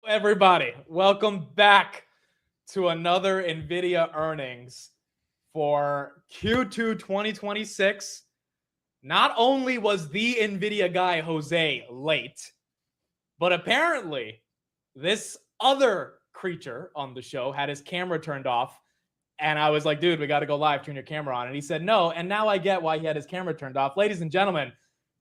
Everybody, welcome back to another Nvidia earnings for Q2 2026. Not only was the Nvidia guy Jose late, but apparently this other creature on the show had his camera turned off, and I was like, dude, we got to go live, turn your camera on. And he said no, and now I get why he had his camera turned off. Ladies and gentlemen,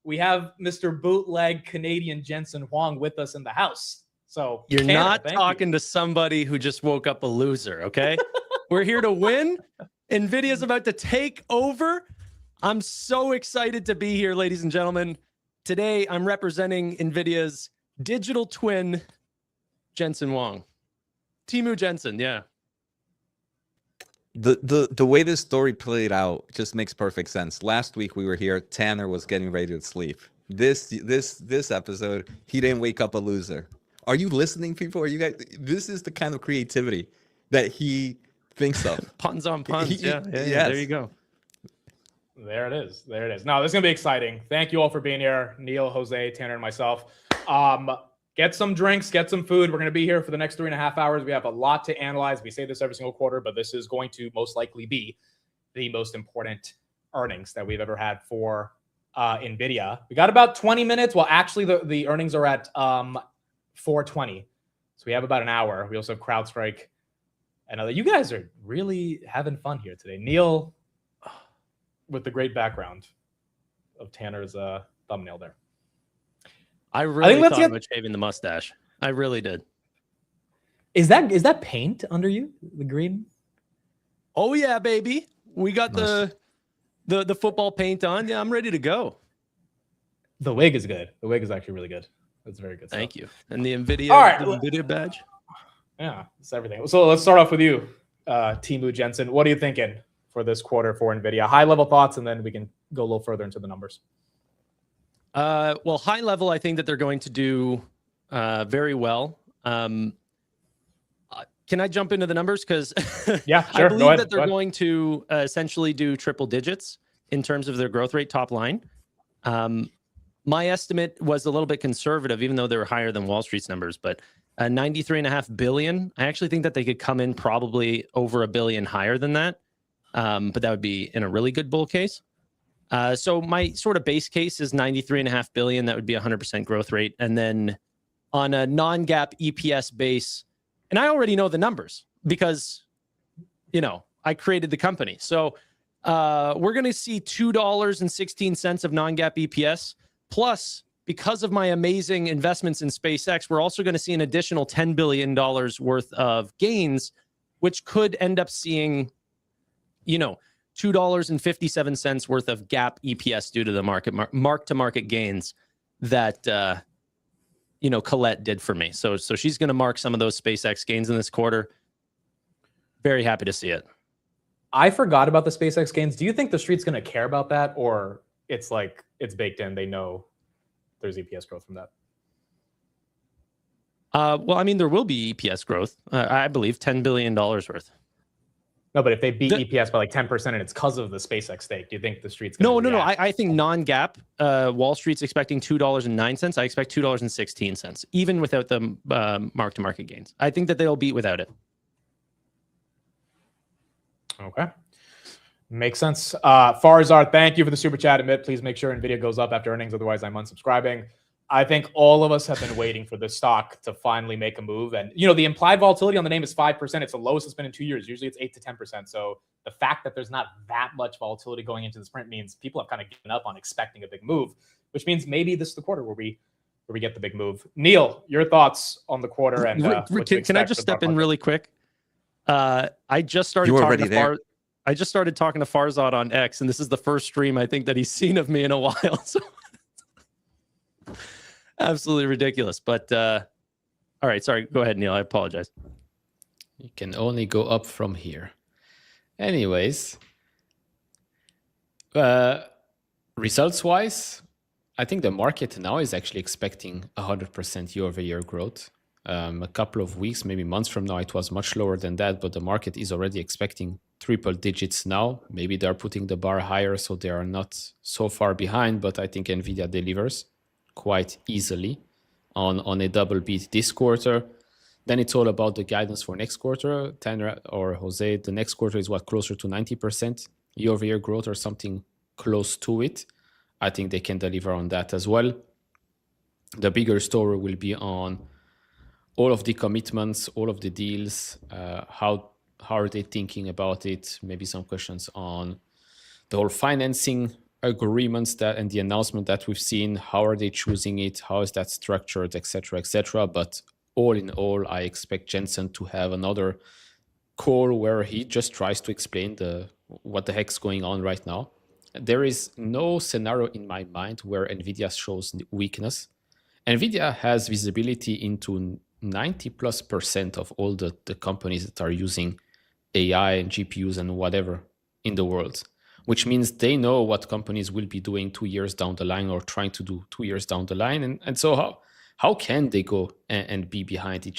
we have Mr. Bootleg Canadian Jensen Huang with us in the house. So you're Tanner, not talking to somebody who just woke up a loser, okay? We're here to win. Nvidia's about to take over. I'm so excited to be here, ladies and gentlemen. Today, I'm representing Nvidia's digital twin, Jensen Huang. Timu Jensen, yeah. The way this story played out just makes perfect sense. Last week we were here, Tanner was getting ready to sleep. This episode, he didn't wake up a loser. Are you listening, people? Are you guys? This is the kind of creativity that he thinks of. Puns on puns. Yeah, yes. There you go. There it is. There it is. Now, this is going to be exciting. Thank you all for being here. Neil, Jose, Tanner, and myself. Get some drinks, get some food. We're going to be here for the next 3.5 hours. We have a lot to analyze. We say this every single quarter, but this is going to most likely be the most important earnings that we've ever had for Nvidia. We got about 20 minutes. Well, actually, the earnings are at 4:20. So we have about an hour. We also have CrowdStrike. And you guys are really having fun here today. Neil, with the great background of Tanner's thumbnail there. I really thought about shaving the mustache. I really did. Is that paint under you? The green? Oh yeah, baby. We got nice. the football paint on. Yeah, I'm ready to go. The wig is good. The wig is actually really good. It's very good. Thank you. And the Nvidia, all right. the Nvidia badge. Yeah, it's everything. So let's start off with you, Timu Jensen. What are you thinking for this quarter for Nvidia? High level thoughts, and then we can go a little further into the numbers. Well, high level, I think that they're going to do very well. Can I jump into the numbers? Because yeah, sure. I believe that they're going to essentially do triple digits in terms of their growth rate top line. My estimate was a little bit conservative, even though they were higher than Wall Street's numbers, but 93.5 billion. I actually think that they could come in probably over $1 billion higher than that. But that would be in a really good bull case. So my sort of base case is 93.5 billion. That would be 100% growth rate. And then on a non-GAAP EPS base, and I already know the numbers because, I created the company. So we're going to see $2.16 of non-GAAP EPS. Plus, because of my amazing investments in SpaceX, we're also going to see an additional $10 billion worth of gains, which could end up seeing, $2.57 worth of GAAP EPS due to the mark-to-market gains that Colette did for me. So she's going to mark some of those SpaceX gains in this quarter. Very happy to see it. I forgot about the SpaceX gains. Do you think the street's going to care about that, or it's like it's baked in? They know there's EPS growth from that. Well, I mean, there will be EPS growth. I believe $10 billion worth. No, but if they beat EPS by like 10% and it's because of the SpaceX stake, do you think the street's going to No. I think non-GAAP, Wall Street's expecting $2.09. I expect $2.16, even without the mark-to-market gains. I think that they'll beat without it. Okay. Makes sense. Farzar, thank you for the super chat. Admit, please make sure Nvidia goes up after earnings. Otherwise, I'm unsubscribing. I think all of us have been waiting for this stock to finally make a move. And, the implied volatility on the name is 5%. It's the lowest it's been in 2 years. Usually it's 8 to 10%. So the fact that there's not that much volatility going into this print means people have kind of given up on expecting a big move, which means maybe this is the quarter where we get the big move. Neil, your thoughts on the quarter and can I just step in really quick? I just started talking to I just started talking to Farzad on X, and this is the first stream I think that he's seen of me in a while. So absolutely ridiculous. But all right, sorry. Go ahead, Neil. I apologize. You can only go up from here. Anyways, results-wise, I think the market now is actually expecting 100% year-over-year growth. A couple of weeks, maybe months from now, it was much lower than that, but the market is already expecting triple digits now. Maybe they're putting the bar higher, so they are not so far behind, but I think Nvidia delivers quite easily on a double beat this quarter. Then it's all about the guidance for next quarter. Tanner or Jose, the next quarter is what, closer to 90% year-over-year growth or something close to it. I think they can deliver on that as well. The bigger story will be on all of the commitments, all of the deals, how are they thinking about it? Maybe some questions on the whole financing agreements that and the announcement that we've seen. How are they choosing it? How is that structured, etc., etc. But all in all, I expect Jensen to have another call where he just tries to explain what the heck's going on right now. There is no scenario in my mind where Nvidia shows weakness. Nvidia has visibility into 90+% of all the companies that are using AI and GPUs and whatever in the world, which means they know what companies will be doing 2 years down the line or trying to do 2 years down the line. And so how can they go and be behind? It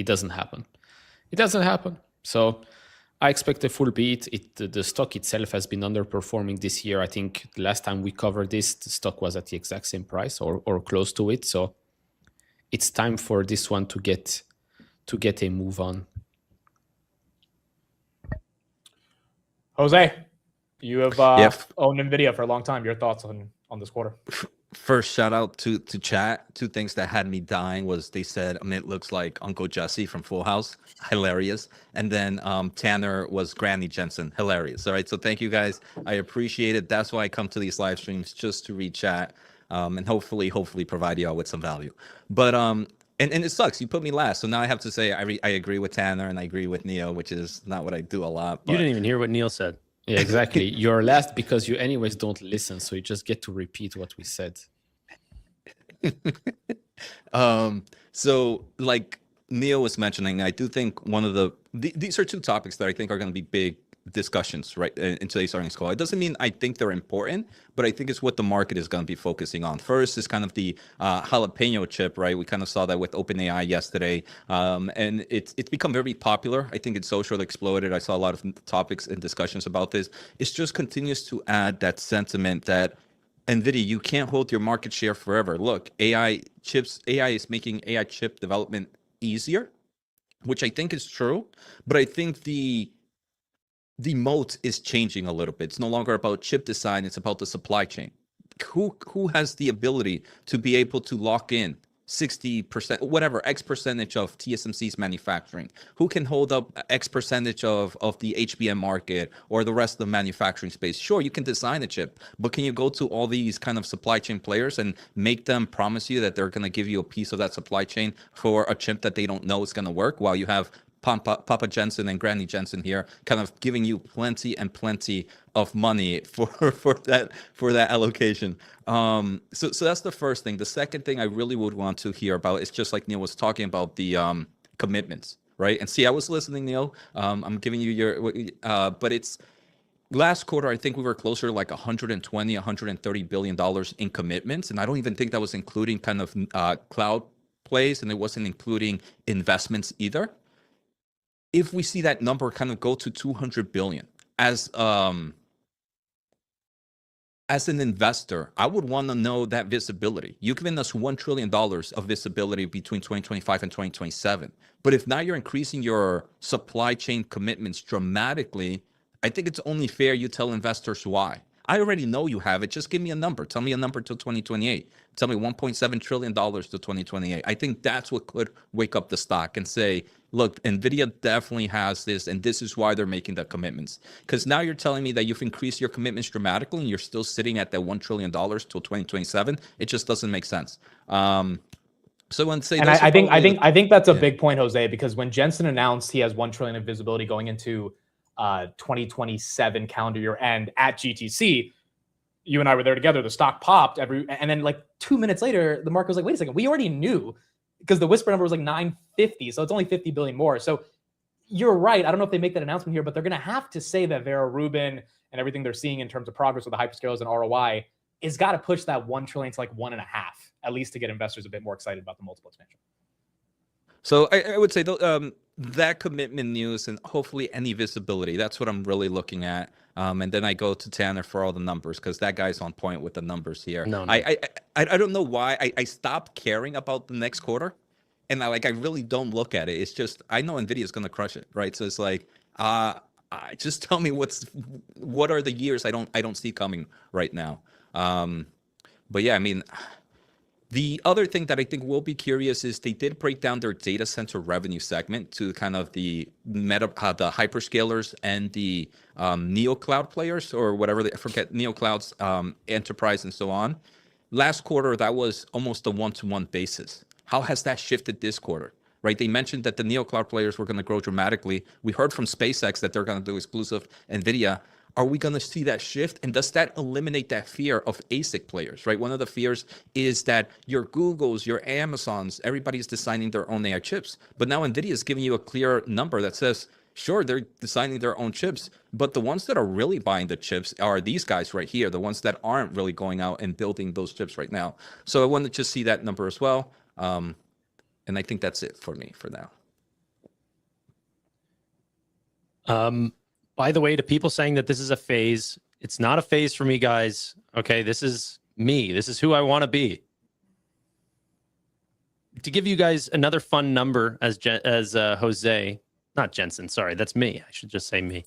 doesn't happen. It doesn't happen. So I expect a full beat. The stock itself has been underperforming this year. I think the last time we covered this, the stock was at the exact same price or close to it. So it's time for this one to get a move on. Jose, you have owned Nvidia for a long time. Your thoughts on this quarter? First, shout out to chat. Two things that had me dying was they said it looks like Uncle Jesse from Full House, hilarious. And then Tanner was Granny Jensen, hilarious. All right, so thank you guys. I appreciate it. That's why I come to these live streams, just to read chat and hopefully provide y'all with some value. But and it sucks. You put me last, so now I have to say I agree with Tanner and I agree with Neo, which is not what I do a lot. But... You didn't even hear what Neil said. Yeah, exactly. You're last because you anyways don't listen, so you just get to repeat what we said. So like Neo was mentioning, I do think one of these are two topics that I think are going to be big discussions, right, in today's earnings call. It doesn't mean I think they're important, but I think it's what the market is going to be focusing on. First is kind of the jalapeno chip, right? We kind of saw that with OpenAI yesterday, and it's become very popular. I think it's social exploded. I saw a lot of topics and discussions about this. It just continues to add that sentiment that Nvidia, you can't hold your market share forever. Look, AI is making AI chip development easier, which I think is true, but I think the moat is changing a little bit. It's no longer about chip design, it's about the supply chain. Who has the ability to be able to lock in 60%, whatever, X percentage of TSMC's manufacturing? Who can hold up X percentage of the HBM market or the rest of the manufacturing space? Sure, you can design a chip, but can you go to all these kind of supply chain players and make them promise you that they're going to give you a piece of that supply chain for a chip that they don't know is going to work, while you have Papa Jensen and Granny Jensen here kind of giving you plenty of money for that allocation? So that's the first thing. The second thing I really would want to hear about is just like Neil was talking about, the commitments, right? And see, I was listening, Neil. I'm giving you your but it's last quarter, I think we were closer to like 120 $130 billion in commitments, and I don't even think that was including kind of cloud plays, and it wasn't including investments either. If we see that number kind of go to 200 billion as an investor, I would want to know that visibility. You've given us $1 trillion of visibility between 2025 and 2027. But if now you're increasing your supply chain commitments dramatically, I think it's only fair you tell investors why. I already know you have it. Just give me a number. Tell me a number till 2028. Tell me $1.7 trillion to 2028. I think that's what could wake up the stock and say, look, Nvidia definitely has this, and this is why they're making the commitments. Because now you're telling me that you've increased your commitments dramatically and you're still sitting at that $1 trillion till 2027. It just doesn't make sense. So I want to say, and I think that's a big point, Jose, because when Jensen announced he has 1 trillion of visibility going into 2027 calendar year end at GTC, you and I were there together. The stock popped and then like 2 minutes later, the market was like, wait a second, we already knew, because the whisper number was like 950, so it's only 50 billion more. So you're right. I don't know if they make that announcement here, but they're going to have to say that Vera Rubin and everything they're seeing in terms of progress with the hyperscalers and ROI is got to push that 1 trillion to like 1.5, at least to get investors a bit more excited about the multiple expansion. So I would say that commitment news and hopefully any visibility, that's what I'm really looking at. And then I go to Tanner for all the numbers, because that guy's on point with the numbers here. No. I don't know why I stopped caring about the next quarter, I really don't look at it. It's just I know Nvidia is going to crush it, right? So it's like, just tell me what are the years I don't see coming right now. But yeah, I mean, the other thing that I think will be curious is they did break down their data center revenue segment to kind of the the hyperscalers and the neo cloud players, or whatever I forget, neo clouds, enterprise, and so on. Last quarter, that was almost a one-to-one basis. How has that shifted this quarter? Right? They mentioned that the neo cloud players were going to grow dramatically. We heard from SpaceX that they're going to do exclusive Nvidia. Are we going to see that shift? And does that eliminate that fear of ASIC players, right? One of the fears is that your Googles, your Amazons, everybody's designing their own AI chips. But now NVIDIA is giving you a clear number that says, sure, they're designing their own chips, but the ones that are really buying the chips are these guys right here, the ones that aren't really going out and building those chips right now. So I wanted to just see that number as well. And I think that's it for me for now. By the way, to people saying that this is a phase, it's not a phase for me, guys. Okay, this is me. This is who I want to be. To give you guys another fun number, as Jose, not Jensen, sorry, that's me. I should just say me.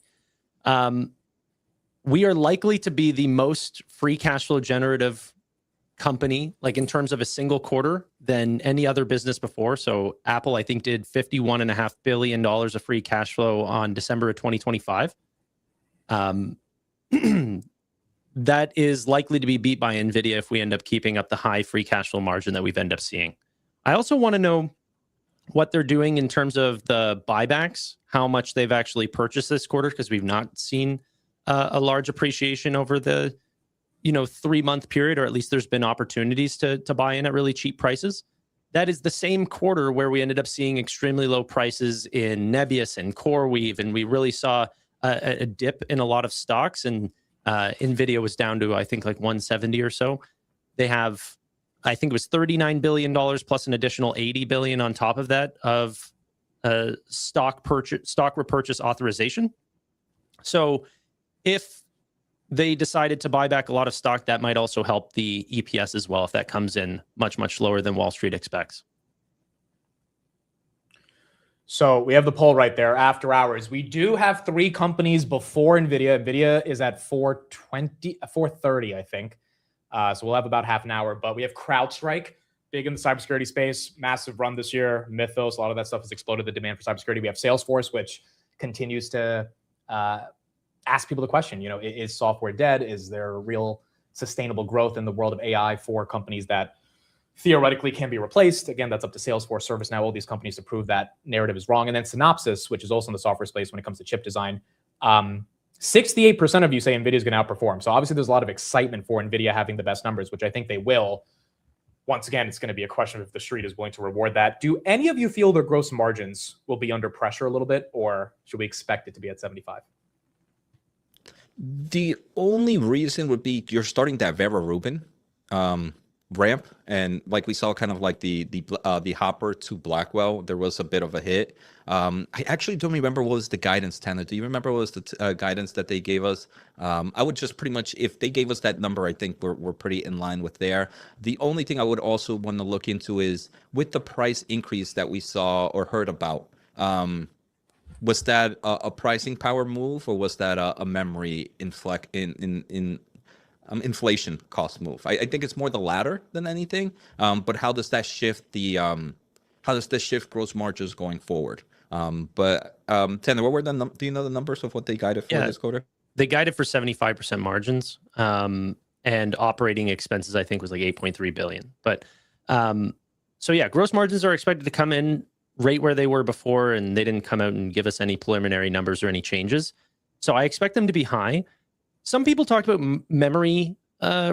We are likely to be the most free cash flow generative company, like in terms of a single quarter, than any other business before. So Apple, I think, did $51.5 billion of free cash flow on December of 2025. That is likely to be beat by Nvidia if we end up keeping up the high free cash flow margin that we've ended up seeing. I also want to know what they're doing in terms of the buybacks, how much they've actually purchased this quarter, because we've not seen a large appreciation over the 3-month period, or at least there's been opportunities to buy in at really cheap prices. That is the same quarter where we ended up seeing extremely low prices in Nebius and CoreWeave, and we really saw a dip in a lot of stocks, and Nvidia was down to, I think, like 170 or so. They have, I think it was $39 billion plus an additional $80 billion on top of that of stock repurchase authorization. So if they decided to buy back a lot of stock, that might also help the EPS as well, if that comes in much, much lower than Wall Street expects. So we have the poll right there, after hours. We do have 3 companies before NVIDIA. NVIDIA is at 4:30, I think. So we'll have about half an hour. But we have CrowdStrike, big in the cybersecurity space, massive run this year. Mythos, a lot of that stuff has exploded, the demand for cybersecurity. We have Salesforce, which continues to ask people the question, is software dead? Is there real sustainable growth in the world of AI for companies that theoretically can be replaced? Again, that's up to Salesforce, ServiceNow, all these companies to prove that narrative is wrong. And then Synopsys, which is also in the software space when it comes to chip design. 68% of you say NVIDIA is going to outperform. So obviously there's a lot of excitement for NVIDIA having the best numbers, which I think they will. Once again, it's going to be a question of if the street is willing to reward that. Do any of you feel their gross margins will be under pressure a little bit, or should we expect it to be at 75? The only reason would be you're starting that Vera Rubin ramp, and like we saw kind of like the Hopper to Blackwell, there was a bit of a hit. I actually don't remember what was the guidance, Tanner. Do you remember what was the guidance that they gave us? I would just pretty much, if they gave us that number, I think we're pretty in line with there. The only thing I would also want to look into is with the price increase that we saw or heard about, was that a pricing power move, or was that a memory inflation cost move? I think it's more the latter than anything. But how does that shift gross margins going forward? But Tanner, what were do you know the numbers of what they guided for this quarter? They guided for 75% margins, and operating expenses, I think, was like 8.3 billion. But so yeah, gross margins are expected to come in right where they were before, and they didn't come out and give us any preliminary numbers or any changes. So I expect them to be high. Some people talked about memory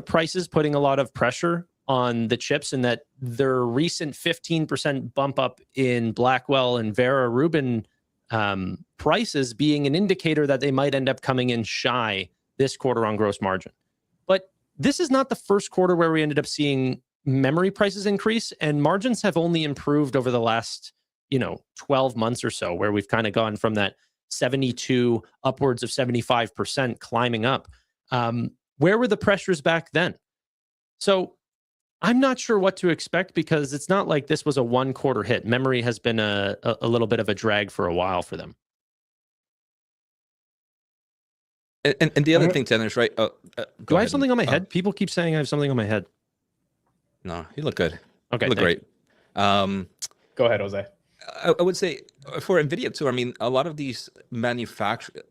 prices putting a lot of pressure on the chips, and that their recent 15% bump up in Blackwell and Vera Rubin prices being an indicator that they might end up coming in shy this quarter on gross margin. But this is not the first quarter where we ended up seeing memory prices increase, and margins have only improved over the last 12 months or so, where we've kind of gone from that 72 upwards of 75% climbing up. Where were the pressures back then? So I'm not sure what to expect because it's not like this was a 1-quarter hit. Memory has been a little bit of a drag for a while for them. And the other thing, Tanner, is right. Do I have something on my head? People keep saying I have something on my head. No, you look good. Okay, you look great. Go ahead, Jose. I would say for Nvidia too. I mean, a lot of these manufacturers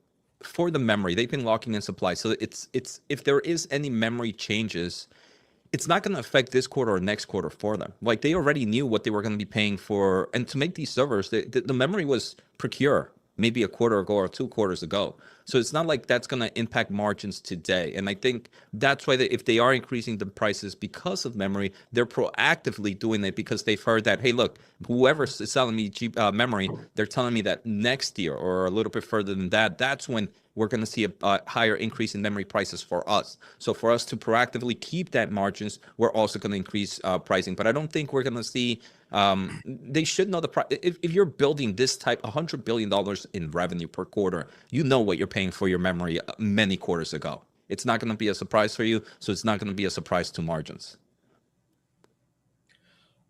for the memory, they've been locking in supply. So it's if there is any memory changes, it's not going to affect this quarter or next quarter for them. Like they already knew what they were going to be paying for, and to make these servers, the memory was procure maybe a quarter ago or 2 quarters ago. So it's not like that's going to impact margins today. And I think that's why if they are increasing the prices because of memory, they're proactively doing it because they've heard that, hey, look, whoever's selling me cheap memory, they're telling me that next year or a little bit further than that, that's when we're going to see a higher increase in memory prices for us. So for us to proactively keep that margins, we're also going to increase pricing. But I don't think we're going to see, they should know the price. If you're building this type, $100 billion in revenue per quarter, you know what you're paying for your memory many quarters ago. It's not going to be a surprise for you. So it's not going to be a surprise to margins.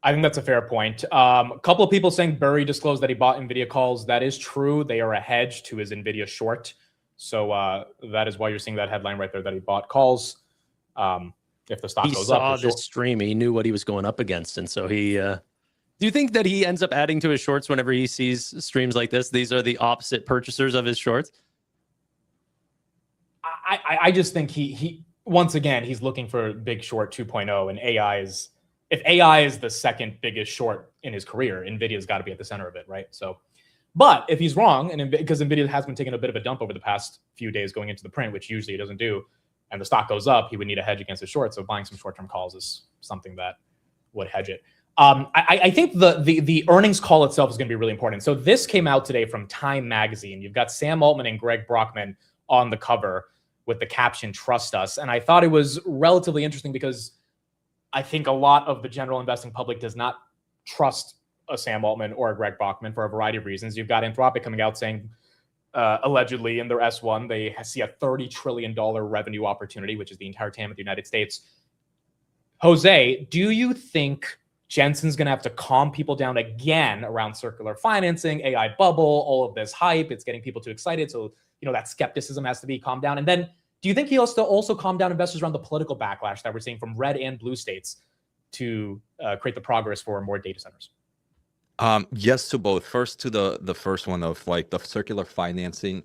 I think that's a fair point. A couple of people saying Burry disclosed that he bought Nvidia calls. That is true. They are a hedge to his Nvidia short. So that is why you're seeing that headline right there that he bought calls. If the stock goes up, he saw this stream. He knew what he was going up against, and so he. Do you think that he ends up adding to his shorts whenever he sees streams like this? These are the opposite purchasers of his shorts. I just think he once again he's looking for Big Short 2.0, and AI is if AI is the second biggest short in his career, Nvidia's got to be at the center of it, right? So. But if he's wrong, and because Nvidia has been taking a bit of a dump over the past few days going into the print, which usually it doesn't do, and the stock goes up, he would need a hedge against his short. So buying some short-term calls is something that would hedge it. I think the earnings call itself is going to be really important. So this came out today from Time Magazine. You've got Sam Altman and Greg Brockman on the cover with the caption "Trust Us," and I thought it was relatively interesting because I think a lot of the general investing public does not trust a Sam Altman or a Greg Brockman for a variety of reasons. You've got Anthropic coming out saying, allegedly in their S1, they see a $30 trillion revenue opportunity, which is the entire TAM of the United States. Jose, do you think Jensen's going to have to calm people down again around circular financing, AI bubble, all of this hype? It's getting people too excited. So, that skepticism has to be calmed down. And then do you think he also calm down investors around the political backlash that we're seeing from red and blue states to create the progress for more data centers? Yes to both. First to the first one of like the circular financing.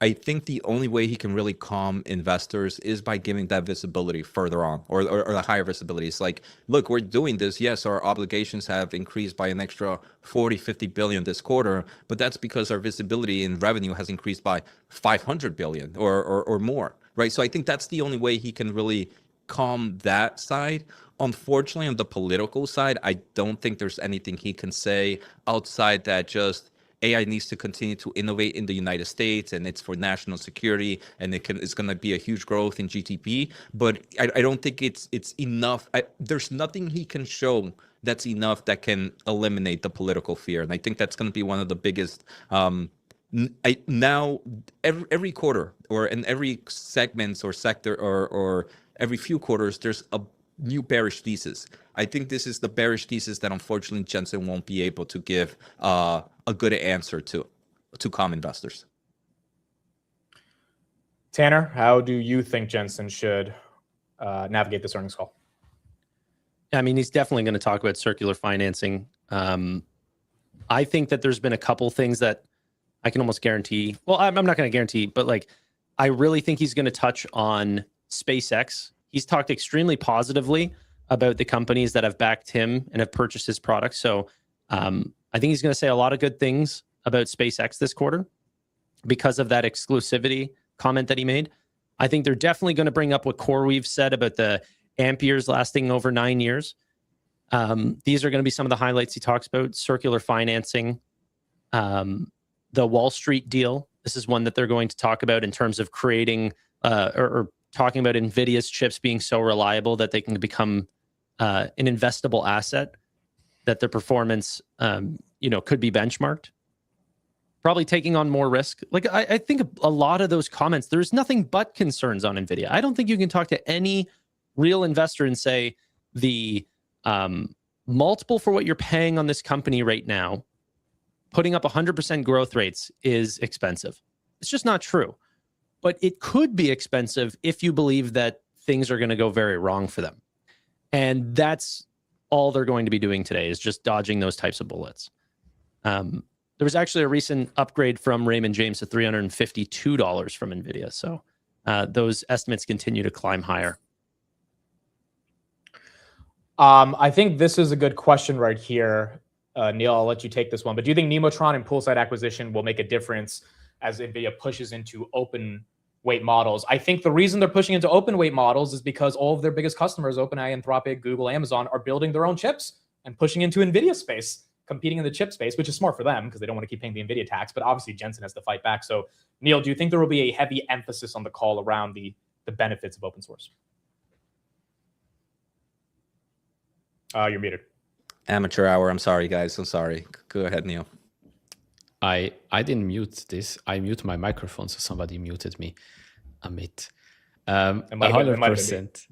I think the only way he can really calm investors is by giving that visibility further on or the higher visibility. It's like, look, we're doing this. Yes, our obligations have increased by an extra 40, 50 billion this quarter, but that's because our visibility in revenue has increased by 500 billion or more, right? So I think that's the only way he can really calm that side. Unfortunately, on the political side, I don't think there's anything he can say outside that just AI needs to continue to innovate in the United States and it's for national security and it's going to be a huge growth in GDP. But I don't think it's enough. There's nothing he can show that's enough that can eliminate the political fear. And I think that's going to be one of the biggest now every quarter or in every segment or sector or every few quarters, there's a new bearish thesis. I think this is the bearish thesis that unfortunately Jensen won't be able to give a good answer to calm investors. Tanner, how do you think Jensen should navigate this earnings call? I mean, he's definitely going to talk about circular financing. I think that there's been a couple things that I can almost guarantee. Well, I'm not going to guarantee, but like, I really think he's going to touch on SpaceX. He's talked extremely positively about the companies that have backed him and have purchased his products. So I think he's going to say a lot of good things about SpaceX this quarter because of that exclusivity comment that he made. I think they're definitely going to bring up what CoreWeave said about the amperes lasting over 9 years. These are going to be some of the highlights he talks about. Circular financing, the Wall Street deal. This is one that they're going to talk about in terms of creating or talking about Nvidia's chips being so reliable that they can become an investable asset, that their performance, could be benchmarked. Probably taking on more risk. Like I think a lot of those comments, there's nothing but concerns on Nvidia. I don't think you can talk to any real investor and say the multiple for what you're paying on this company right now, putting up 100% growth rates is expensive. It's just not true. But it could be expensive if you believe that things are going to go very wrong for them. And that's all they're going to be doing today, is just dodging those types of bullets. There was actually a recent upgrade from Raymond James to $352 from Nvidia. So those estimates continue to climb higher. I think this is a good question right here. Neil, I'll let you take this one. But do you think Nemotron and Poolside acquisition will make a difference as Nvidia pushes into open weight models? I think the reason they're pushing into open weight models is because all of their biggest customers, OpenAI, Anthropic, Google, Amazon, are building their own chips and pushing into Nvidia space, competing in the chip space, which is smart for them because they don't want to keep paying the Nvidia tax. But obviously Jensen has to fight back. So Neil, do you think there will be a heavy emphasis on the call around the benefits of open source? You're muted. Amateur hour. I'm sorry, guys. I'm sorry. Go ahead, Neil. I didn't mute this. I mute my microphone, so somebody muted me. Amit. 100%.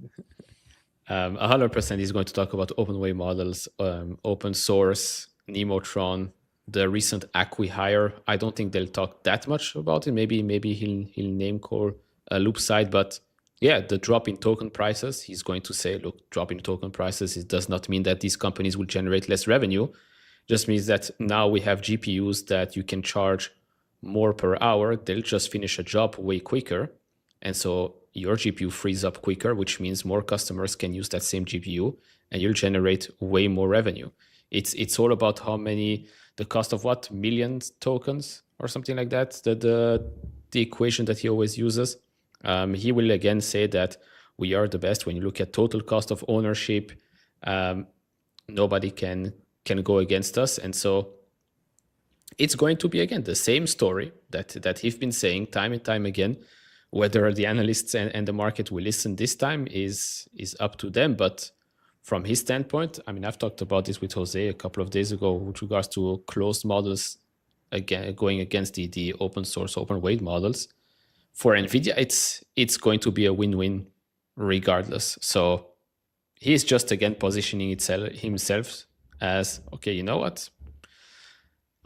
100% is going to talk about open way models, open source, Nemotron, the recent acqui-hire. I don't think they'll talk that much about it. Maybe he'll name call Loopside, but yeah, the drop in token prices, he's going to say, look, drop in token prices, it does not mean that these companies will generate less revenue. Just means that now we have GPUs that you can charge more per hour. They'll just finish a job way quicker. And so your GPU frees up quicker, which means more customers can use that same GPU and you'll generate way more revenue. It's all about how many, the cost of what, millions tokens or something like that, the equation that he always uses. He will again say that we are the best. When you look at total cost of ownership, nobody can go against us. And so it's going to be, again, the same story that he's been saying time and time again. Whether the analysts and the market will listen this time is up to them. But from his standpoint, I mean, I've talked about this with Jose a couple of days ago with regards to closed models, again, going against the open source, open weight models. For Nvidia, it's going to be a win-win regardless. So he's just, again, positioning himself as, okay, you know what?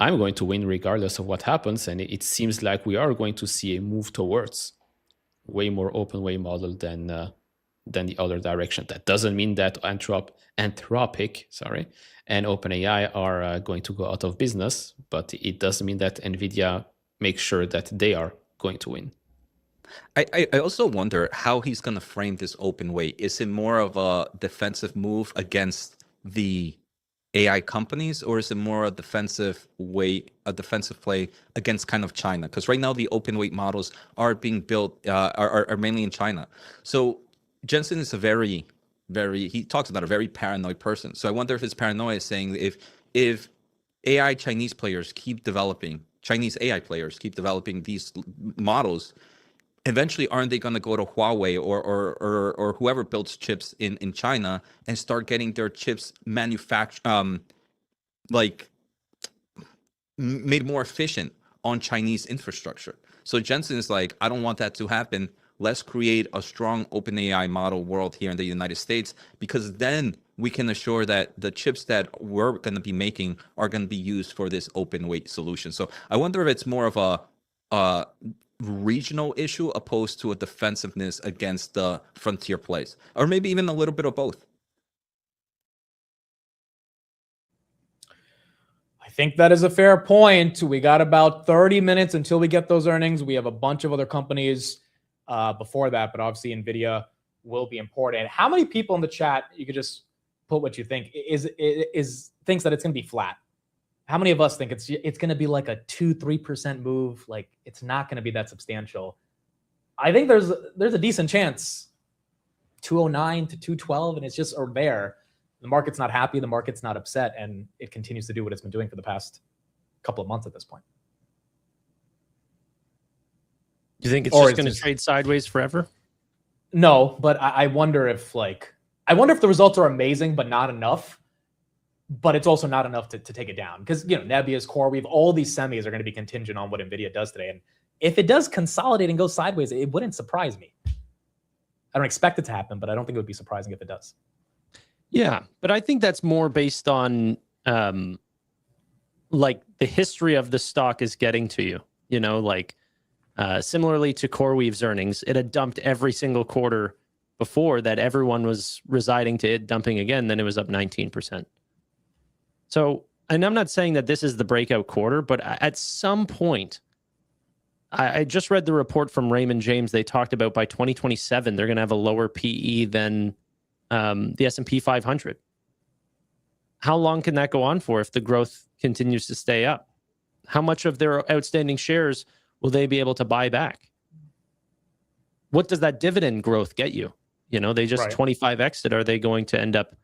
I'm going to win regardless of what happens. And it seems like we are going to see a move towards way more open way model than the other direction. That doesn't mean that Anthropic, and OpenAI are going to go out of business, but it does mean that Nvidia makes sure that they are going to win. I also wonder how he's going to frame this open way. Is it more of a defensive move against the AI companies, or is it more a defensive play against kind of China? Because right now the open weight models are being built are mainly in China. So Jensen is a very he talks about a very paranoid person. So I wonder if his paranoia is saying if Chinese AI players keep developing these models, eventually aren't they going to go to Huawei or whoever builds chips in China and start getting their chips manufactured made more efficient on Chinese infrastructure? So Jensen is like, I don't want that to happen. Let's create a strong open AI model world here in the United States, because then we can assure that the chips that we're going to be making are going to be used for this open weight solution. So I wonder if it's more of a regional issue opposed to a defensiveness against the frontier plays, or maybe even a little bit of both. I think that is a fair point. We got about 30 minutes until we get those earnings. We have a bunch of other companies before that, but obviously Nvidia will be important. How many people in the chat, you could just put what you think, thinks that it's going to be flat? How many of us think it's going to be like a 2-3% move? Like, it's not going to be that substantial. I think there's a decent chance 209 to 212, and it's just or there. The market's not happy, the market's not upset, and it continues to do what it's been doing for the past couple of months at this point. Do you think it's just going to trade sideways forever? No, but I wonder if the results are amazing, but not enough. But it's also not enough to take it down, because Nebius, CoreWeave, all these semis are going to be contingent on what Nvidia does today. And if it does consolidate and go sideways, it wouldn't surprise me. I don't expect it to happen, but I don't think it would be surprising if it does. Yeah, but I think that's more based on like the history of the stock is getting to you. You know, like similarly to CoreWeave's earnings, it had dumped every single quarter before that everyone was residing to it dumping again. Then it was up 19%. So, and I'm not saying that this is the breakout quarter, but at some point, I just read the report from Raymond James. They talked about by 2027, they're going to have a lower PE than the S&P 500. How long can that go on for if the growth continues to stay up? How much of their outstanding shares will they be able to buy back? What does that dividend growth get you? You know, they just 25x it. Are they going to end up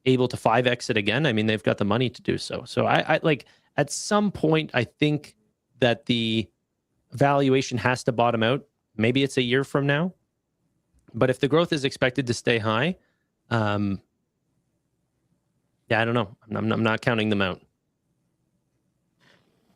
able to 5x it again? I mean, they've got the money to do so. So I like at some point, I think that the valuation has to bottom out. Maybe it's a year from now. But if the growth is expected to stay high, yeah, I don't know. I'm not counting them out.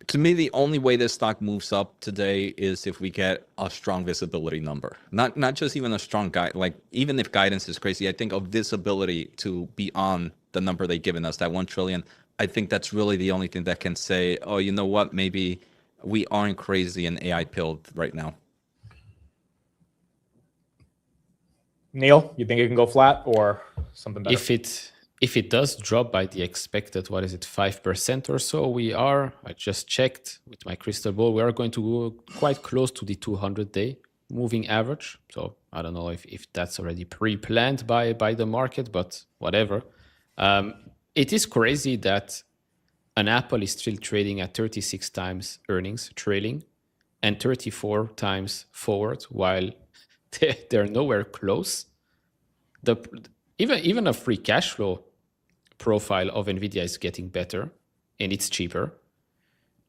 To me, the only way this stock moves up today is if we get a strong visibility number. Not just even a strong guide. Like, even if guidance is crazy, I think of visibility to be on the number they've given us, that 1 trillion. I think that's really the only thing that can say, oh, you know what, maybe we aren't crazy and AI pilled right now. Neil, you think it can go flat or something better? If it does drop by the expected, 5% or so, I just checked with my crystal ball, we are going to go quite close to the 200-day moving average. So I don't know if that's already pre-planned by the market, but whatever. It is crazy that an Apple is still trading at 36 times earnings trailing and 34 times forward, while they're nowhere close. Even a free cash flow profile of Nvidia is getting better and it's cheaper.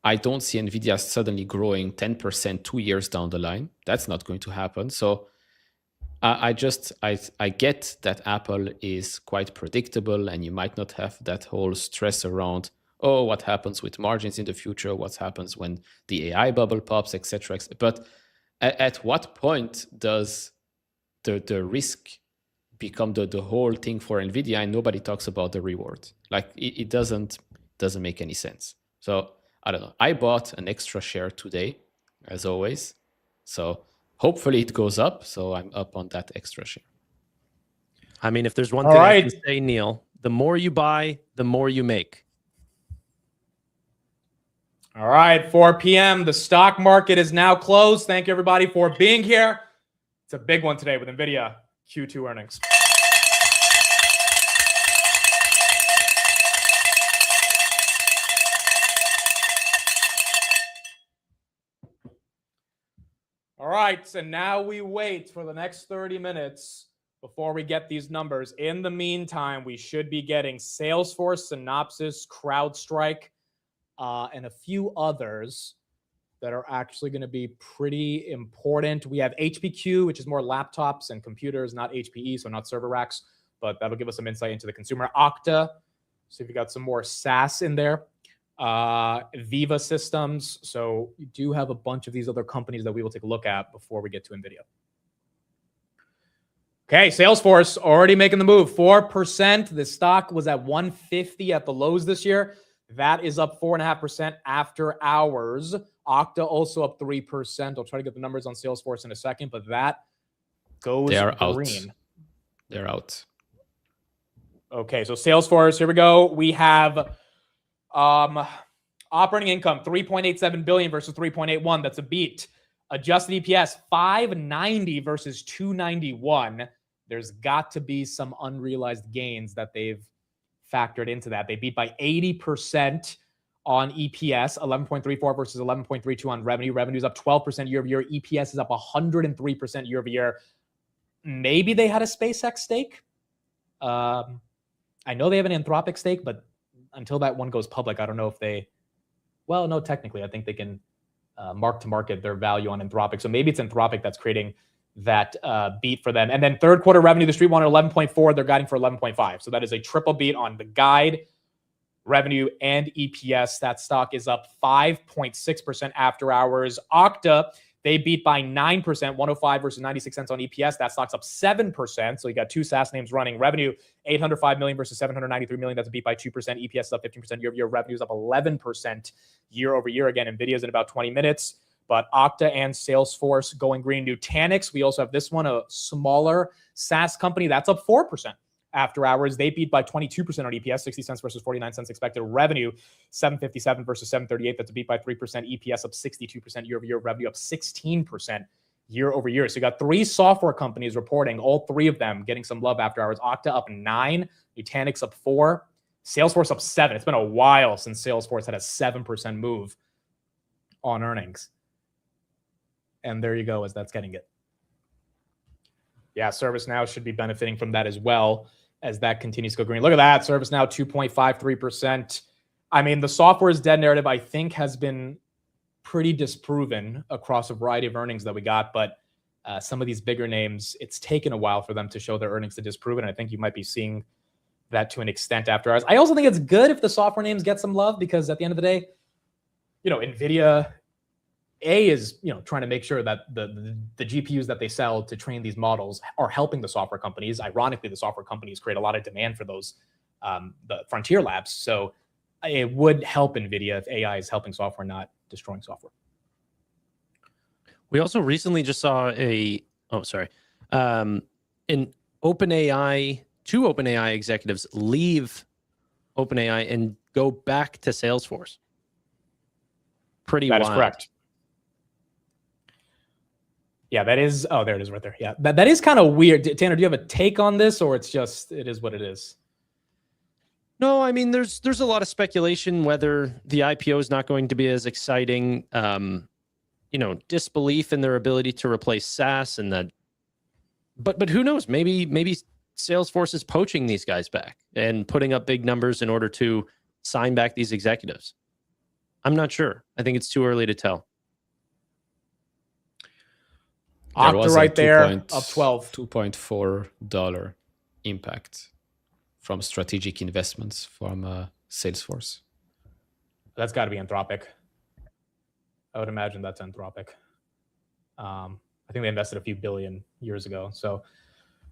I don't see Nvidia suddenly growing 10% 2 years down the line. That's not going to happen. So I get that Apple is quite predictable and you might not have that whole stress around, oh, what happens with margins in the future? What happens when the AI bubble pops, etc. But at what point does the risk become the whole thing for Nvidia and nobody talks about the reward? Like it doesn't make any sense. So I don't know. I bought an extra share today, as always. So hopefully it goes up. So I'm up on that extra share. I mean, if there's one thing I can say, Neil, the more you buy, the more you make. All right, 4 p.m. The stock market is now closed. Thank you, everybody, for being here. It's a big one today with Nvidia Q2 earnings. All right, so now we wait for the next 30 minutes before we get these numbers. In the meantime, we should be getting Salesforce, Synopsys, CrowdStrike, and a few others that are actually going to be pretty important. We have HPQ, which is more laptops and computers, not HPE, so not server racks, but that'll give us some insight into the consumer. Okta, so if you got some more SaaS in there. Viva Systems. So you do have a bunch of these other companies that we will take a look at before we get to NVIDIA. Okay, Salesforce already making the move. 4%. The stock was at 150 at the lows this year. That is up 4.5% after hours. Okta also up 3%. I'll try to get the numbers on Salesforce in a second, but that goes green. They're out. Okay, so Salesforce, here we go. We have operating income, 3.87 billion versus 3.81. That's a beat. Adjusted EPS, 590 versus 291. There's got to be some unrealized gains that they've factored into that. They beat by 80% on EPS, 11.34 versus 11.32 on revenue. Revenue's up 12% year over year. EPS is up 103% year over year. Maybe they had a SpaceX stake. I know they have an Anthropic stake, but until that one goes public, I don't know if they, well, no, technically, I think they can mark to market their value on Anthropic. So maybe it's Anthropic that's creating that beat for them. And then third quarter revenue, the street wanted 11.4. They're guiding for 11.5. So that is a triple beat on the guide, revenue, and EPS. That stock is up 5.6% after hours. Okta, They beat by 9%, 105 versus 96 cents on EPS. That stock's up 7%. So you got two SaaS names running. Revenue, 805 million versus 793 million. That's a beat by 2%. EPS is up 15% year over year. Revenue is up 11% year over year. Again, Nvidia's in about 20 minutes. But Okta and Salesforce going green. Nutanix, we also have this one, a smaller SaaS company. That's up 4% after hours. They beat by 22% on EPS, 60 cents versus 49 cents expected. Revenue, 757 versus 738. That's a beat by 3%. EPS up 62% year over year. Revenue up 16% year over year. So you got three software companies reporting, all three of them getting some love after hours. Okta up 9, Nutanix up 4, Salesforce up 7. It's been a while since Salesforce had a 7% move on earnings. And there you go, as that's getting it. Yeah, ServiceNow should be benefiting from that as well as that continues to go green. Look at that, ServiceNow 2.53%. I mean, the software is dead narrative, I think, has been pretty disproven across a variety of earnings that we got. But some of these bigger names, it's taken a while for them to show their earnings to disprove it. And I think you might be seeing that to an extent after hours. I also think it's good if the software names get some love, because at the end of the day, you know, Nvidia is, you know, trying to make sure that the GPUs that they sell to train these models are helping the software companies. Ironically, the software companies create a lot of demand for those, the frontier labs. So it would help Nvidia if AI is helping software, not destroying software. We also recently just saw an OpenAI, two OpenAI executives leave OpenAI and go back to Salesforce. Pretty wild. That is correct. Yeah, that is. Oh, there it is right there. Yeah, that is kind of weird. Tanner, do you have a take on this, or it's just, it is what it is? No, I mean, there's a lot of speculation whether the IPO is not going to be as exciting. You know, disbelief in their ability to replace SaaS, and that. But who knows? Maybe Salesforce is poaching these guys back and putting up big numbers in order to sign back these executives. I'm not sure. I think it's too early to tell. Okta right there, up 12. $2.4 impact from strategic investments from Salesforce. That's got to be Anthropic. I would imagine that's Anthropic. I think they invested a few billion years ago. So,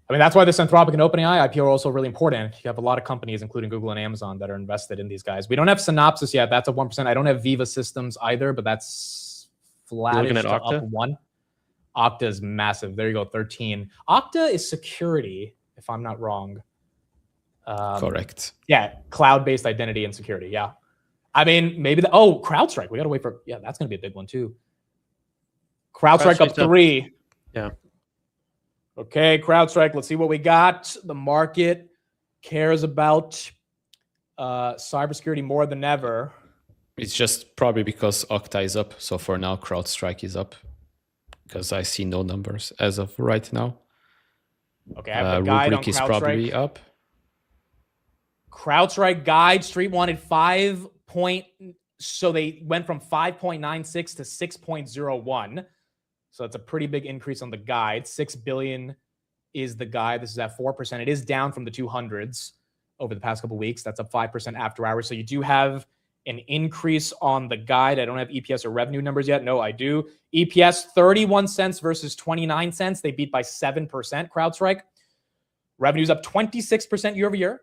I mean, that's why this Anthropic and OpenAI IPO are also really important. You have a lot of companies, including Google and Amazon, that are invested in these guys. We don't have Synopsys yet. That's up 1%. I don't have Viva Systems either, but that's flattish to Okta? up 1. Okta is massive. There you go, 13. Okta is security, if I'm not wrong. Correct. Yeah, cloud-based identity and security. Yeah. I mean, maybe CrowdStrike. We got to wait for, yeah, that's going to be a big one too. CrowdStrike up 3. Yeah. Okay, CrowdStrike. Let's see what we got. The market cares about cybersecurity more than ever. It's just probably because Okta is up. So for now, CrowdStrike is up, because I see no numbers as of right now. Okay, I have the guide on Rubrik is CrowdStrike. probably up. CrowdStrike guide, Street wanted 5 point, so they went from 5.96 to 6.01. So it's a pretty big increase on the guide. 6 billion is the guide. This is at 4%. It is down from the 200s over the past couple of weeks. That's up 5% after hours. So you do have an increase on the guide. I don't have EPS or revenue numbers yet. No, I do. EPS 31 cents versus 29 cents. They beat by 7%. CrowdStrike. Revenue's up 26% year over year.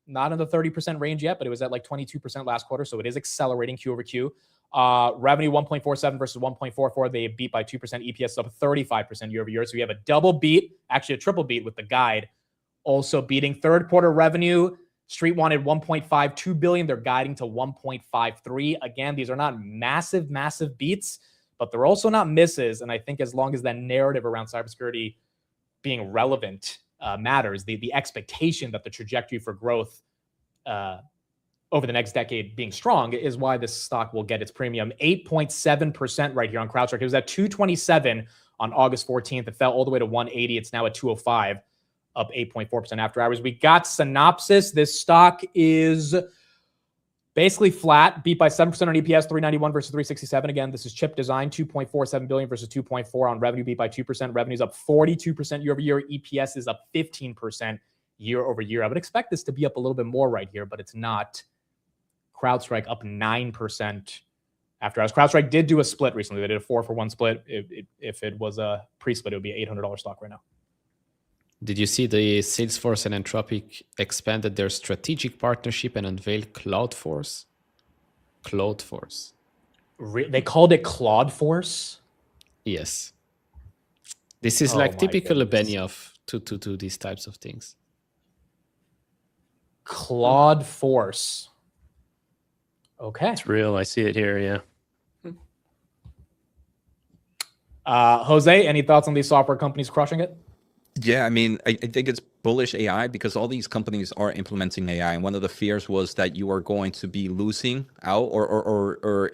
Not in the 30% range yet, but it was at like 22% last quarter. So it is accelerating Q over Q. Revenue 1.47 versus 1.44. They beat by 2%. EPS up 35% year over year. So we have a double beat, actually a triple beat with the guide. Also beating third quarter revenue. Street wanted 1.52 billion. They're guiding to 1.53. Again, these are not massive, massive beats, but they're also not misses. And I think as long as that narrative around cybersecurity being relevant matters, the expectation that the trajectory for growth over the next decade being strong is why this stock will get its premium. 8.7% right here on CrowdStrike. It was at 227 on August 14th. It fell all the way to 180. It's now at 205, up 8.4% after hours. We got Synopsys. This stock is basically flat, beat by 7% on EPS, 391 versus 367. Again, this is chip design, 2.47 billion versus 2.4 on revenue, beat by 2%. Revenue's up 42% year over year. EPS is up 15% year over year. I would expect this to be up a little bit more right here, but it's not. CrowdStrike up 9% after hours. CrowdStrike did do a split recently. They did a 4-for-1 split. If it was a pre-split, it would be an $800 stock right now. Did you see the Salesforce and Anthropic expanded their strategic partnership and unveiled Cloudforce? Cloudforce. They called it Claude Force. Yes. This is Oh like my typical goodness. Benioff to do these types of things. Claude Force. Okay. It's real. I see it here. Yeah. Jose, any thoughts on these software companies crushing it? Yeah, I mean, I think it's bullish AI because all these companies are implementing AI, and one of the fears was that you are going to be losing out, or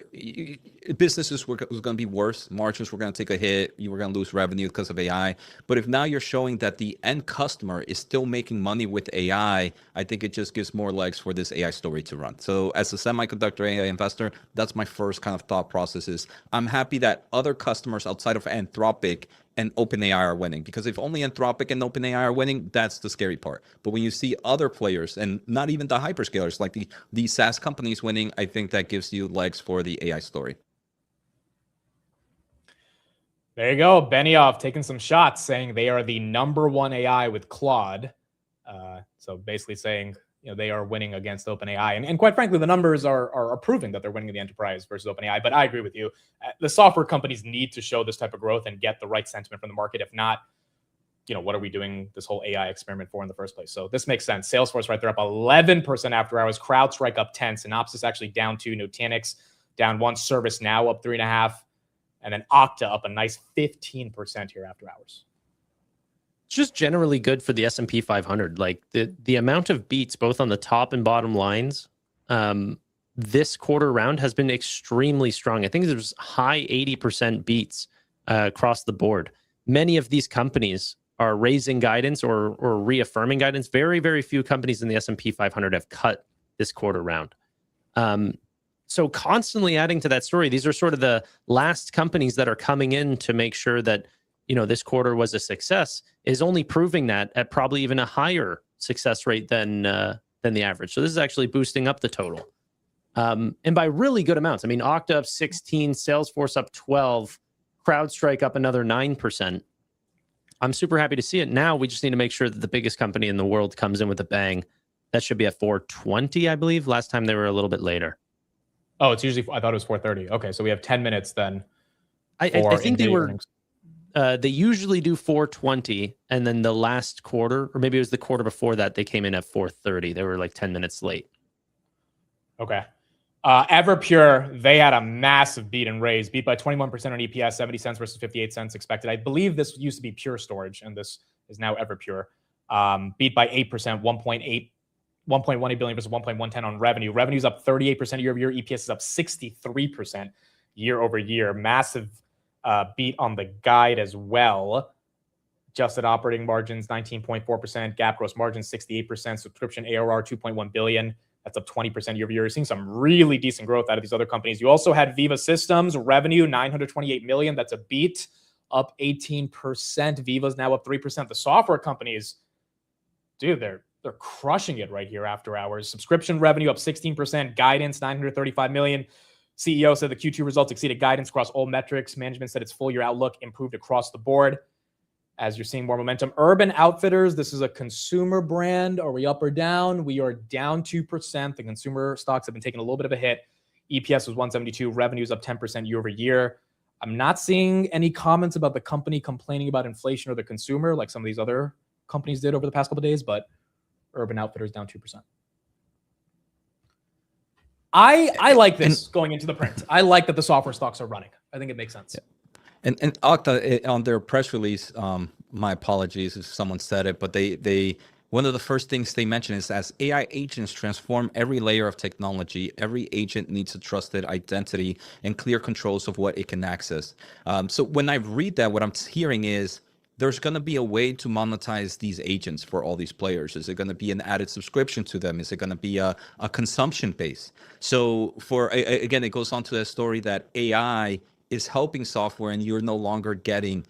businesses were was going to be worse. Margins were going to take a hit. You were going to lose revenue because of AI. But if now you're showing that the end customer is still making money with AI, I think it just gives more legs for this AI story to run. So as a semiconductor AI investor, that's my first kind of thought process is I'm happy that other customers outside of Anthropic and OpenAI are winning, because if only Anthropic and OpenAI are winning, that's the scary part. But when you see other players and not even the hyperscalers, like the SaaS companies winning, I think that gives you legs for the AI story. There you go. Benioff taking some shots, saying they are the #1 AI with Claude. So basically saying, they are winning against OpenAI. And quite frankly, the numbers are proving that they're winning in the enterprise versus OpenAI. But I agree with you. The software companies need to show this type of growth and get the right sentiment from the market. If not, what are we doing this whole AI experiment for in the first place? So this makes sense. Salesforce right there up 11% after hours. CrowdStrike up 10. Synopsys actually down 2. Nutanix down 1. ServiceNow up 3.5. And then Okta up a nice 15% here after hours. It's just generally good for the S&P 500. Like the amount of beats both on the top and bottom lines this quarter round has been extremely strong. I think there's high 80% beats across the board. Many of these companies are raising guidance or reaffirming guidance. Very, very few companies in the S&P 500 have cut this quarter round. So constantly adding to that story. These are sort of the last companies that are coming in to make sure that this quarter was a success, is only proving that at probably even a higher success rate than the average. So this is actually boosting up the total. And by really good amounts. I mean, Okta up 16, Salesforce up 12, CrowdStrike up another 9%. I'm super happy to see it. Now we just need to make sure that the biggest company in the world comes in with a bang. That should be at 420, I believe. Last time they were a little bit later. Oh, it's usually, I thought it was 4:30. Okay, so we have 10 minutes then. I think they were, earnings. They usually do 420, and then the last quarter, or maybe it was the quarter before that, they came in at 4:30. They were like 10 minutes late. Okay. Everpure, they had a massive beat and raise, beat by 21% on EPS, 70 cents versus 58 cents expected. I believe this used to be Pure Storage, and this is now Everpure. Beat by 8%, 1.18 billion versus 1.110 on revenue. Revenue's up 38% year over year. EPS is up 63% year over year. Massive beat on the guide as well. Adjusted operating margins 19.4%, GAAP gross margins 68%, subscription ARR 2.1 billion. That's up 20% year over year. You're seeing some really decent growth out of these other companies. You also had Viva Systems revenue 928 million. That's a beat, up 18%. Viva's now up 3%. The software companies, dude, they're crushing it right here after hours. Subscription revenue up 16%. Guidance 935 million. CEO said the Q2 results exceeded guidance across all metrics. Management said its full year outlook improved across the board. As you're seeing more momentum. Urban Outfitters, this is a consumer brand. Are we up or down? We are down 2%. The consumer stocks have been taking a little bit of a hit. EPS was 172. Revenues up 10% year over year. I'm not seeing any comments about the company complaining about inflation or the consumer like some of these other companies did over the past couple of days, but Urban Outfitters down 2%. I like this going into the print. I like that the software stocks are running. I think it makes sense. Yeah. And Okta on their press release, my apologies if someone said it, but they one of the first things they mention is as AI agents transform every layer of technology, every agent needs a trusted identity and clear controls of what it can access. So when I read that, what I'm hearing is there's going to be a way to monetize these agents for all these players. Is it going to be an added subscription to them? Is it going to be a consumption base? So again, it goes on to the story that AI is helping software and you're no longer getting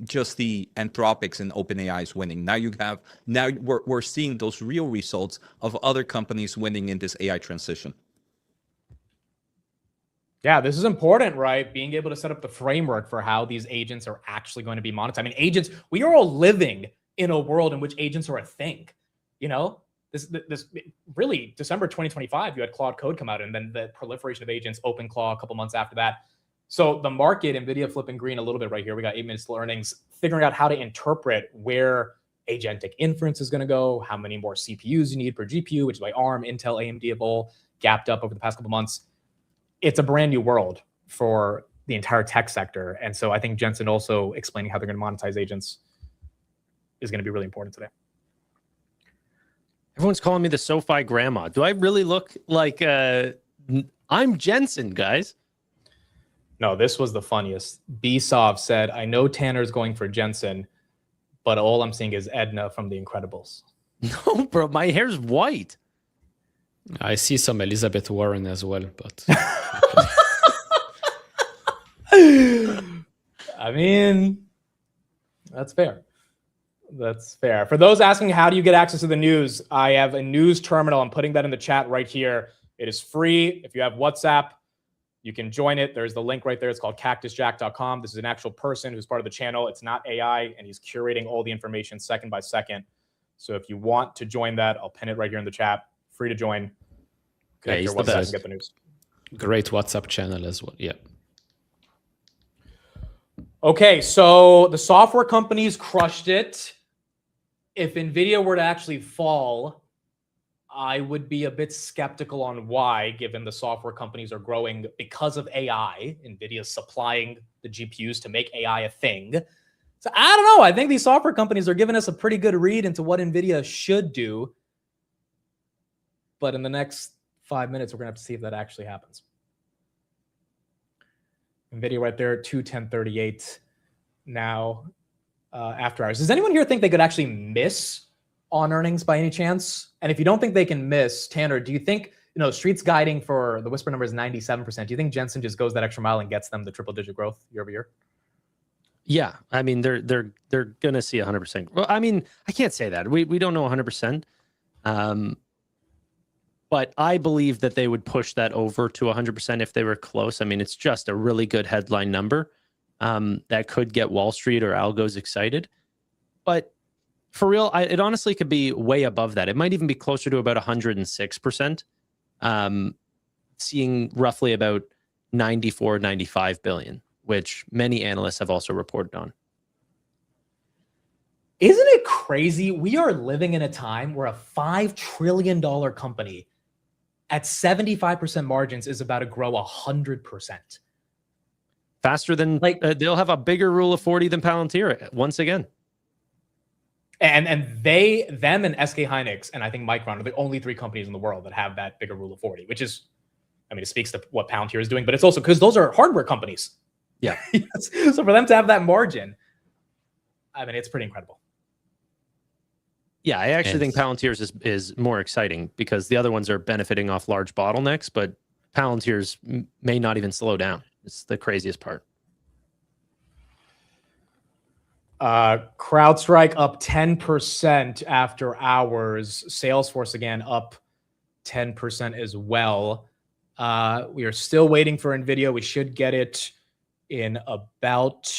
just the Anthropics and OpenAI's winning. Now we're seeing those real results of other companies winning in this AI transition. Yeah, this is important, right? Being able to set up the framework for how these agents are actually going to be monetized. I mean, agents, we are all living in a world in which agents are a thing. You know, this really December 2025, you had Claude Code come out, and then the proliferation of agents, OpenClaw a couple months after that. So the market, Nvidia flipping green a little bit right here. We got 8 minutes till earnings, figuring out how to interpret where agentic inference is going to go, how many more CPUs you need per GPU, which is why ARM, Intel, AMD have all gapped up over the past couple months. It's a brand new world for the entire tech sector. And so I think Jensen also explaining how they're going to monetize agents is going to be really important today. Everyone's calling me the SoFi grandma. Do I really look like I'm Jensen, guys? No, this was the funniest. Bsov said, I know Tanner's going for Jensen, but all I'm seeing is Edna from The Incredibles. No, bro, my hair's white. I see some Elizabeth Warren as well, but I mean, that's fair. That's fair. For those asking, how do you get access to the news? I have a news terminal. I'm putting that in the chat right here. It is free. If you have WhatsApp, you can join it. There's the link right there. It's called cactusjack.com. This is an actual person who's part of the channel. It's not AI, and he's curating all the information second by second. So if you want to join that, I'll pin it right here in the chat. Free to join. Yeah, he's the best. Get the news. great WhatsApp channel as well. Yeah. Okay, so the software companies crushed it. If Nvidia were to actually fall, I would be a bit skeptical on why, given the software companies are growing because of AI. Nvidia's supplying the GPUs to make AI a thing. So I don't know. I think these software companies are giving us a pretty good read into what Nvidia should do. But in the next 5 minutes, we're going to have to see if that actually happens. Nvidia right there, 21038 now after hours. Does anyone here think they could actually miss on earnings by any chance? And if you don't think they can miss, Tanner, do you think, Street's guiding for the whisper number is 97%. Do you think Jensen just goes that extra mile and gets them the triple-digit growth year over year? Yeah, I mean they're going to see 100%. Well, I mean, I can't say that. We don't know 100%. But I believe that they would push that over to 100% if they were close. I mean, it's just a really good headline number that could get Wall Street or algos excited. But for real, it honestly could be way above that. It might even be closer to about 106%, seeing roughly about 94, 95 billion, which many analysts have also reported on. Isn't it crazy? We are living in a time where a $5 trillion company at 75% margins is about to grow 100%. Faster than, they'll have a bigger rule of 40 than Palantir once again. And them and SK Hynix and I think Micron are the only three companies in the world that have that bigger rule of 40, which is, I mean, it speaks to what Palantir is doing, but it's also because those are hardware companies. Yeah. So for them to have that margin, I mean, it's pretty incredible. Yeah, I actually think Palantir's is more exciting because the other ones are benefiting off large bottlenecks, but Palantir's may not even slow down. It's the craziest part. CrowdStrike up 10% after hours. Salesforce again up 10% as well. We are still waiting for Nvidia. We should get it in about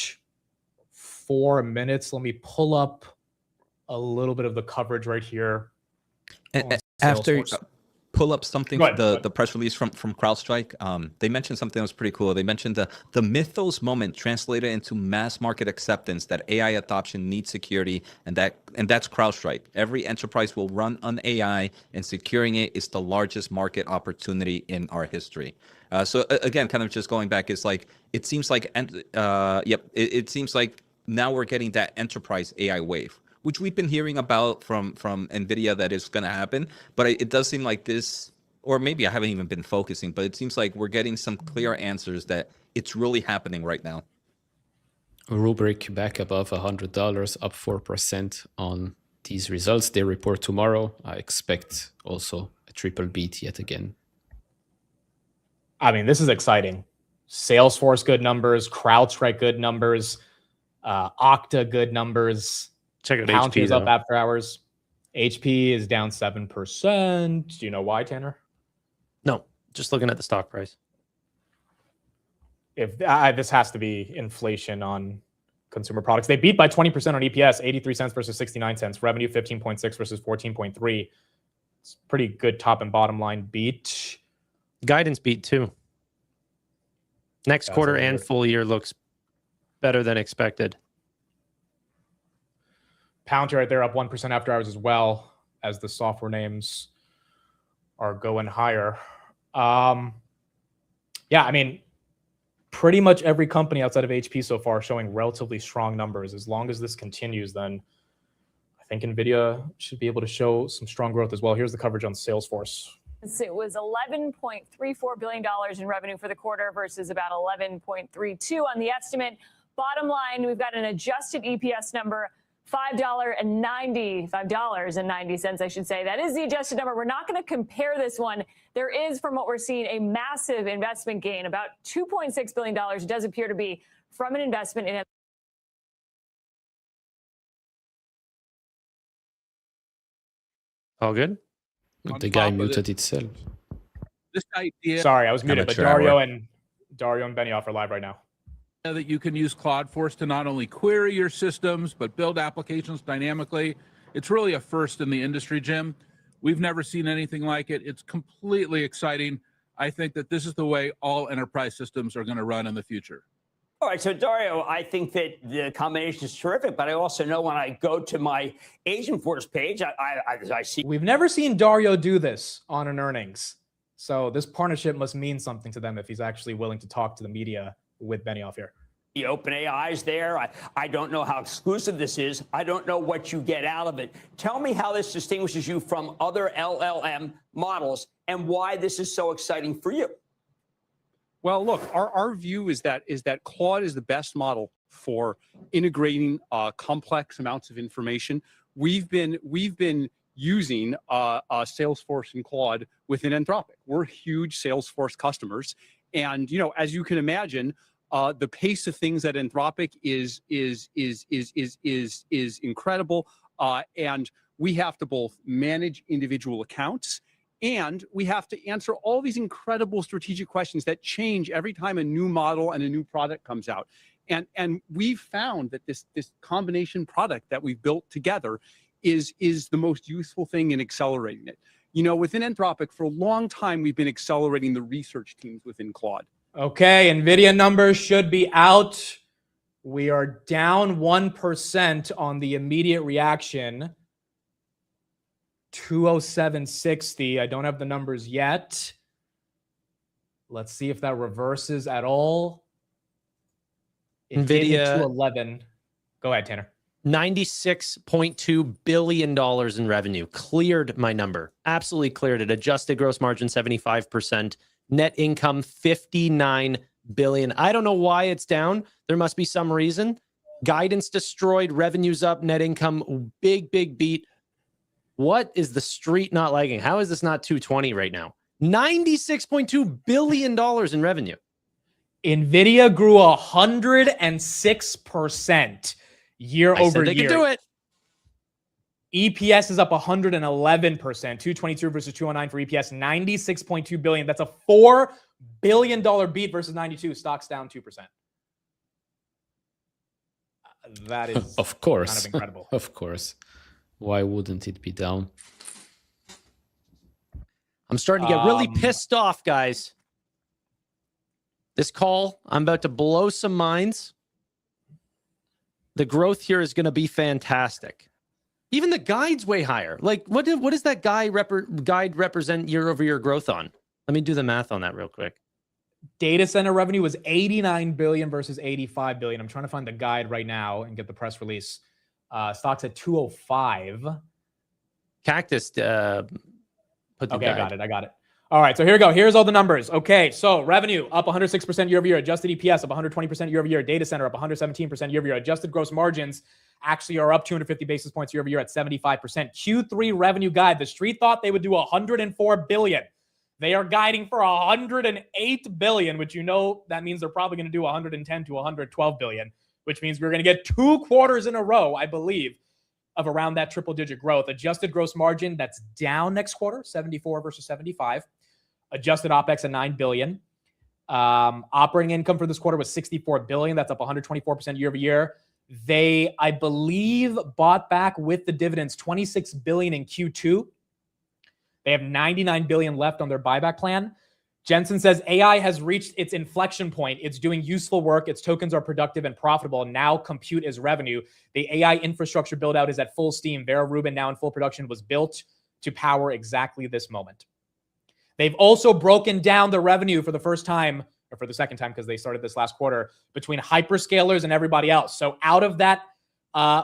4 minutes. Let me pull up a little bit of the coverage right here. After pull up something, the press release from CrowdStrike, they mentioned something that was pretty cool. They mentioned the mythos moment translated into mass market acceptance that AI adoption needs security, and that's CrowdStrike. Every enterprise will run on AI, and securing it is the largest market opportunity in our history. So again, kind of just going back, it's like it seems like it seems like now we're getting that enterprise AI wave, which we've been hearing about from Nvidia that is going to happen. But it does seem like this, or maybe I haven't even been focusing, but it seems like we're getting some clear answers that it's really happening right now. Rubrik back above $100, up 4% on these results. They report tomorrow. I expect also a triple beat yet again. I mean, this is exciting. Salesforce good numbers, CrowdStrike good numbers, Okta good numbers. Check out Palantir's HP up after hours. HP is down 7%. Do you know why, Tanner? No, just looking at the stock price. if this has to be inflation on consumer products. They beat by 20% on EPS, 83 cents versus 69 cents. Revenue 15.6 versus 14.3. It's pretty good top and bottom line beat. Guidance beat too. Next That's quarter a and weird- full year looks better than expected. Palantir right there up 1% after hours as well, as the software names are going higher. Yeah, I mean, pretty much every company outside of HP so far showing relatively strong numbers. As long as this continues, then I think Nvidia should be able to show some strong growth as well. Here's the coverage on Salesforce. It was $11.34 billion in revenue for the quarter versus about $11.32 on the estimate. Bottom line, we've got an adjusted EPS number, $5.90, I should say. That is the adjusted number. We're not going to compare this one. There is, from what we're seeing, a massive investment gain, about $2.6 billion. It does appear to be from an investment in All good? The guy muted itself. This idea Sorry, I was muted, but Amateur hour. Dario and Benioff are live right now. that you can use CloudForce to not only query your systems, but build applications dynamically, it's really a first in the industry, Jim. We've never seen anything like it. It's completely exciting. I think that this is the way all enterprise systems are going to run in the future. All right, so Dario, I think that the combination is terrific, but I also know when I go to my Agentforce page, I see We've never seen Dario do this on an earnings. So this partnership must mean something to them if he's actually willing to talk to the media with Benioff here. the OpenAI's there. I don't know how exclusive this is. I don't know what you get out of it. Tell me how this distinguishes you from other LLM models and why this is so exciting for you. Well, look, our view is that Claude is the best model for integrating complex amounts of information. We've been using Salesforce and Claude within Anthropic. We're huge Salesforce customers, and as you can imagine, the pace of things at Anthropic is incredible, and we have to both manage individual accounts. And we have to answer all these incredible strategic questions that change every time a new model and a new product comes out. And we've found that this combination product that we've built together is the most useful thing in accelerating it. Within Anthropic, for a long time, we've been accelerating the research teams within Claude. Okay, NVIDIA numbers should be out. We are down 1% on the immediate reaction. 207.60. I don't have the numbers yet. Let's see if that reverses at all. NVIDIA 211. Go ahead, Tanner. $96.2 billion in revenue. Cleared my number. Absolutely cleared it. Adjusted gross margin 75%. Net income $59 billion. I don't know why it's down. There must be some reason. Guidance destroyed. Revenues up. Net income big beat. What is the street not liking? How is this not 220 right now? $96.2 billion in revenue. NVIDIA grew 106% year over They year. can do it. EPS is up 111%. 222 versus 209 for EPS. 96.2 billion. That's a $4 billion beat versus 92. Stocks down 2%. That is Of course. kind of incredible. Of course. Why wouldn't it be down? I'm starting to get really pissed off, guys. This call, I'm about to blow some minds. The growth here is going to be fantastic. Even the guide's way higher. Like, what does that guide represent year-over-year growth on? Let me do the math on that real quick. Data center revenue was 89 billion versus 85 billion. I'm trying to find the guide right now and get the press release. Stocks at 205. Cactus put the Okay, guide. I got it. All right, so here we go. Here's all the numbers. Okay, so revenue up 106% year over year. Adjusted EPS up 120% year over year. Data center up 117% year over year. Adjusted gross margins actually are up 250 basis points year over year at 75%. Q3 revenue guide. The street thought they would do 104 billion. They are guiding for 108 billion, which that means they're probably going to do 110 to 112 billion, which means we're going to get 2 quarters in a row, I believe, of around that triple-digit growth. Adjusted gross margin, that's down next quarter, 74 versus 75. Adjusted OpEx at 9 billion. Operating income for this quarter was $64 billion. That's up 124% year over year. They, I believe, bought back with the dividends $26 billion in Q2. They have $99 billion left on their buyback plan. Jensen says AI has reached its inflection point. It's doing useful work. Its tokens are productive and profitable. Now compute is revenue. The AI infrastructure build out is at full steam. Vera Rubin, now in full production, was built to power exactly this moment. They've also broken down the revenue for the first time, or for the second time because they started this last quarter, between hyperscalers and everybody else. So out of that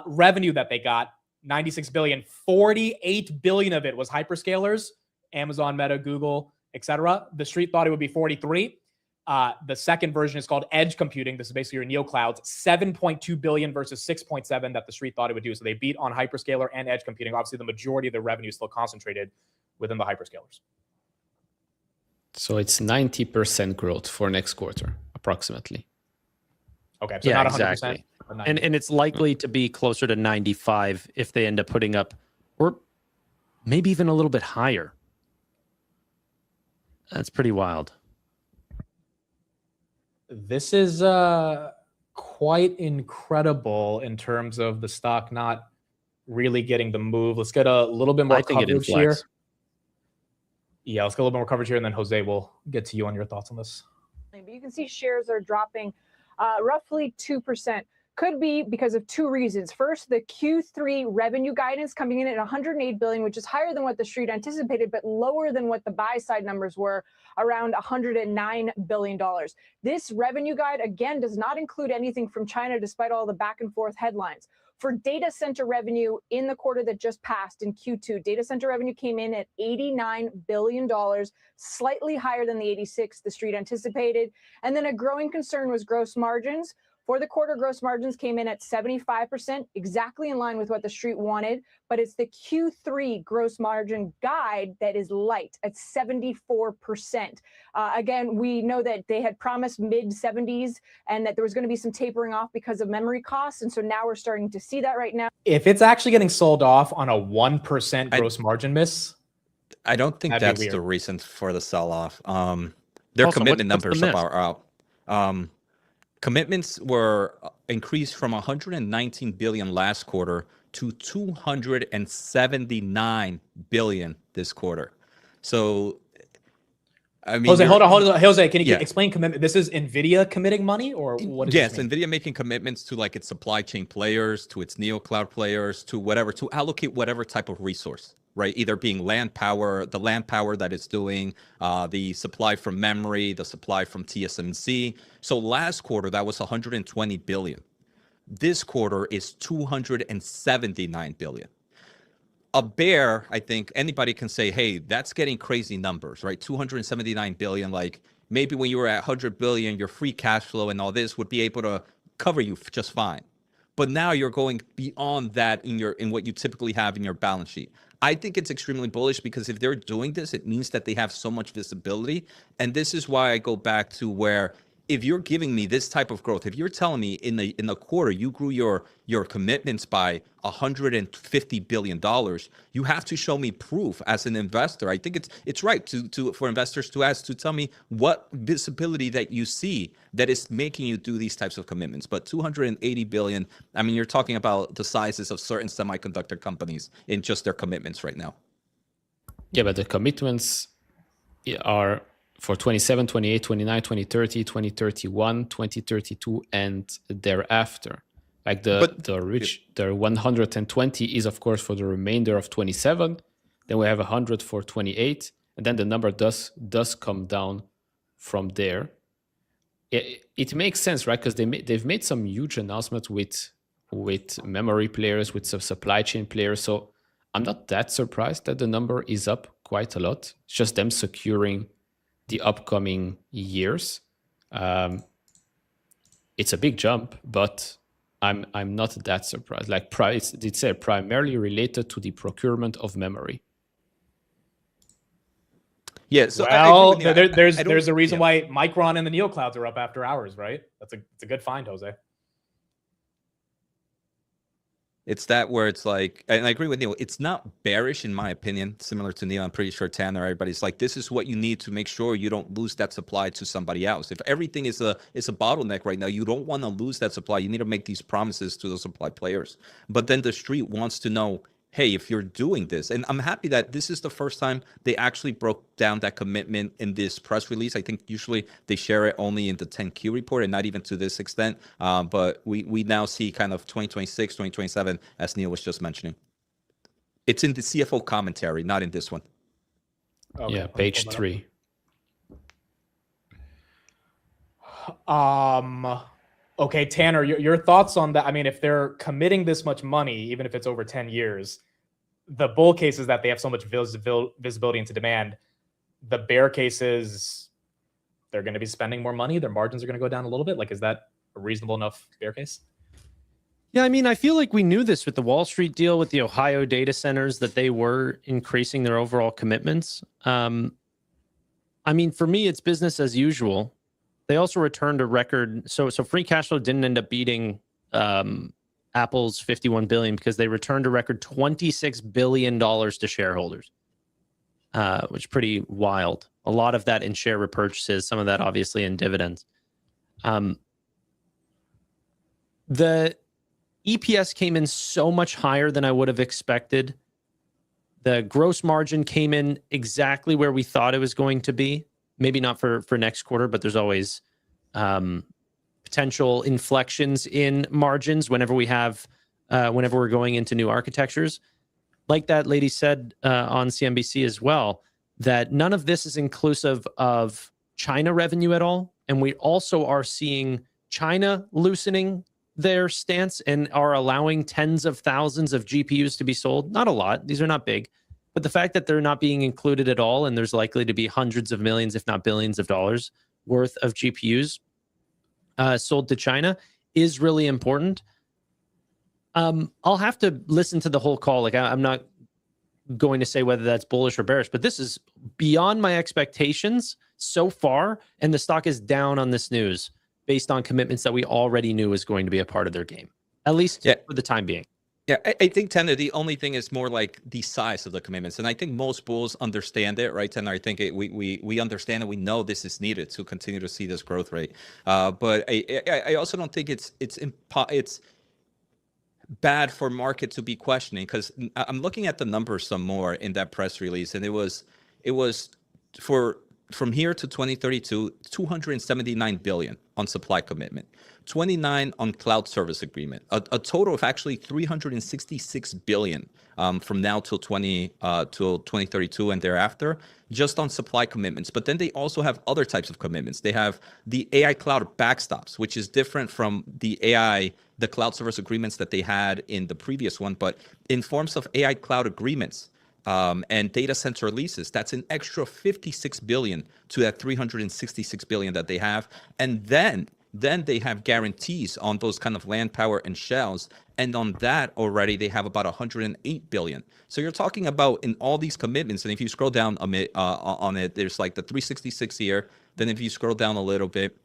revenue that they got, 96 billion, 48 billion of it was hyperscalers, Amazon, Meta, Google, etc. The street thought it would be 43. The second version is called edge computing. This is basically your neo clouds, 7.2 billion versus 6.7 that the street thought it would do. So they beat on hyperscaler and edge computing. Obviously, the majority of the revenue is still concentrated within the hyperscalers. So it's 90% growth for next quarter, approximately. Okay, so not 100%. Exactly. And it's likely to be closer to 95 if they end up putting up, or maybe even a little bit higher. That's pretty wild. This is quite incredible in terms of the stock not really getting the move. Let's get a little bit more coverage here. Yeah, let's get a little bit more coverage here, and then Jose will get to you on your thoughts on this. But you can see shares are dropping roughly 2%. Could be because of two reasons. First, the Q3 revenue guidance coming in at 108 billion, which is higher than what the street anticipated, but lower than what the buy side numbers were, around $109 billion. This revenue guide, again, does not include anything from China, despite all the back and forth headlines. For data center revenue in the quarter that just passed in Q2, data center revenue came in at $89 billion, slightly higher than the 86 the street anticipated. And then a growing concern was gross margins. For the quarter, gross margins came in at 75%, exactly in line with what the street wanted. But it's the Q3 gross margin guide that is light at 74%. Again, we know that they had promised mid-70s and that there was going to be some tapering off because of memory costs. And so now we're starting to see that right now. If it's actually getting sold off on a 1% gross margin miss, I don't think that's the reason for the sell-off. Their also, commitment numbers are out. Commitments were increased from 119 billion last quarter to 279 billion this quarter. So, I mean, Jose, hold on. Jose, can you explain commitment? This is Nvidia committing money, or what is yes, Nvidia making commitments to like its supply chain players, to its neo cloud players, to whatever, to allocate whatever type of resource. Right, either being land power, the land power that it's doing, the supply from memory, the supply from TSMC. So last quarter, that was 120 billion. This quarter is 279 billion. A bear, I think anybody can say, hey, that's getting crazy numbers, right? 279 billion, like maybe when you were at 100 billion, your free cash flow and all this would be able to cover you just fine. But now you're going beyond that in what you typically have in your balance sheet. I think it's extremely bullish because if they're doing this, it means that they have so much visibility. And this is why I go back to where if you're giving me this type of growth, if you're telling me in the quarter you grew your commitments by $150 billion, you have to show me proof as an investor. I think it's right for investors to tell me what visibility that you see that is making you do these types of commitments. But 280 billion, I mean, you're talking about the sizes of certain semiconductor companies in just their commitments right now. Yeah, but the commitments are for 27, 28, 29, 2030, 2031, 2032, and thereafter. Like the 120 is, of course, for the remainder of 27. Then we have 100 for 28. And then the number does come down from there. It makes sense, right? Because they've made some huge announcements with memory players, with some supply chain players. So I'm not that surprised that the number is up quite a lot. It's just them securing the upcoming years. It's a big jump, but I'm not that surprised. Like it's primarily related to the procurement of memory. Yeah, so well, there's a reason why Micron and the neoclouds are up after hours, right? It's a good find, Jose. It's that where it's like, and I agree with Neil, it's not bearish in my opinion, similar to Neil. I'm pretty sure Tanner, everybody's like, this is what you need to make sure you don't lose that supply to somebody else. If everything is a bottleneck right now, you don't want to lose that supply. You need to make these promises to the supply players. But then the street wants to know, hey, if you're doing this, and I'm happy that this is the first time they actually broke down that commitment in this press release. I think usually they share it only in the 10Q report and not even to this extent. But we now see kind of 2026, 2027, as Neil was just mentioning. It's in the CFO commentary, not in this one. Okay, Yeah, page 3. Okay, Tanner, your thoughts on that? I mean, if they're committing this much money, even if it's over 10 years, the bull case is that they have so much visibility into demand. The bear case is they're going to be spending more money. Their margins are going to go down a little bit. Like, is that a reasonable enough bear case? Yeah, I mean, I feel like we knew this with the Wall Street deal with the Ohio data centers, that they were increasing their overall commitments. I mean, for me, it's business as usual. They also returned a record. So free cash flow didn't end up beating Apple's $51 billion because they returned a record $26 billion to shareholders, which is pretty wild. A lot of that in share repurchases, some of that obviously in dividends. The EPS came in so much higher than I would have expected. The gross margin came in exactly where we thought it was going to be. Maybe not for next quarter, but there's always potential inflections in margins whenever we're going into new architectures. Like that lady said on CNBC as well, that none of this is inclusive of China revenue at all. And we also are seeing China loosening their stance and are allowing tens of thousands of GPUs to be sold. Not a lot. These are not big. But the fact that they're not being included at all, and there's likely to be hundreds of millions, if not billions of dollars worth of GPUs sold to China, is really important. I'll have to listen to the whole call. Like, I'm not going to say whether that's bullish or bearish, but this is beyond my expectations so far, and the stock is down on this news based on commitments that we already knew was going to be a part of their game, at least for the time being. Yeah, I think, Tanner, the only thing is more like the size of the commitments. And I think most bulls understand it, right, Tanner? I think we understand it. We know this is needed to continue to see this growth rate. But I also don't think it's bad for market to be questioning, because I'm looking at the numbers some more in that press release, and it was for from here to 2032, 279 billion on supply commitment, 29 on cloud service agreement, a total of actually 366 billion from now till 2032 and thereafter, just on supply commitments. But then they also have other types of commitments. They have the AI cloud backstops, which is different from the cloud service agreements that they had in the previous one, but in forms of AI cloud agreements. And data center leases, that's an extra 56 billion to that 366 billion that they have. And then they have guarantees on those kind of land, power, and shells. And on that already, they have about 108 billion. So you're talking about in all these commitments. And if you scroll down on it, there's like the 366 here. Then if you scroll down a little bit,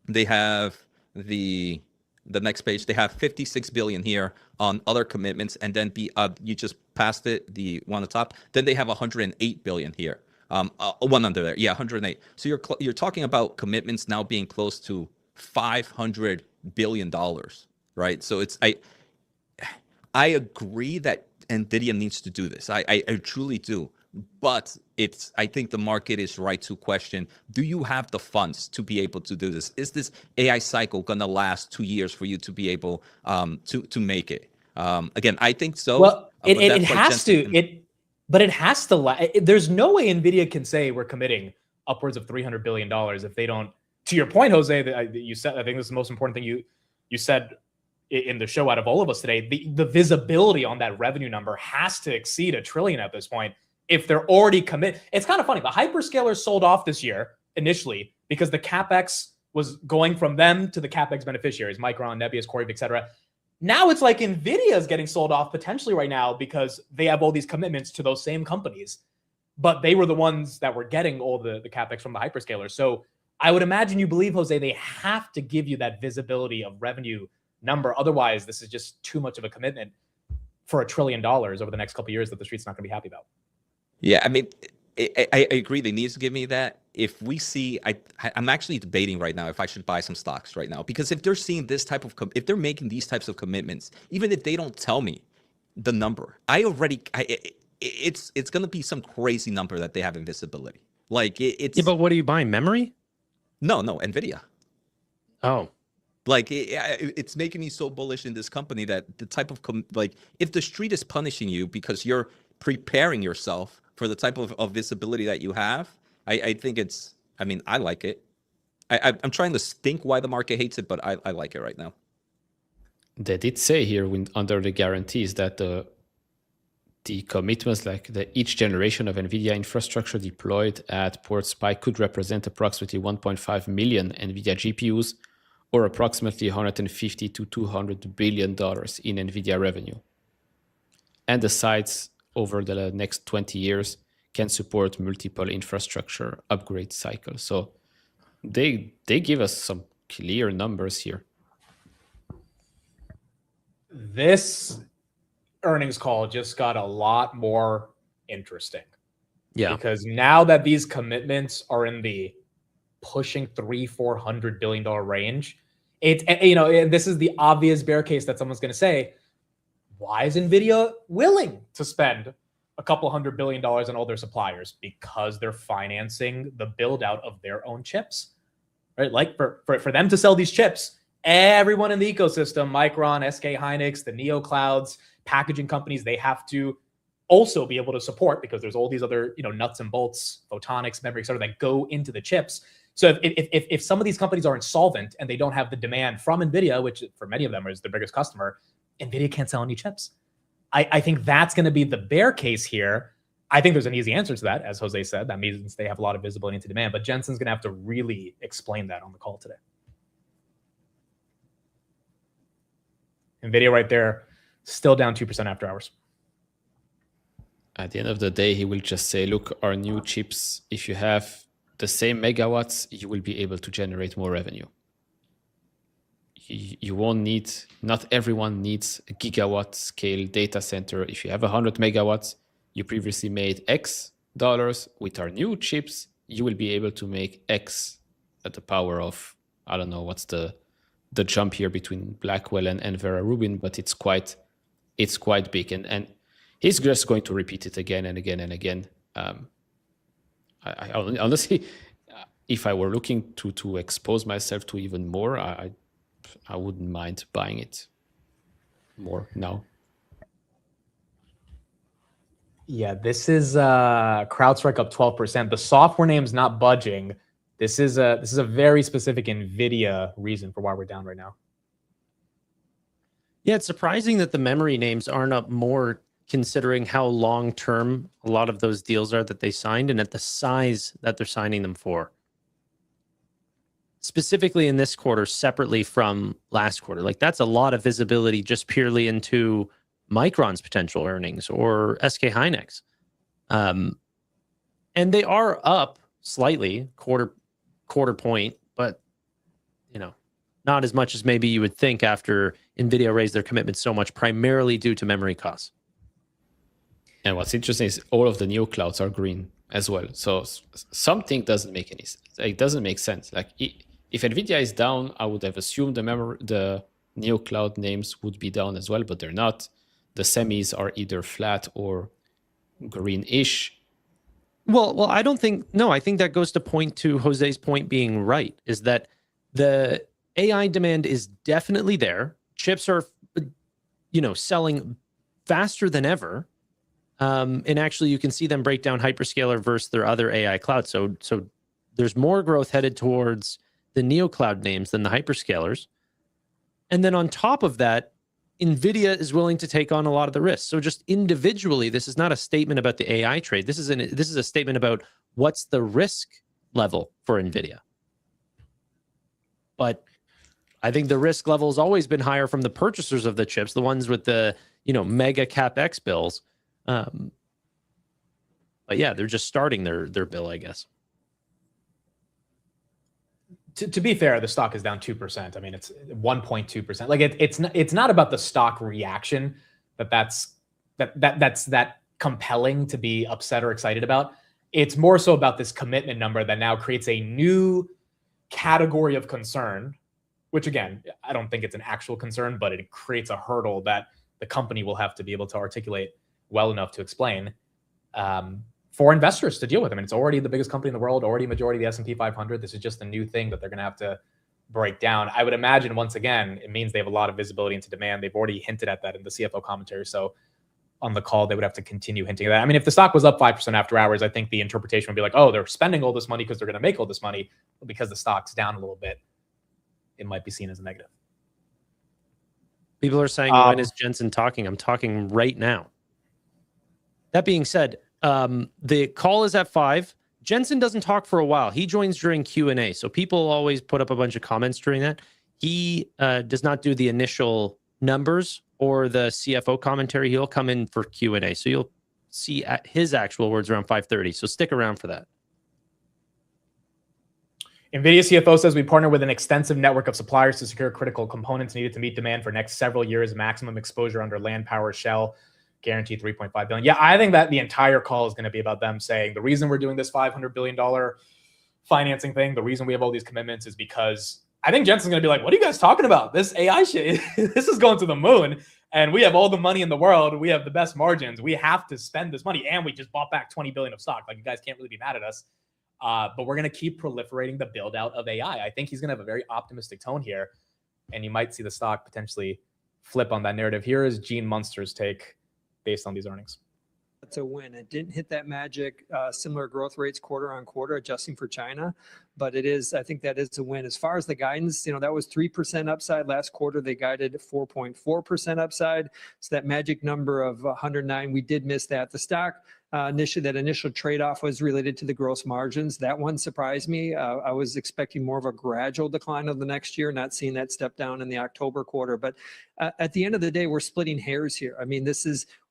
they have the next page, they have 56 billion here on other commitments, and then you just passed it, the one on the top. Then they have 108 billion here, one under there, 108. So you're talking about commitments now being close to $500 billion, right? So I agree that Nvidia needs to do this. I truly do. But I think the market is right to question, do you have the funds to be able to do this? Is this AI cycle going to last 2 years for you to be able to make it? Again, I think so. Well, it has to. But it has to. There's no way Nvidia can say we're committing upwards of $300 billion if they don't. To your point, Jose, that you said, I think this is the most important thing you said in the show out of all of us today. The visibility on that revenue number has to exceed $1 trillion at this point. If they're already commit, it's kind of funny. The hyperscalers sold off this year initially because the CapEx was going from them to the CapEx beneficiaries, Micron, Nebius, CoreWeave, et cetera. Now it's like Nvidia is getting sold off potentially right now because they have all these commitments to those same companies, but they were the ones that were getting all the CapEx from the hyperscalers. So I would imagine you believe, Jose, they have to give you that visibility of revenue number. Otherwise, this is just too much of a commitment. for $1 trillion over the next couple of years that the street's not going to be happy about. Yeah, I mean, I agree. They need to give me that. If we see, I'm actually debating right now if I should buy some stocks right now, because if they're seeing this type of, if they're making these types of commitments, even if they don't tell me the number, it's going to be some crazy number that they have in visibility. Like it's. Yeah, but what are you buying? Memory? No, Nvidia. Oh, Like it's making me so bullish in this company that the type of like if the street is punishing you because you're preparing yourself for the type of visibility that you have, I think it's. I mean, I like it. I'm trying to think why the market hates it, but I like it right now. They did say here under the guarantees that the commitments, like each generation of Nvidia infrastructure deployed at Port Spike could represent approximately 1.5 million Nvidia GPUs, or approximately $150 to $200 billion in Nvidia revenue. And the sites over the next 20 years can support multiple infrastructure upgrade cycles. So they give us some clear numbers here. This earnings call just got a lot more interesting. yeah. Because now that these commitments are in the pushing $300-400 billion range, this is the obvious bear case that someone's going to say, why is Nvidia willing to spend a couple $100 billion on all their suppliers? Because they're financing the build out of their own chips, right? Like for them to sell these chips, everyone in the ecosystem, Micron, SK Hynix, the Neo Clouds, packaging companies, they have to also be able to support, because there's all these other, nuts and bolts, photonics, memory, et cetera, that go into the chips. So if some of these companies are insolvent and they don't have the demand from Nvidia, which for many of them is their biggest customer, Nvidia can't sell any chips. I think that's going to be the bear case here. I think there's an easy answer to that. As Jose said, that means they have a lot of visibility into demand, but Jensen's going to have to really explain that on the call today. Nvidia right there, still down 2% after hours. At the end of the day, he will just say, look, our new chips, if you have the same megawatts, you will be able to generate more revenue. You won't need, not everyone needs a gigawatt scale data center. If you have 100 megawatts, you previously made X dollars. With our new chips, you will be able to make X at the power of, I don't know what's the jump here between Blackwell and Vera Rubin, but it's quite big. And he's just going to repeat it again and again and again. I honestly, if I were looking to expose myself to even more, I wouldn't mind buying it more now. Yeah, this is CrowdStrike up 12%. The software name's not budging. This is a very specific Nvidia reason for why we're down right now. Yeah, it's surprising that the memory names aren't up more, considering how long-term a lot of those deals are that they signed and at the size that they're signing them for. Specifically in this quarter, separately from last quarter. Like, that's a lot of visibility just purely into Micron's potential earnings or SK Hynix. And they are up slightly, quarter point, but, not as much as maybe you would think after Nvidia raised their commitment so much, primarily due to memory costs. And what's interesting is all of the neo clouds are green as well. So something doesn't make any sense. It doesn't make sense. Like if Nvidia is down, I would have assumed the neo cloud names would be down as well, but they're not. The semis are either flat or greenish. Well, I don't think, no, I think that goes to point to Jose's point being right, is that the AI demand is definitely there. Chips are, selling faster than ever. And actually, you can see them break down hyperscaler versus their other AI clouds. So there's more growth headed towards the neo cloud names than the hyperscalers. And then on top of that, Nvidia is willing to take on a lot of the risks. So just individually, this is not a statement about the AI trade. This is a statement about what's the risk level for Nvidia. But I think the risk level has always been higher from the purchasers of the chips, the ones with the mega capex bills. But yeah, they're just starting their bill, I guess. To be fair, the stock is down 2%. I mean, it's 1.2%. Like it's not about the stock reaction that's that's that compelling to be upset or excited about. It's more so about this commitment number that now creates a new category of concern, which again, I don't think it's an actual concern, but it creates a hurdle that the company will have to be able to articulate well enough to explain for investors to deal with. I mean, it's already the biggest company in the world, already majority of the S&P 500. This is just a new thing that they're going to have to break down. I would imagine, once again, it means they have a lot of visibility into demand. They've already hinted at that in the CFO commentary. So on the call, they would have to continue hinting at that. I mean, if the stock was up 5% after hours, I think the interpretation would be like, oh, they're spending all this money because they're going to make all this money. But because the stock's down a little bit, it might be seen as a negative. People are saying, when is Jensen talking? I'm talking right now. That being said, the call is at 5. Jensen doesn't talk for a while. He joins during Q&A. So people always put up a bunch of comments during that. He does not do the initial numbers or the CFO commentary. He'll come in for Q&A. So you'll see his actual words around 5:30. So stick around for that. Nvidia CFO says we partner with an extensive network of suppliers to secure critical components needed to meet demand for next several years, maximum exposure under land, power, shell, guaranteed $3.5 billion. Yeah, I think that the entire call is going to be about them saying the reason we're doing this $500 billion financing thing, the reason we have all these commitments is because I think Jensen's going to be like, what are you guys talking about? This AI shit, this is going to the moon. And we have all the money in the world. We have the best margins. We have to spend this money. And we just bought back 20 billion of stock. Like, you guys can't really be mad at us. But we're going to keep proliferating the build out of AI. I think he's going to have a very optimistic tone here. And you might see the stock potentially flip on that narrative. Here is Gene Munster's take based on these earnings. It's a win. It didn't hit that magic similar growth rates quarter on quarter, adjusting for China, but it is, I think that is a win. As far as the guidance, that was 3% upside last quarter. They guided 4.4% upside. So that magic number of 109, we did miss that. The stock initially, that initial trade-off was related to the gross margins. That one surprised me. I was expecting more of a gradual decline of the next year, not seeing that step down in the October quarter. But at the end of the day, we're splitting hairs here. I mean,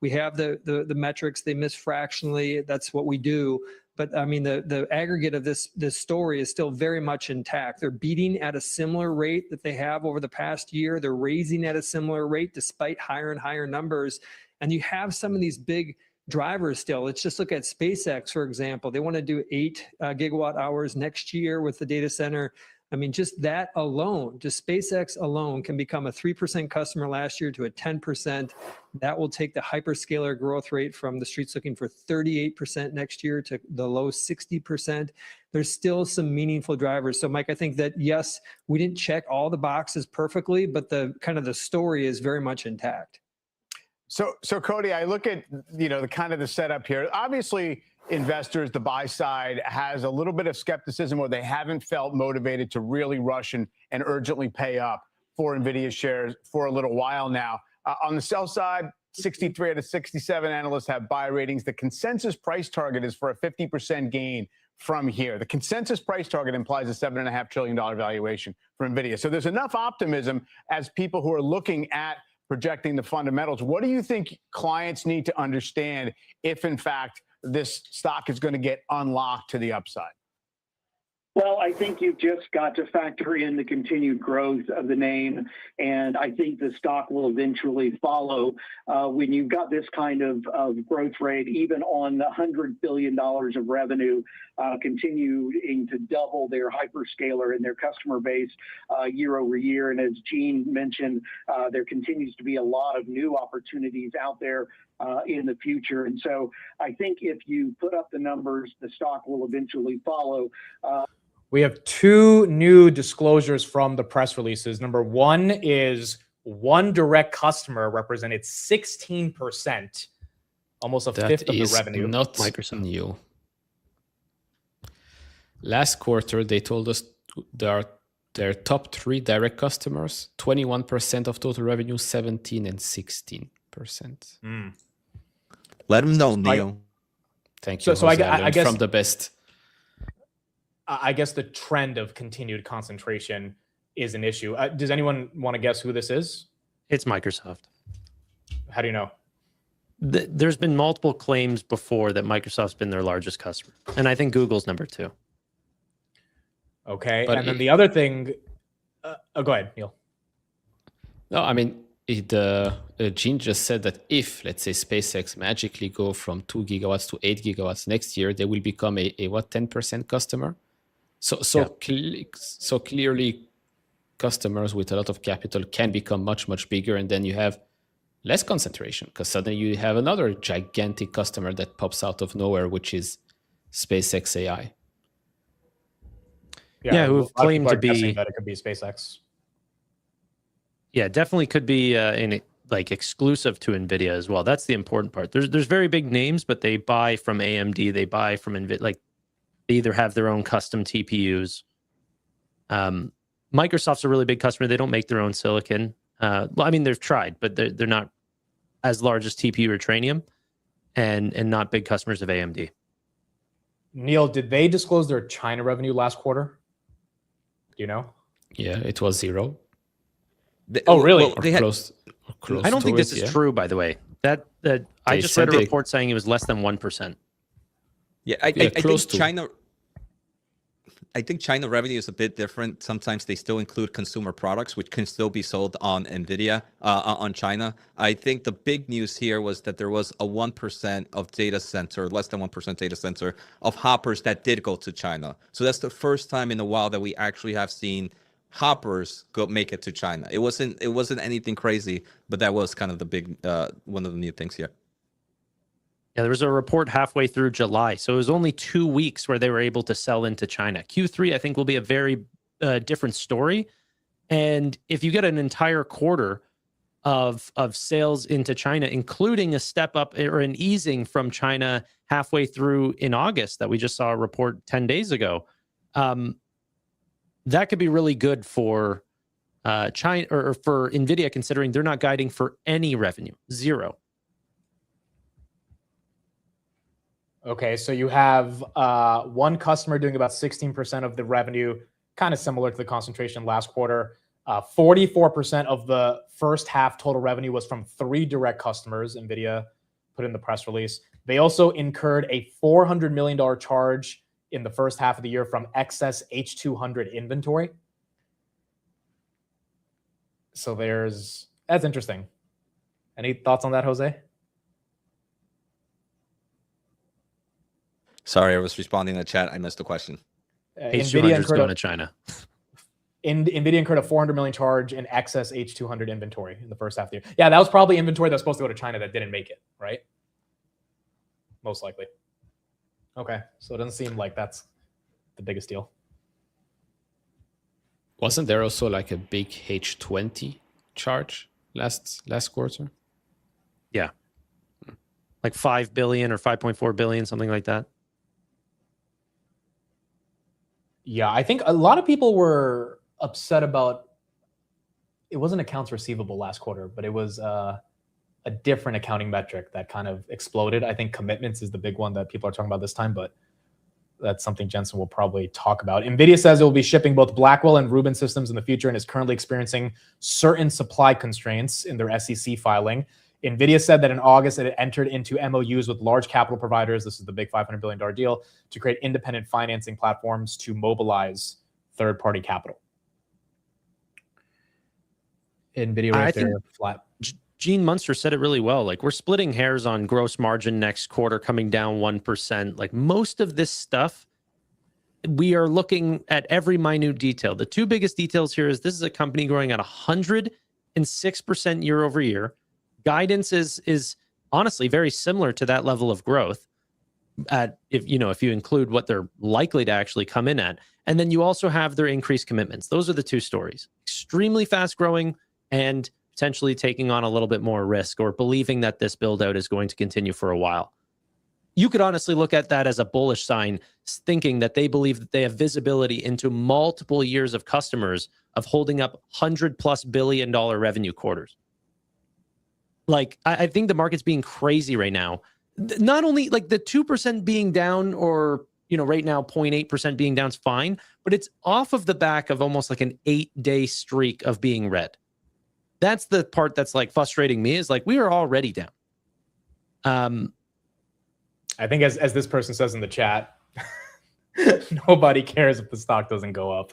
we have the metrics, they miss fractionally. That's what we do. But I mean, the aggregate of this story is still very much intact. They're beating at a similar rate that they have over the past year. They're raising at a similar rate despite higher and higher numbers. And you have some of these big drivers still. Let's just look at SpaceX, for example. They want to do 8 gigawatt hours next year with the data center. I mean, just that alone, just SpaceX alone can become a 3% customer last year to a 10%. That will take the hyperscaler growth rate from the streets looking for 38% next year to the low 60%. There's still some meaningful drivers. So Mike, I think that yes, we didn't check all the boxes perfectly, but the kind of the story is very much intact. So Cody, I look at, the kind of the setup here. Obviously, investors, the buy side has a little bit of skepticism, or they haven't felt motivated to really rush and urgently pay up for Nvidia shares for a little while now. On the sell side, 63 out of 67 analysts have buy ratings. The consensus price target is for a 50% gain from here. The consensus price target implies a $7.5 trillion valuation for Nvidia. So there's enough optimism as people who are looking at projecting the fundamentals. What do you think clients need to understand if, in fact, this stock is going to get unlocked to the upside? Well, I think you've just got to factor in the continued growth of the name, and I think the stock will eventually follow. When you've got this kind of growth rate, even on the $100 billion of revenue, continuing to double their hyperscaler and their customer base year over year. And as Gene mentioned, there continues to be a lot of new opportunities out there in the future. And so I think if you put up the numbers, the stock will eventually follow. We have 2 new disclosures from the press releases. Number one is one direct customer represented 16%, almost a fifth of the revenue. Not Microsoft new. Last quarter, they told us their top 3 direct customers, 21% of total revenue, 17 and 16%. Let them know, Neil. Thank you. So I guess from the best. I guess the trend of continued concentration is an issue. Does anyone want to guess who this is? It's Microsoft. How do you know? There's been multiple claims before that Microsoft's been their largest customer. And I think Google's number 2. Okay. But and then the other thing, go ahead, Neil. No, I mean, Gene just said that if, let's say, SpaceX magically go from 2 gigawatts to 8 gigawatts next year, they will become a what, 10% customer. So clearly, customers with a lot of capital can become much bigger, and then you have less concentration because suddenly you have another gigantic customer that pops out of nowhere, which is SpaceX AI. Yeah, who a lot have of claimed people to are guessing be. that it could be SpaceX. Yeah, definitely could be like exclusive to Nvidia as well. That's the important part. There's very big names, but they buy from AMD, they buy from Nvidia. Like they either have their own custom TPUs. Microsoft's a really big customer. They don't make their own silicon. Well, I mean, they've tried, but they're not as large as TPU or Trainium, and not big customers of AMD. Neil, did they disclose their China revenue last quarter? Do you know? Yeah, it was 0. Oh, really? Or close I don't to think this it, is yeah. true, by the way. That I They just read a said they- report saying it was less than 1%. Yeah, I close think to. China. I think China revenue is a bit different. Sometimes they still include consumer products, which can still be sold on Nvidia on China. I think the big news here was that there was a 1% of data center, less than 1% data center of hoppers that did go to China. So that's the first time in a while that we actually have seen hoppers make it to China. It wasn't anything crazy, but that was kind of the big one of the new things here. Yeah, there was a report halfway through July. So it was only 2 weeks where they were able to sell into China. Q3, I think, will be a very different story. And if you get an entire quarter of sales into China, including a step up or an easing from China halfway through in August that we just saw a report 10 days ago, that could be really good for China or for Nvidia, considering they're not guiding for any revenue, 0. Okay, so you have one customer doing about 16% of the revenue, kind of similar to the concentration last quarter. 44% of the first half total revenue was from 3 direct customers, Nvidia put in the press release. They also incurred a $400 million charge in the first half of the year from excess H200 inventory. So that's interesting. Any thoughts on that, Jose? Sorry, I was responding in the chat. I missed the question. H200 is going to China. Nvidia incurred a $400 million charge in excess H200 inventory in the first half of the year. Yeah, that was probably inventory that was supposed to go to China that didn't make it, right? Most likely. Okay, so it doesn't seem like that's the biggest deal. Wasn't there also like a big H20 charge last quarter? Yeah. Like 5 billion or 5.4 billion, something like that. Yeah, I think a lot of people were upset about, it wasn't accounts receivable last quarter, but it was a different accounting metric that kind of exploded. I think commitments is the big one that people are talking about this time, but that's something Jensen will probably talk about. Nvidia says it will be shipping both Blackwell and Rubin systems in the future and is currently experiencing certain supply constraints in their SEC filing. Nvidia said that in August it entered into MOUs with large capital providers. This is the big $500 billion deal to create independent financing platforms to mobilize third-party capital. Nvidia right there, flat. Gene Munster said it really well. Like, we're splitting hairs on gross margin next quarter coming down 1%. Like, most of this stuff, we are looking at every minute detail. The 2 biggest details here is this is a company growing at 106% year over year. Guidance is honestly very similar to that level of growth at if you include what they're likely to actually come in at. And then you also have their increased commitments. Those are the 2 stories. Extremely fast growing and potentially taking on a little bit more risk or believing that this build out is going to continue for a while. You could honestly look at that as a bullish sign, thinking that they believe that they have visibility into multiple years of customers of holding up $100+ billion revenue quarters. Like, I think the market's being crazy right now. Not only like the 2% being down or, right now 0.8% being down is fine, but it's off of the back of almost like an 8-day streak of being red. That's the part that's like frustrating me, is like we are already down. I think as this person says in the chat, nobody cares if the stock doesn't go up.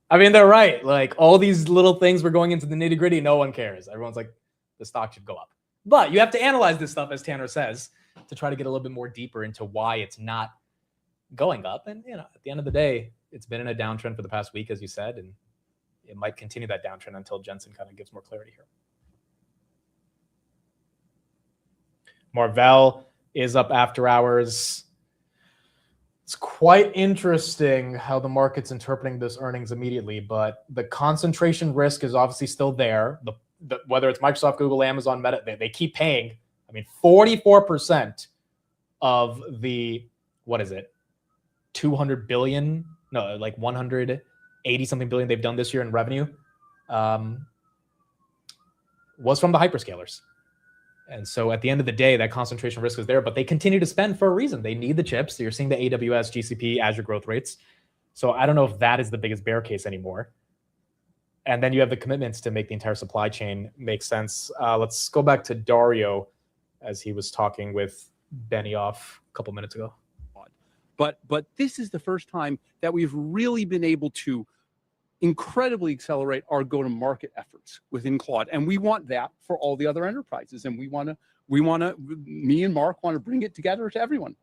I mean, they're right. Like, all these little things we're going into the nitty gritty, no one cares. Everyone's like, the stock should go up. But you have to analyze this stuff, as Tanner says, to try to get a little bit more deeper into why it's not going up. And, you know, at the end of the day, it's been in a downtrend for the past week, as you said, and it might continue that downtrend until Jensen kind of gives more clarity here. Marvell is up after hours. It's quite interesting how the market's interpreting this earnings immediately, but the concentration risk is obviously still there. Whether it's Microsoft, Google, Amazon, Meta, they keep paying. I mean, 44% of the, what is it, 200 billion? No, like 180 something billion they've done this year in revenue was from the hyperscalers. And so at the end of the day, that concentration risk is there, but they continue to spend for a reason. They need the chips. You're seeing the AWS, GCP, Azure growth rates. So I don't know if that is the biggest bear case anymore. And then you have the commitments to make the entire supply chain make sense. Let's go back to Dario as he was talking with Benioff a couple minutes ago. But this is the first time that we've really been able to incredibly accelerate our go-to-market efforts within Claude, and we want that for all the other enterprises. And me and Mark want to bring it together to everyone.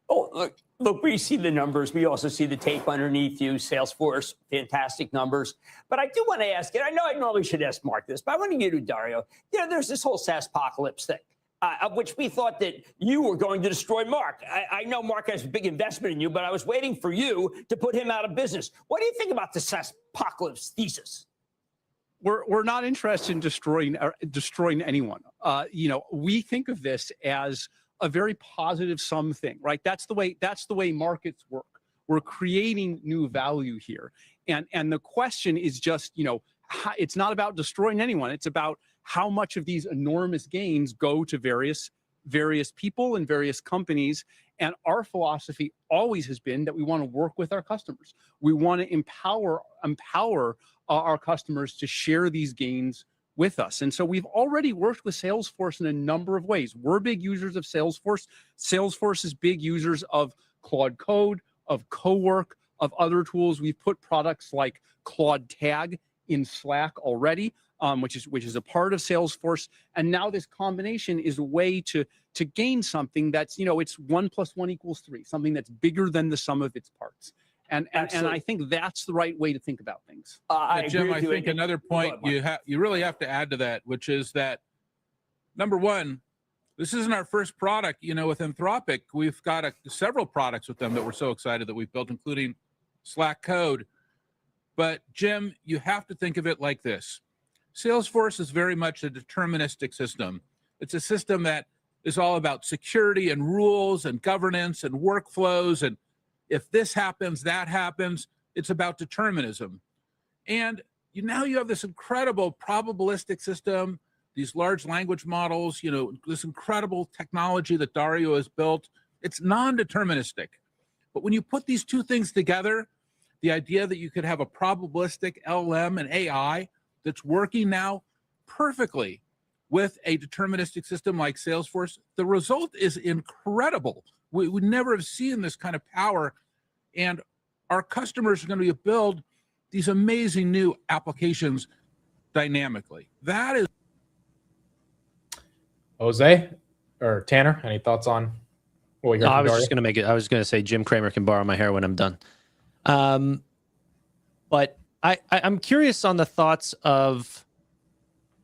Oh, look, we see the numbers. We also see the tape underneath you, Salesforce, fantastic numbers. But I do want to ask, and I know I normally should ask Mark this, but I want to get to Dario. You know, there's this whole SaaS apocalypse thing. Of which we thought that you were going to destroy Mark. I know Mark has a big investment in you, but I was waiting for you to put him out of business. What do you think about the SaaS apocalypse thesis? We're not interested in destroying anyone. You know, we think of this as a very positive sum thing, right? That's the way markets work. We're creating new value here, and the question is just, you know, it's not about destroying anyone. It's about how much of these enormous gains go to various people and various companies. And our philosophy always has been that we want to work with our customers. We want to empower our customers to share these gains with us. And so we've already worked with Salesforce in a number of ways. We're big users of Salesforce. Salesforce is big users of Claude Code, of Cowork, of other tools. We've put products like Claude Tag in Slack already, which is a part of Salesforce. And now this combination is a way to gain something that's, you know, it's 1 + 1 = 3, something that's bigger than the sum of its parts. And I think that's the right way to think about things. Jim, I think another point you really have to add to that, which is that, number one, this isn't our first product, you know, with Anthropic. We've got several products with them that we're so excited that we've built, including Slack Code. But Jim, you have to think of it like this. Salesforce is very much a deterministic system. It's a system that is all about security and rules and governance and workflows. And if this happens, that happens. It's about determinism. And now you have this incredible probabilistic system, these large language models, you know, this incredible technology that Dario has built. It's non-deterministic. But when you put these two things together, the idea that you could have a probabilistic LLM and AI that's working now perfectly with a deterministic system like Salesforce, the result is incredible. We would never have seen this kind of power. And our customers are going to build these amazing new applications dynamically. That is. Jose or Tanner, any thoughts on what we heard from I was Dario? just going to make it. I was going to say Jim Cramer can borrow my hair when I'm done. But I'm curious on the thoughts of,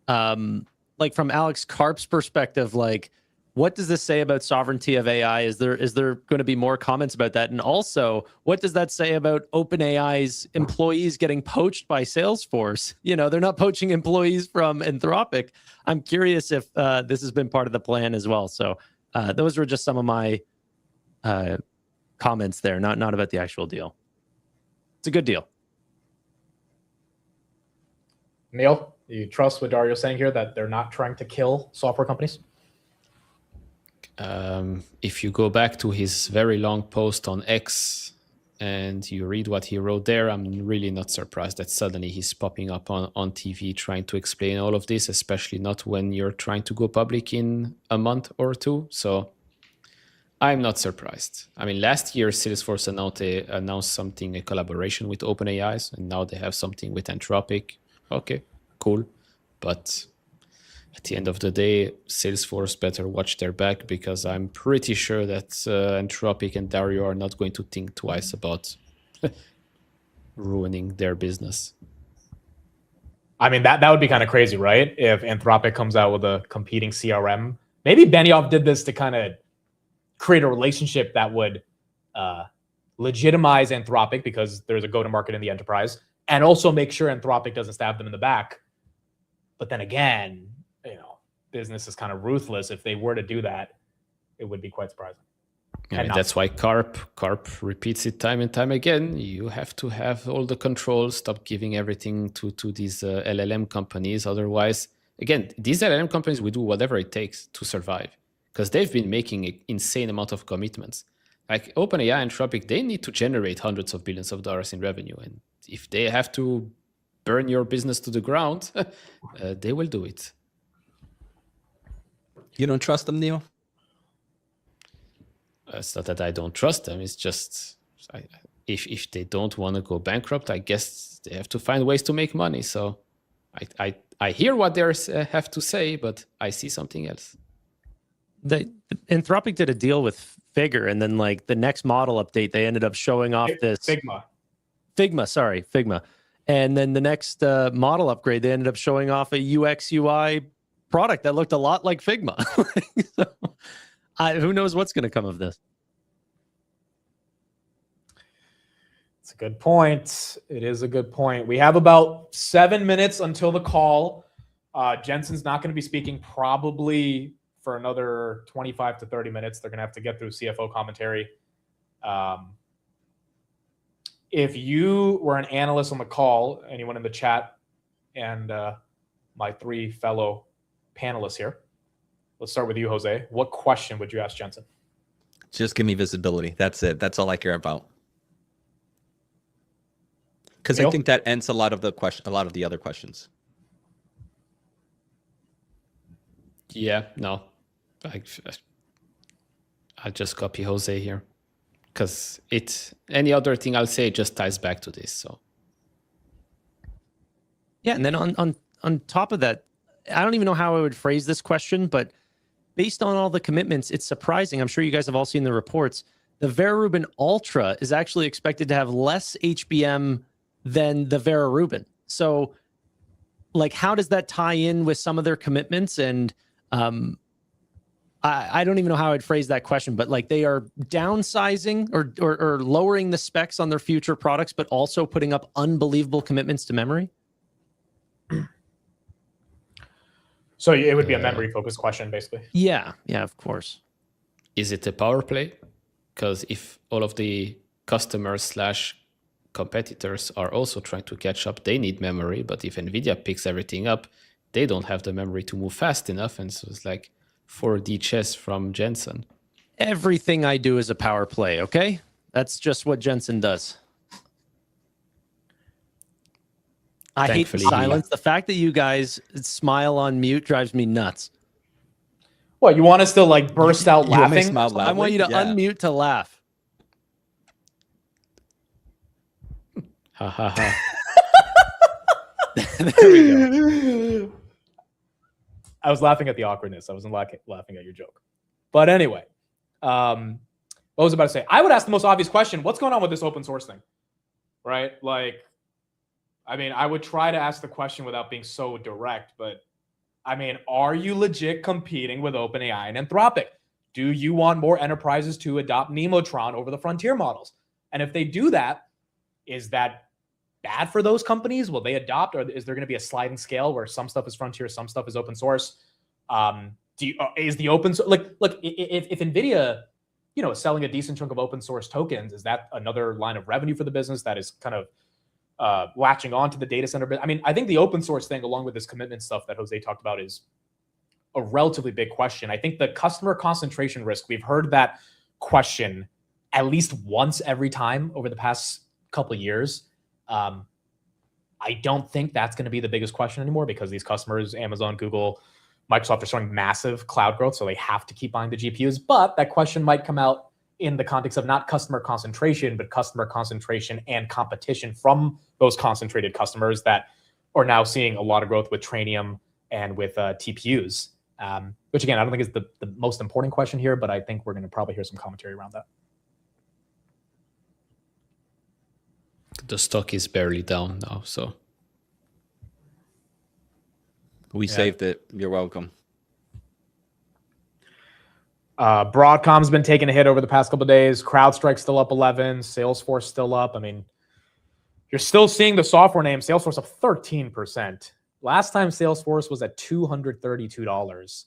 like from Alex Karp's perspective, like what does this say about sovereignty of AI? Is there going to be more comments about that? And also, what does that say about OpenAI's employees getting poached by Salesforce? You know, they're not poaching employees from Anthropic. I'm curious if this has been part of the plan as well. So those were just some of my comments there, not about the actual deal. It's a good deal. Neil, you trust what Dario's saying here, that they're not trying to kill software companies? If you go back to his very long post on X and you read what he wrote there, I'm really not surprised that suddenly he's popping up on TV trying to explain all of this, especially not when you're trying to go public in a month or two. So I'm not surprised. I mean, last year, Salesforce announced something, a collaboration with OpenAI, and now they have something with Anthropic. Okay, cool. But at the end of the day, Salesforce better watch their back, because I'm pretty sure that Anthropic and Dario are not going to think twice about ruining their business. I mean, that would be kind of crazy, right? If Anthropic comes out with a competing CRM. Maybe Benioff did this to kind of create a relationship that would legitimize Anthropic, because there's a go-to-market in the enterprise, and also make sure Anthropic doesn't stab them in the back. But then again, business is kind of ruthless. If they were to do that, it would be quite surprising. I mean, that's why Carp repeats it time and time again. You have to have all the controls. Stop giving everything to these LLM companies. Otherwise, again, these LLM companies will do whatever it takes to survive, because they've been making an insane amount of commitments. Like OpenAI and Anthropic, they need to generate hundreds of billions of dollars in revenue. And if they have to burn your business to the ground, they will do it. You don't trust them, Neil? It's not that I don't trust them. It's just if they don't want to go bankrupt, I guess they have to find ways to make money. So I hear what they have to say, but I see something else. Anthropic did a deal with Figure, and then like the next model update, they ended up showing off this Figma. And then the next model upgrade, they ended up showing off a UX UI product that looked a lot like Figma. So, who knows what's going to come of this? It's a good point. It is a good point. We have about 7 minutes until the call. Jensen's not going to be speaking probably for another 25 to 30 minutes. They're going to have to get through CFO commentary. If you were an analyst on the call, anyone in the chat, and my three fellow panelists here, let's start with you, Jose. What question would you ask Jensen? Just give me visibility. That's it. That's all I care about. Because I think that ends a lot of the other questions. Yeah, no, I'll just copy Jose here, because any other thing I'll say just ties back to this. So yeah, and then on top of that, I don't even know how I would phrase this question, but based on all the commitments, it's surprising. I'm sure you guys have all seen the reports. The Vera Rubin Ultra is actually expected to have less HBM than the Vera Rubin. So, like, how does that tie in with some of their commitments? And I don't even know how I'd phrase that question, but like they are downsizing or lowering the specs on their future products, but also putting up unbelievable commitments to memory. So it would be a memory-focused question, basically. Yeah, of course. Is it a power play? Because if all of the customers / competitors are also trying to catch up, they need memory. But if Nvidia picks everything up, they don't have the memory to move fast enough. And so it's like 4D chess from Jensen. Everything I do is a power play, okay? That's just what Jensen does. I hate the silence. The fact that you guys smile on mute drives me nuts. What, you want us to like burst out laughing? I want you to unmute to laugh. Ha ha ha. There we go. I was laughing at the awkwardness. I wasn't laughing at your joke. But anyway, what was I about to say? I would ask the most obvious question. What's going on with this open source thing? Right? Like, I mean, I would try to ask the question without being so direct, but I mean, are you legit competing with OpenAI and Anthropic? Do you want more enterprises to adopt Nemotron over the frontier models? And if they do that, is that bad for those companies? Will they adopt, or is there going to be a sliding scale where some stuff is frontier, some stuff is open source? Is the open source, look, if Nvidia, is selling a decent chunk of open source tokens, is that another line of revenue for the business that is kind of latching on to the data center? But I mean, I think the open source thing, along with this commitment stuff that Jose talked about, is a relatively big question. I think the customer concentration risk, we've heard that question at least once every time over the past couple of years. I don't think that's going to be the biggest question anymore, because these customers, Amazon, Google, Microsoft, are showing massive cloud growth, so they have to keep buying the GPUs. But that question might come out in the context of not customer concentration, but customer concentration and competition from those concentrated customers that are now seeing a lot of growth with Trainium and with TPUs, which again, I don't think is the most important question here, but I think we're going to probably hear some commentary around that. The stock is barely down now, so. We saved it. You're welcome. Broadcom's been taking a hit over the past couple of days. CrowdStrike's still up 11. Salesforce still up. I mean, you're still seeing the software name Salesforce up 13%. Last time Salesforce was at $232.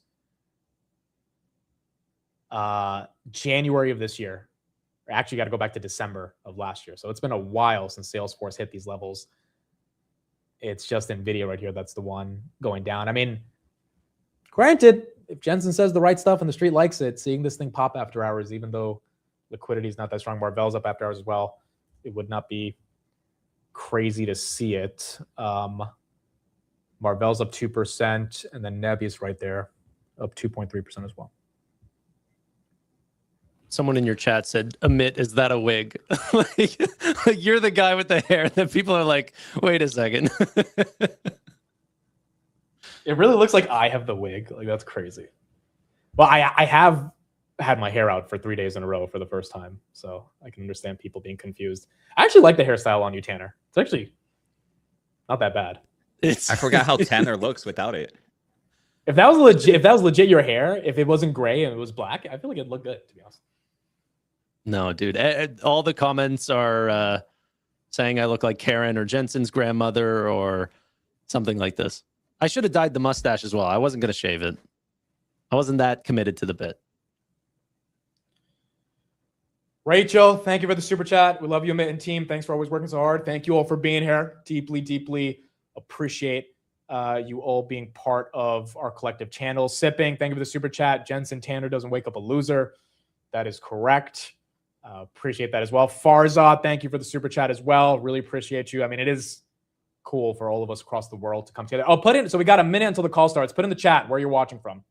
January of this year. Actually, got to go back to December of last year. So it's been a while since Salesforce hit these levels. It's just Nvidia right here that's the one going down. I mean, granted, if Jensen says the right stuff and the street likes it, seeing this thing pop after hours, even though liquidity is not that strong, Marvell's up after hours as well, it would not be crazy to see it. Marvell's up 2%, and then Nebi's right there, up 2.3% as well. Someone in your chat said, Amit, is that a wig? like you're the guy with the hair. And then people are like, wait a second. It really looks like I have the wig. Like, that's crazy. Well, I have had my hair out for 3 days in a row for the first time, so I can understand people being confused. I actually like the hairstyle on you, Tanner. It's actually not that bad. I forgot how Tanner looks without it. If that was legit your hair, if it wasn't gray and it was black, I feel like it'd look good, to be honest. No, dude. All the comments are saying I look like Karen or Jensen's grandmother or something like this. I should have dyed the mustache as well. I wasn't going to shave it. I wasn't that committed to the bit. Rachel, thank you for the super chat. We love you, Amit and team. Thanks for always working so hard. Thank you all for being here. Deeply, deeply appreciate you all being part of our collective channel. Sipping, thank you for the super chat. Jensen Tanner doesn't wake up a loser. That is correct. Appreciate that as well. Farzad, thank you for the super chat as well. Really appreciate you. I mean, it is cool for all of us across the world to come together. Oh, put in, so we got a minute until the call starts. Put in the chat where you're watching from.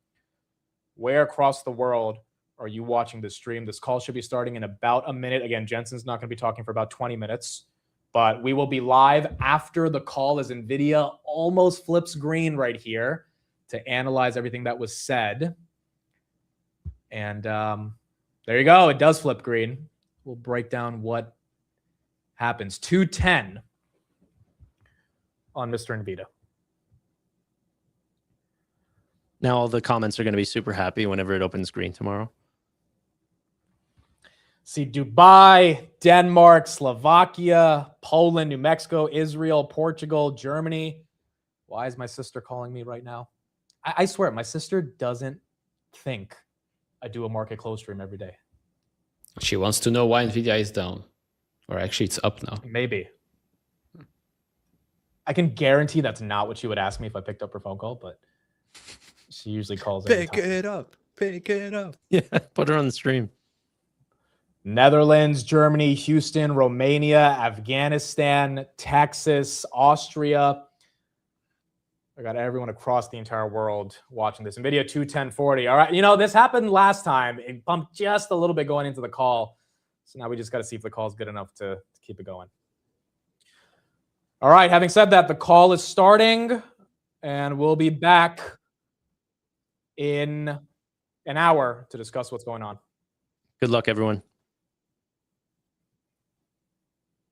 Where across the world are you watching this stream? This call should be starting in about a minute. Again, Jensen's not going to be talking for about 20 minutes, but we will be live after the call as Nvidia almost flips green right here to analyze everything that was said. And there you go. It does flip green. We'll break down what happens. 210 on Mr. Nvidia. Now all the comments are going to be super happy whenever it opens green tomorrow. See Dubai, Denmark, Slovakia, Poland, New Mexico, Israel, Portugal, Germany. Why is my sister calling me right now? I swear, my sister doesn't think I do a market close stream every day. She wants to know why Nvidia is down. Or actually, it's up now. Maybe. I can guarantee that's not what she would ask me if I picked up her phone call, but she usually calls. Pick it up. Pick it up. Yeah, put her on the stream. Netherlands, Germany, Houston, Romania, Afghanistan, Texas, Austria. I got everyone across the entire world watching this. Nvidia 21040. All right. You know, this happened last time. It bumped just a little bit going into the call. So now we just got to see if the call is good enough to keep it going. All right. Having said that, the call is starting and we'll be back in an hour to discuss what's going on. Good luck, everyone.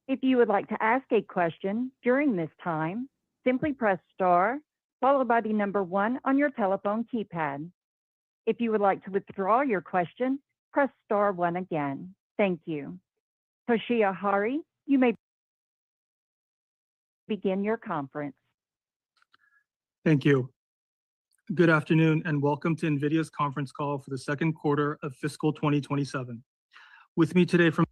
If you would like to ask a question during this time, simply press star followed by the number 1 on your telephone keypad. If you would like to withdraw your question, press star 1 again. Thank you. Toshiya Hari, you may begin your conference. Thank you. Good afternoon and welcome to NVIDIA's conference call for the second quarter of fiscal 2027. With me today from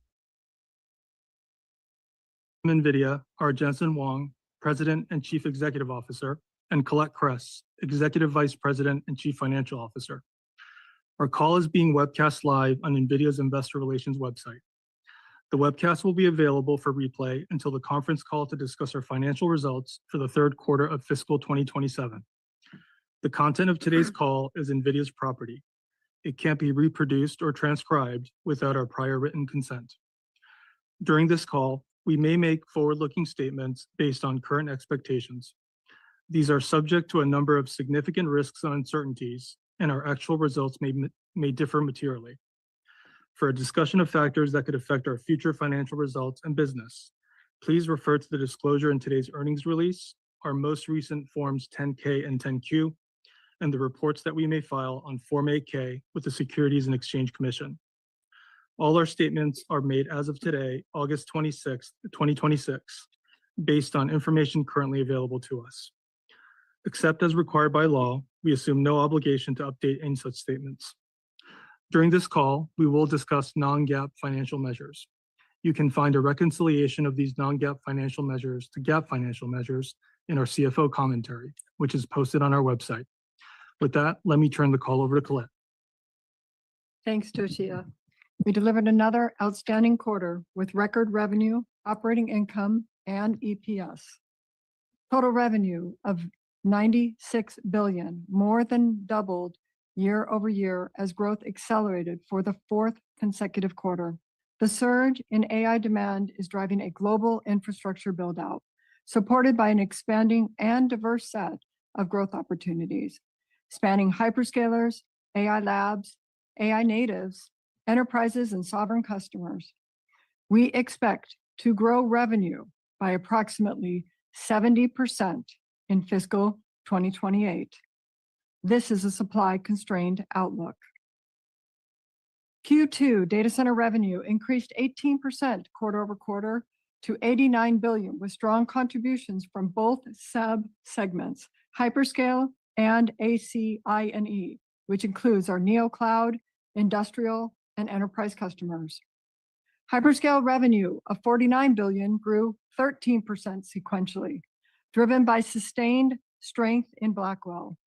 NVIDIA are Jensen Huang, President and Chief Executive Officer, and Colette Kress, Executive Vice President and Chief Financial Officer. Our call is being webcast live on NVIDIA's Investor Relations website. The webcast will be available for replay until the conference call to discuss our financial results for the third quarter of fiscal 2027. The content of today's call is NVIDIA's property. It can't be reproduced or transcribed without our prior written consent. During this call, we may make forward-looking statements based on current expectations. These are subject to a number of significant risks and uncertainties, and our actual results may differ materially. For a discussion of factors that could affect our future financial results and business, please refer to the disclosure in today's earnings release, our most recent Forms 10-K and 10-Q, and the reports that we may file on Form 8-K with the Securities and Exchange Commission. All our statements are made as of today, August 26, 2026, based on information currently available to us. Except as required by law, we assume no obligation to update any such statements. During this call, we will discuss non-GAAP financial measures. You can find a reconciliation of these non-GAAP financial measures to GAAP financial measures in our CFO commentary, which is posted on our website. With that, let me turn the call over to Colette. Thanks, Toshiya. We delivered another outstanding quarter with record revenue, operating income, and EPS. Total revenue of $96 billion, more than doubled year over year as growth accelerated for the fourth consecutive quarter. The surge in AI demand is driving a global infrastructure build-out, supported by an expanding and diverse set of growth opportunities, spanning hyperscalers, AI labs, AI natives, enterprises, and sovereign customers. We expect to grow revenue by approximately 70% in fiscal 2028. This is a supply-constrained outlook. Q2 data center revenue increased 18% quarter over quarter to $89 billion, with strong contributions from both sub-segments, hyperscale and ACI&E, which includes our NeoCloud, industrial, and enterprise customers. Hyperscale revenue of $49 billion grew 13% sequentially, driven by sustained strength in Blackwell,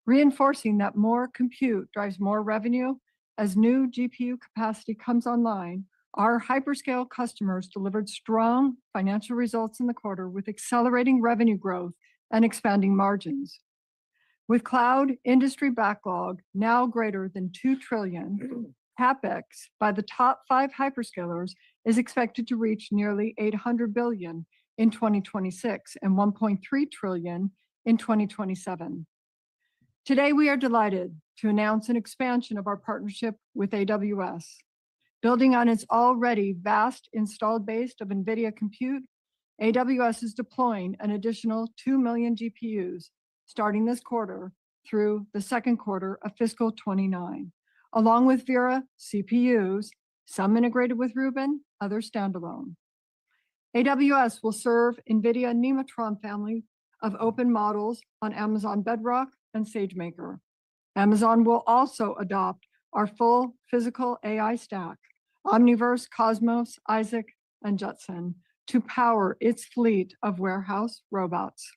reinforcing that more compute drives more revenue. As new GPU capacity comes online, our hyperscale customers delivered strong financial results in the quarter with accelerating revenue growth and expanding margins. With cloud industry backlog now greater than $2 trillion, CapEx by the top 5 hyperscalers is expected to reach nearly $800 billion in 2026 and $1.3 trillion in 2027. Today, we are delighted to announce an expansion of our partnership with AWS. Building on its already vast installed base of Nvidia compute, AWS is deploying an additional 2 million GPUs starting this quarter through the second quarter of fiscal 29, along with Vera CPUs, some integrated with Rubin, others standalone. AWS will serve Nvidia Nematron family of open models on Amazon Bedrock and SageMaker. Amazon will also adopt our full physical AI stack, Omniverse, Cosmos, Isaac, and Jetson, to power its fleet of warehouse robots.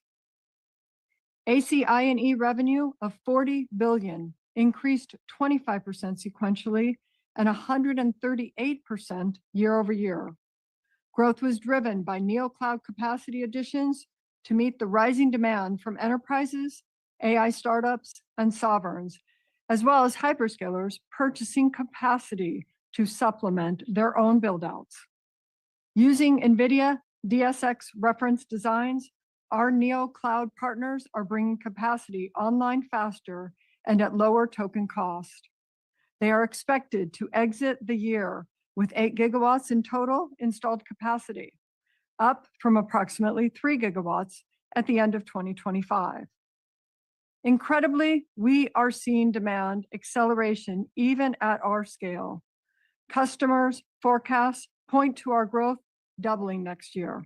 ACI&E revenue of $40 billion increased 25% sequentially and 138% year over year. Growth was driven by NeoCloud capacity additions to meet the rising demand from enterprises, AI startups, and sovereigns, as well as hyperscalers purchasing capacity to supplement their own build-outs. Using NVIDIA DSX reference designs, our NeoCloud partners are bringing capacity online faster and at lower token cost. They are expected to exit the year with 8 gigawatts in total installed capacity, up from approximately 3 gigawatts at the end of 2025. Incredibly, we are seeing demand acceleration even at our scale. Customers' forecasts point to our growth doubling next year.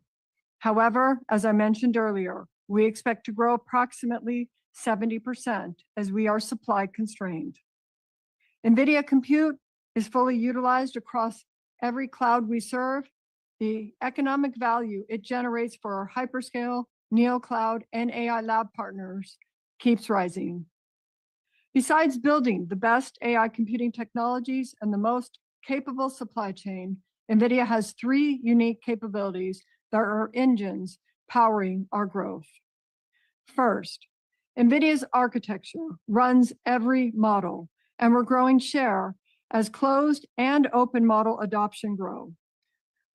However, as I mentioned earlier, we expect to grow approximately 70% as we are supply constrained. NVIDIA Compute is fully utilized across every cloud we serve. The economic value it generates for our hyperscale, NeoCloud, and AI lab partners keeps rising. Besides building the best AI computing technologies and the most capable supply chain, NVIDIA has 3 unique capabilities that are engines powering our growth. First, NVIDIA's architecture runs every model, and we're growing share as closed and open model adoption grow.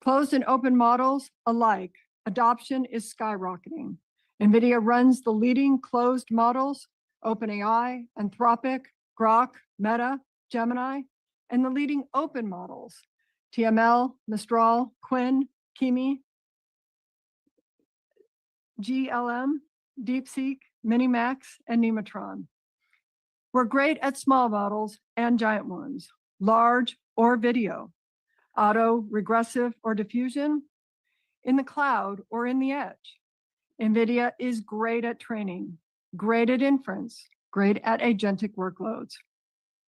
Closed and open models alike, adoption is skyrocketing. Nvidia runs the leading closed models, OpenAI, Anthropic, Grok, Meta, Gemini, and the leading open models, TML, Mistral, Quinn, Kimi, GLM, DeepSeek, Minimax, and Nematron. We're great at small models and giant ones, large or video, auto, regressive, or diffusion, in the cloud or in the edge. Nvidia is great at training, great at inference, great at agentic workloads.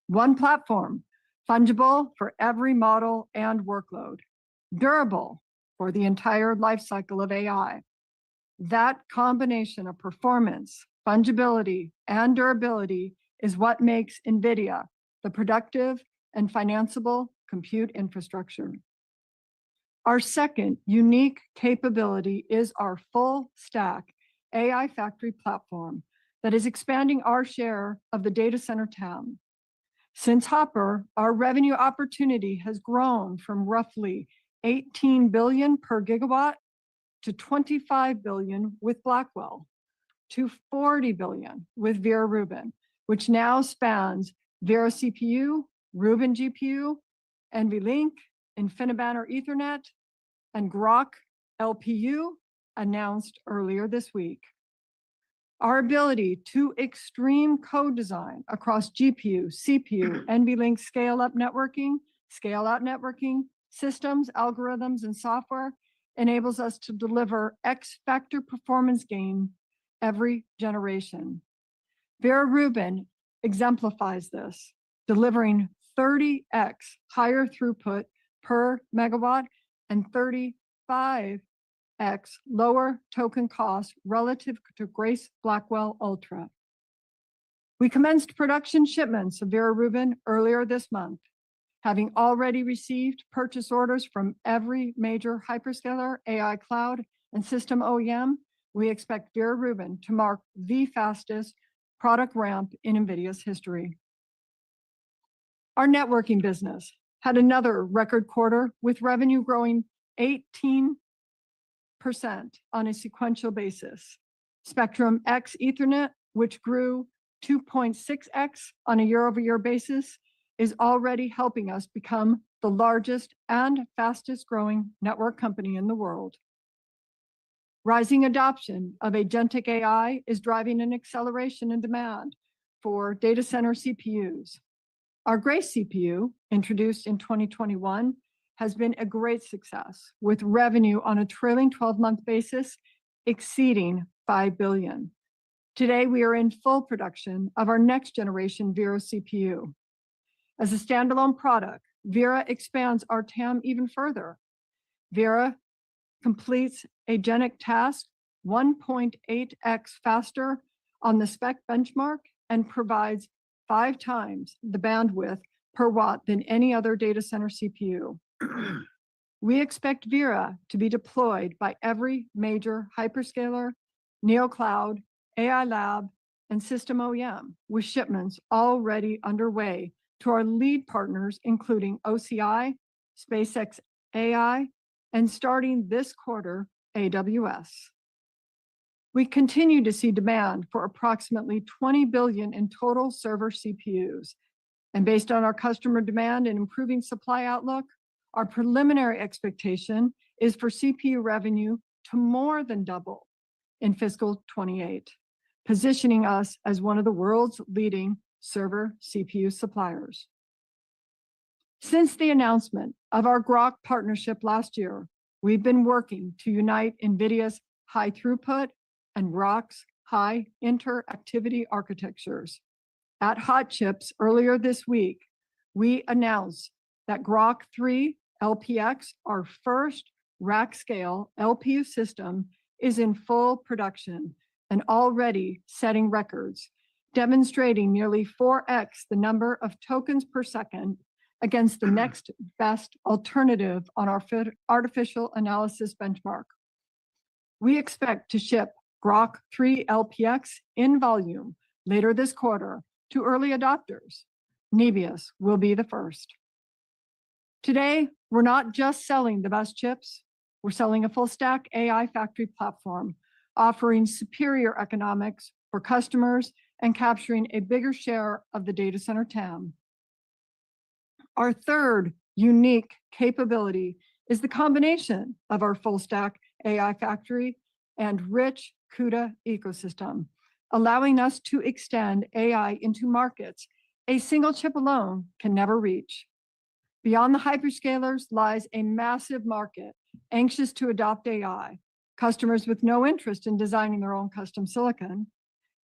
One platform, fungible for every model and workload, durable for the entire lifecycle of AI. That combination of performance, fungibility, and durability is what makes Nvidia the productive and financeable compute infrastructure. Our second unique capability is our full stack AI factory platform that is expanding our share of the data center TAM. Since Hopper, our revenue opportunity has grown from roughly 18 billion per gigawatt to 25 billion with Blackwell, to 40 billion with Vera Rubin, which now spans Vera CPU, Rubin GPU, NVLink, InfiniBand or Ethernet, and Grok LPU announced earlier this week. Our ability to extreme code design across GPU, CPU, NVLink scale-up networking, scale-out networking, systems, algorithms, and software enables us to deliver X-factor performance gain every generation. Vera Rubin exemplifies this, delivering 30x higher throughput per megawatt and 35x lower token cost relative to Grace Blackwell Ultra. We commenced production shipments of Vera Rubin earlier this month, having already received purchase orders from every major hyperscaler, AI cloud, and system OEM. We expect Vera Rubin to mark the fastest product ramp in NVIDIA's history. Our networking business had another record quarter with revenue growing 18% on a sequential basis. Spectrum X Ethernet, which grew 2.6x on a year-over-year basis, is already helping us become the largest and fastest growing network company in the world. Rising adoption of agentic AI is driving an acceleration in demand for data center CPUs. Our Grace CPU, introduced in 2021, has been a great success, with revenue on a trailing 12-month basis exceeding $5 billion. Today, we are in full production of our next generation Vera CPU. As a standalone product, Vera expands our TAM even further. Vera completes agentic tasks 1.8x faster on the spec benchmark and provides 5 times the bandwidth per watt than any other data center CPU. We expect Vera to be deployed by every major hyperscaler, neocloud, AI lab, and system OEM, with shipments already underway to our lead partners, including OCI, SpaceX AI, and starting this quarter, AWS. We continue to see demand for approximately 20 billion in total server CPUs. And based on our customer demand and improving supply outlook, our preliminary expectation is for CPU revenue to more than double in fiscal 28, positioning us as one of the world's leading server CPU suppliers. Since the announcement of our Grok partnership last year, we've been working to unite NVIDIA's high throughput and Grok's high interactivity architectures. At Hot Chips earlier this week, we announced that Grok 3 LPX, our first rack-scale LPU system, is in full production and already setting records, demonstrating nearly 4x the number of tokens per second against the next best alternative on our artificial analysis benchmark. We expect to ship Grok 3 LPX in volume later this quarter to early adopters. Nebius will be the first. Today, we're not just selling the best chips, we're selling a full stack AI factory platform offering superior economics for customers and capturing a bigger share of the data center TAM. Our third unique capability is the combination of our full stack AI factory and rich CUDA ecosystem, allowing us to extend AI into markets a single chip alone can never reach. Beyond the hyperscalers lies a massive market anxious to adopt AI, customers with no interest in designing their own custom silicon.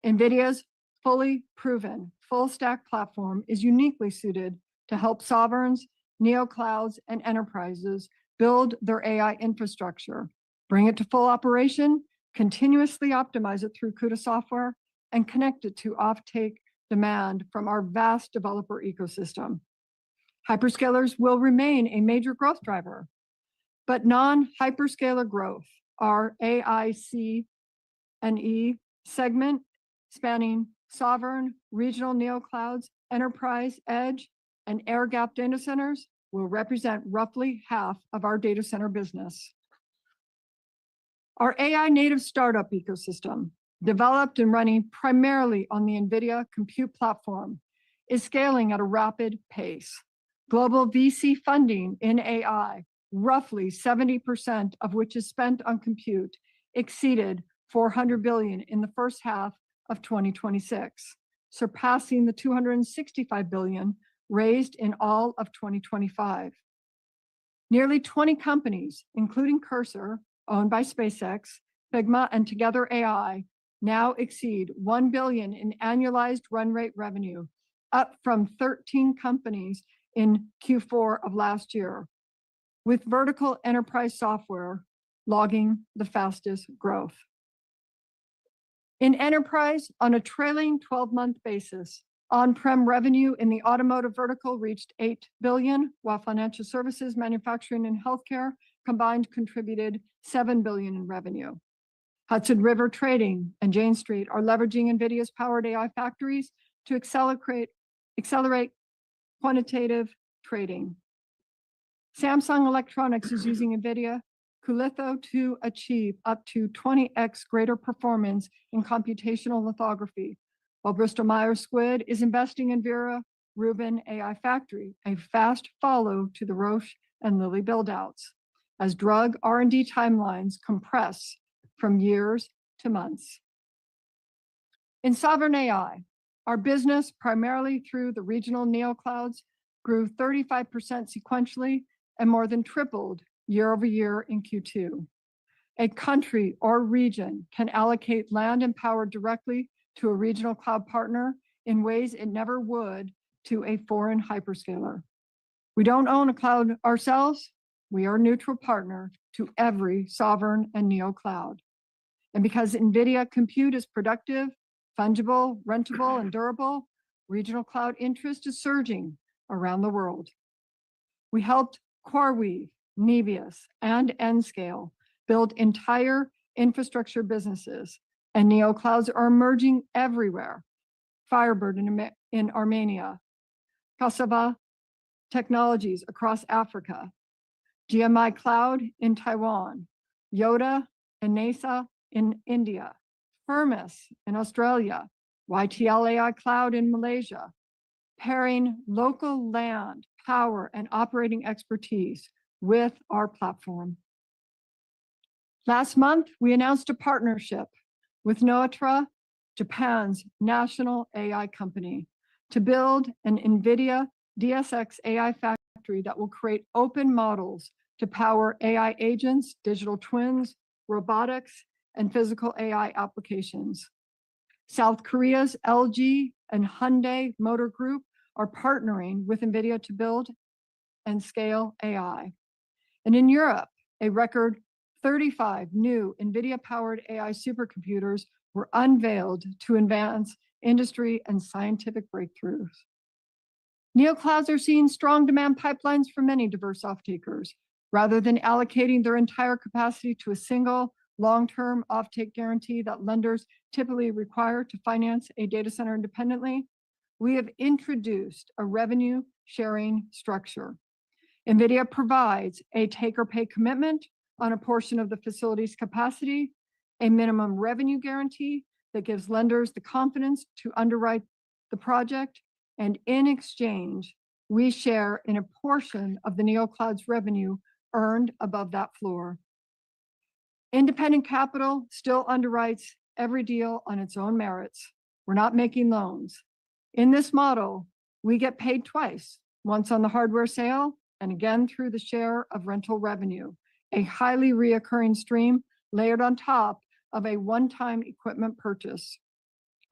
NVIDIA's fully proven full stack platform is uniquely suited to help sovereigns, neoclouds, and enterprises build their AI infrastructure, bring it to full operation, continuously optimize it through CUDA software, and connect it to offtake demand from our vast developer ecosystem. Hyperscalers will remain a major growth driver, but non-hyperscaler growth, our AIC and E segment spanning sovereign, regional neoclouds, enterprise, edge, and air-gapped data centers will represent roughly half of our data center business. Our AI native startup ecosystem, developed and running primarily on the NVIDIA compute platform, is scaling at a rapid pace. Global VC funding in AI, roughly 70% of which is spent on compute, exceeded $400 billion in the first half of 2026, surpassing the $265 billion raised in all of 2025. Nearly 20 companies, including Cursor, owned by SpaceX, Figma, and Together AI, now exceed $1 billion in annualized run rate revenue, up from 13 companies in Q4 of last year, with vertical enterprise software logging the fastest growth. In enterprise, on a trailing 12-month basis, on-prem revenue in the automotive vertical reached $8 billion, while financial services, manufacturing, and healthcare combined contributed $7 billion in revenue. Hudson River Trading and Jane Street are leveraging NVIDIA's powered AI factories to accelerate quantitative trading. Samsung Electronics is using NVIDIA Cullitho to achieve up to 20x greater performance in computational lithography, while Bristol Myers Squibb is investing in Vera Rubin AI Factory, a fast follow to the Roche and Lilly buildouts, as drug R&D timelines compress from years to months. In sovereign AI, our business, primarily through the regional neoclouds, grew 35% sequentially and more than tripled year over year in Q2. A country or region can allocate land and power directly to a regional cloud partner in ways it never would to a foreign hyperscaler. We don't own a cloud ourselves. We are a neutral partner to every sovereign and neocloud. And because NVIDIA compute is productive, fungible, rentable, and durable, regional cloud interest is surging around the world. We helped CoreWeave, Nebius, and Nscale build entire infrastructure businesses, and neoclouds are emerging everywhere. Firebird in Armenia, Cassava Technologies across Africa, GMI Cloud in Taiwan, Yoda and NASA in India, Firmus in Australia, YTL AI Cloud in Malaysia, pairing local land, power, and operating expertise with our platform. Last month, we announced a partnership with Noetra, Japan's national AI company, to build an NVIDIA DSX AI factory that will create open models to power AI agents, digital twins, robotics, and physical AI applications. South Korea's LG and Hyundai Motor Group are partnering with NVIDIA to build and scale AI. And in Europe, a record 35 new NVIDIA-powered AI supercomputers were unveiled to advance industry and scientific breakthroughs. Neoclouds are seeing strong demand pipelines for many diverse off-takers. Rather than allocating their entire capacity to a single long-term offtake guarantee that lenders typically require to finance a data center independently, we have introduced a revenue-sharing structure. NVIDIA provides a take-or-pay commitment on a portion of the facility's capacity, a minimum revenue guarantee that gives lenders the confidence to underwrite the project, and in exchange, we share in a portion of the NeoCloud's revenue earned above that floor. Independent capital still underwrites every deal on its own merits. We're not making loans. In this model, we get paid twice, once on the hardware sale and again through the share of rental revenue, a highly reoccurring stream layered on top of a one-time equipment purchase.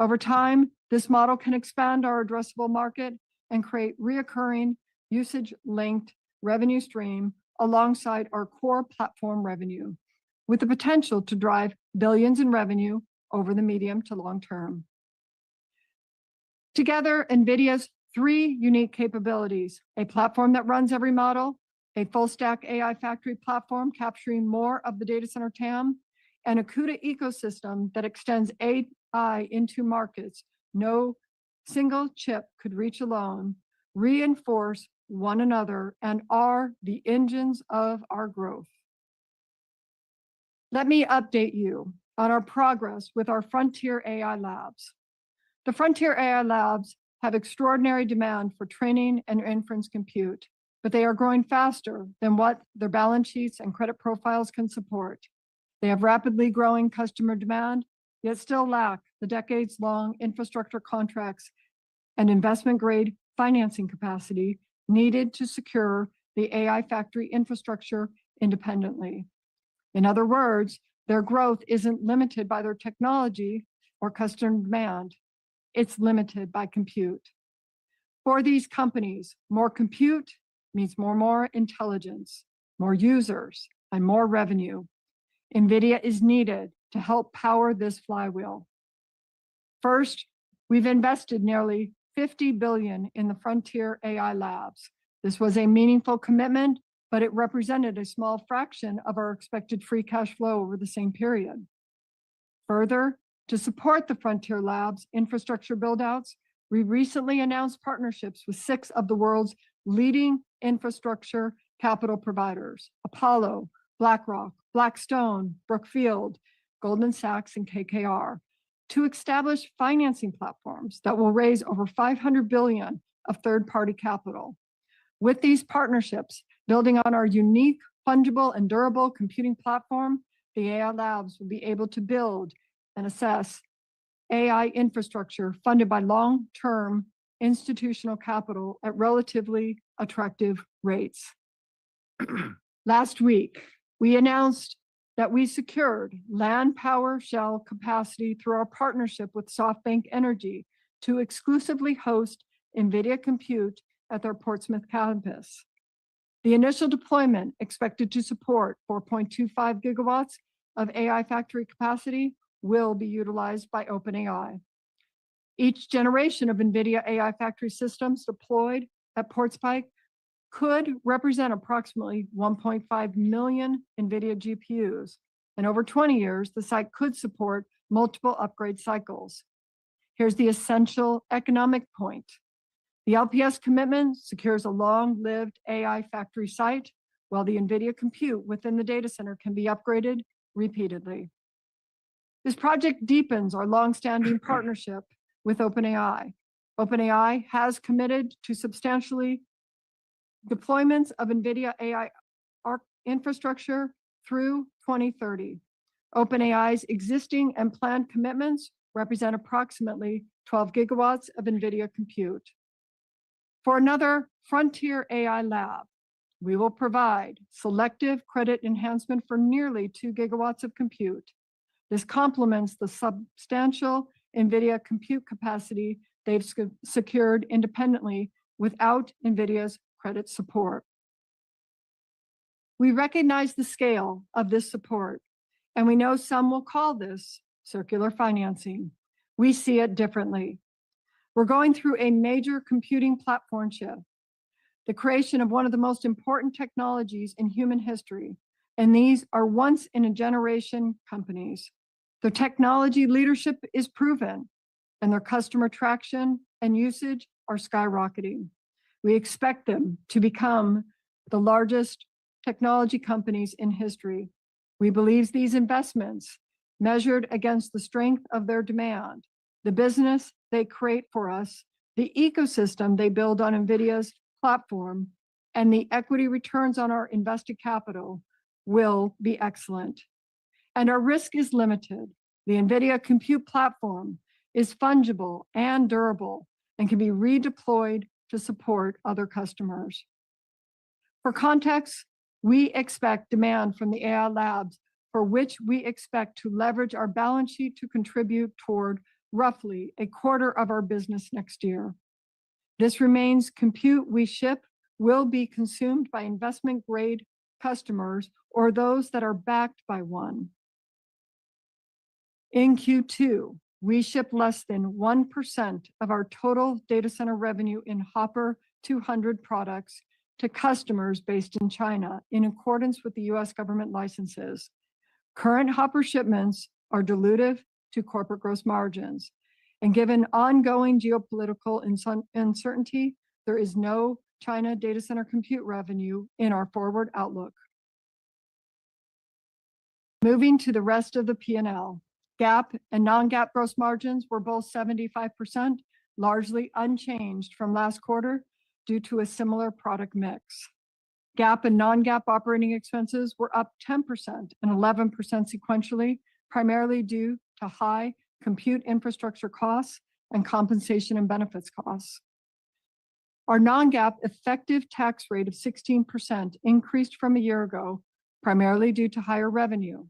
Over time, this model can expand our addressable market and create reoccurring usage-linked revenue stream alongside our core platform revenue, with the potential to drive billions in revenue over the medium to long term. Together, NVIDIA's three unique capabilities: a platform that runs every model, a full stack AI factory platform capturing more of the data center TAM, and a CUDA ecosystem that extends AI into markets no single chip could reach alone, reinforce one another, and are the engines of our growth. Let me update you on our progress with our Frontier AI Labs. The Frontier AI Labs have extraordinary demand for training and inference compute, but they are growing faster than what their balance sheets and credit profiles can support. They have rapidly growing customer demand, yet still lack the decades-long infrastructure contracts and investment-grade financing capacity needed to secure the AI factory infrastructure independently. In other words, their growth isn't limited by their technology or customer demand. It's limited by compute. For these companies, more compute means more intelligence, more users, and more revenue. NVIDIA is needed to help power this flywheel. First, we've invested nearly $50 billion in the Frontier AI Labs. This was a meaningful commitment, but it represented a small fraction of our expected free cash flow over the same period. Further, to support the Frontier Labs infrastructure buildouts, we recently announced partnerships with 6 of the world's leading infrastructure capital providers: Apollo, BlackRock, Blackstone, Brookfield, Goldman Sachs, and KKR, to establish financing platforms that will raise over $500 billion of third-party capital. With these partnerships, building on our unique, fungible, and durable computing platform, the AI Labs will be able to build and assess AI infrastructure funded by long-term institutional capital at relatively attractive rates. Last week, we announced that we secured land power shell capacity through our partnership with SoftBank Energy to exclusively host NVIDIA Compute at their Portsmouth campus. The initial deployment, expected to support 4.25 gigawatts of AI factory capacity, will be utilized by OpenAI. Each generation of NVIDIA AI factory systems deployed at Portsmouth could represent approximately 1.5 million NVIDIA GPUs, and over 20 years, the site could support multiple upgrade cycles. Here's the essential economic point. The LPS commitment secures a long-lived AI factory site, while the NVIDIA compute within the data center can be upgraded repeatedly. This project deepens our long-standing partnership with OpenAI. OpenAI has committed to substantially deployments of NVIDIA AI infrastructure through 2030. OpenAI's existing and planned commitments represent approximately 12 gigawatts of NVIDIA compute. For another Frontier AI Lab, we will provide selective credit enhancement for nearly 2 gigawatts of compute. This complements the substantial NVIDIA compute capacity they've secured independently without NVIDIA's credit support. We recognize the scale of this support, and we know some will call this circular financing. We see it differently. We're going through a major computing platform shift, the creation of one of the most important technologies in human history, and these are once-in-a-generation companies. Their technology leadership is proven, and their customer traction and usage are skyrocketing. We expect them to become the largest technology companies in history. We believe these investments measured against the strength of their demand, the business they create for us, the ecosystem they build on Nvidia's platform, and the equity returns on our invested capital will be excellent. And our risk is limited. The Nvidia compute platform is fungible and durable and can be redeployed to support other customers. For context, we expect demand from the AI labs, for which we expect to leverage our balance sheet to contribute toward roughly a quarter of our business next year. This remains compute we ship will be consumed by investment grade customers or those that are backed by one. In Q2, we shipped less than 1% of our total data center revenue in Hopper 200 products to customers based in China in accordance with the US government licenses. Current Hopper shipments are dilutive to corporate gross margins. And given ongoing geopolitical uncertainty, there is no China data center compute revenue in our forward outlook. Moving to the rest of the P&L, GAAP and non-GAAP gross margins were both 75%, largely unchanged from last quarter due to a similar product mix. GAAP and non-GAAP operating expenses were up 10% and 11% sequentially, primarily due to high compute infrastructure costs and compensation and benefits costs. Our non-GAAP effective tax rate of 16% increased from a year ago, primarily due to higher revenue.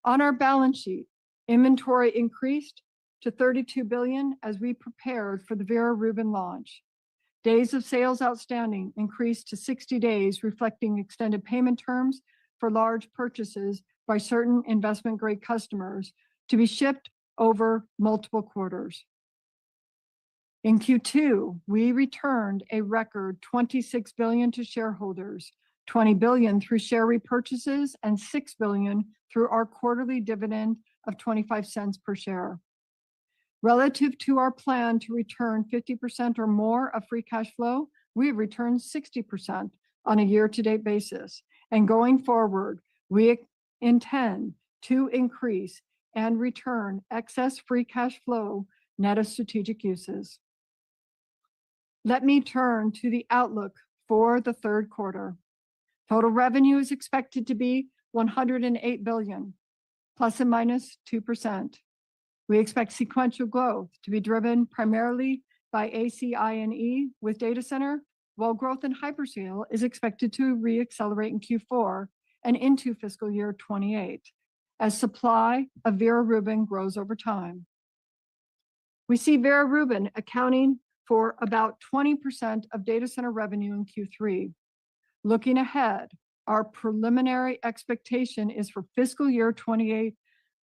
On our balance sheet, inventory increased to $32 billion as we prepared for the Vera Rubin launch. Days of sales outstanding increased to 60 days, reflecting extended payment terms for large purchases by certain investment-grade customers to be shipped over multiple quarters. In Q2, we returned a record $26 billion to shareholders, $20 billion through share repurchases, and $6 billion through our quarterly dividend of 25 cents per share. Relative to our plan to return 50% or more of free cash flow, we have returned 60% on a year-to-date basis. And going forward, we intend to increase and return excess free cash flow net of strategic uses. Let me turn to the outlook for the third quarter. Total revenue is expected to be $108 billion, plus or minus 2%. We expect sequential growth to be driven primarily by ACI&E with data center, while growth in hyperscale is expected to re-accelerate in Q4 and into fiscal year 28 as supply of Vera Rubin grows over time. We see Vera Rubin accounting for about 20% of data center revenue in Q3. Looking ahead, our preliminary expectation is for fiscal year 28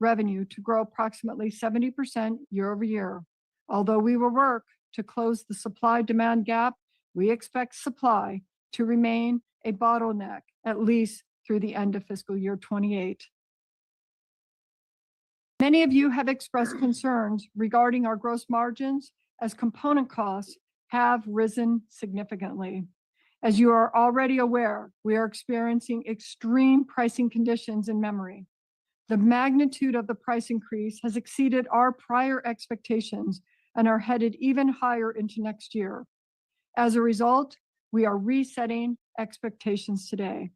revenue to grow approximately 70% year over year. Although we will work to close the supply-demand gap, we expect supply to remain a bottleneck at least through the end of fiscal year 28. Many of you have expressed concerns regarding our gross margins as component costs have risen significantly. As you are already aware, we are experiencing extreme pricing conditions in memory. The magnitude of the price increase has exceeded our prior expectations and are headed even higher into next year. As a result, we are resetting expectations today.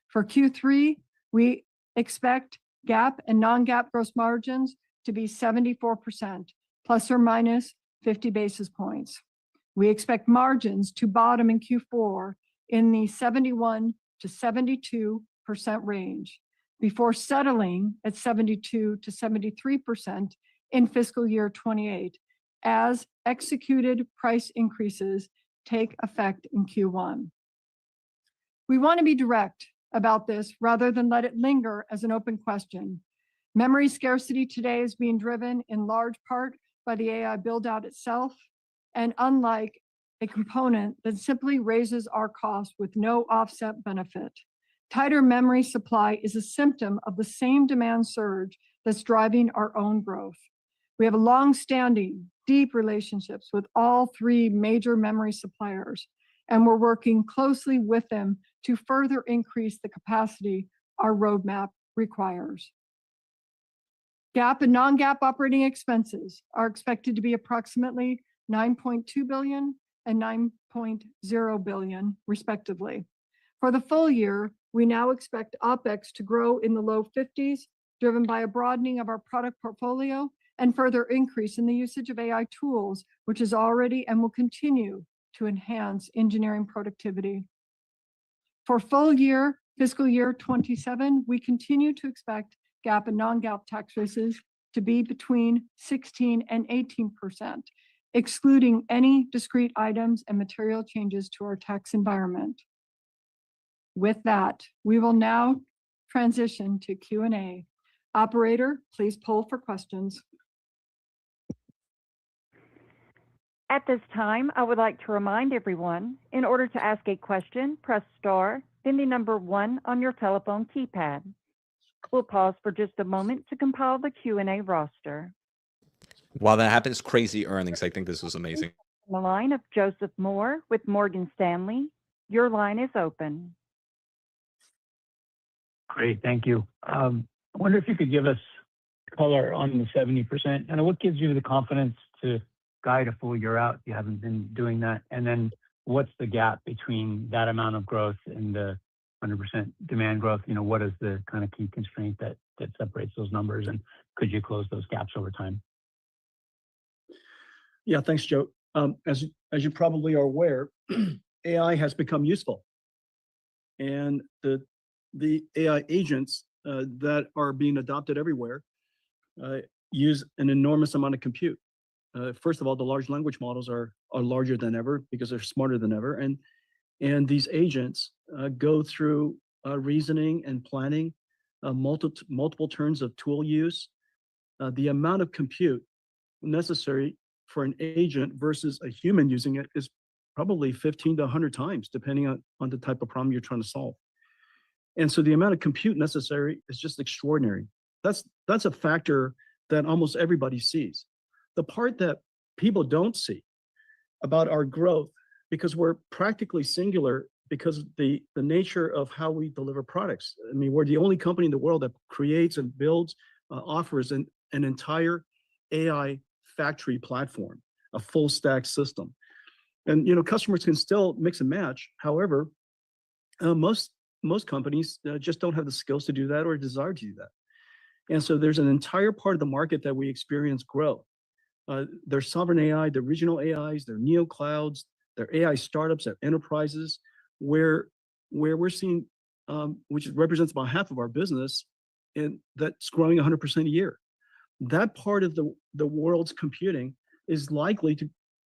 For Q3, we expect GAAP and non-GAAP gross margins to be 74%, plus or minus 50 basis points. We expect margins to bottom in Q4 in the 71 to 72% range, before settling at 72 to 73% in fiscal year 28, as executed price increases take effect in Q1. We want to be direct about this rather than let it linger as an open question. Memory scarcity today is being driven in large part by the AI build-out itself, and unlike a component that simply raises our cost with no offset benefit, tighter memory supply is a symptom of the same demand surge that's driving our own growth. We have long-standing, deep relationships with all three major memory suppliers, and we're working closely with them to further increase the capacity our roadmap requires. GAAP and non-GAAP operating expenses are expected to be approximately $9.2 billion and $9.0 billion, respectively. For the full year, we now expect OpEx to grow in the low 50s, driven by a broadening of our product portfolio and further increase in the usage of AI tools, which is already and will continue to enhance engineering productivity. For full year, fiscal year 27, we continue to expect GAAP and non-GAAP tax rates to be between 16 and 18%, excluding any discrete items and material changes to our tax environment. With that, we will now transition to Q&A. Operator, please poll for questions. At this time, I would like to remind everyone, in order to ask a question, press star, then the number 1 on your telephone keypad. We'll pause for just a moment to compile the Q&A roster. While that happens, crazy earnings. I think this was amazing. The line of Joseph Moore with Morgan Stanley. Your line is open. Great, thank you. I wonder if you could give us color on the 70%, and what gives you the confidence to guide a full year out? You haven't been doing that. And then what's the gap between that amount of growth and the 100% demand growth? What is the kind of key constraint that separates those numbers, and could you close those gaps over time? Yeah, thanks, Joe. As you probably are aware, AI has become useful, and the AI agents that are being adopted everywhere use an enormous amount of compute. First of all, the large language models are larger than ever because they're smarter than ever, and these agents go through reasoning and planning, multiple turns of tool use. The amount of compute necessary for an agent versus a human using it is probably 15 to 100 times, depending on the type of problem you're trying to solve. And so the amount of compute necessary is just extraordinary. That's a factor that almost everybody sees. The part that people don't see about our growth, because we're practically singular because of the nature of how we deliver products. I mean, we're the only company in the world that creates and builds, offers an entire AI factory platform, a full stack system. And customers can still mix and match. However, most companies just don't have the skills to do that or a desire to do that. And so there's an entire part of the market that we experience grow. There's sovereign AI, the regional AIs, their neo clouds, their AI startups, their enterprises, where we're seeing, which represents about half of our business, and that's growing 100% a year. That part of the world's computing is likely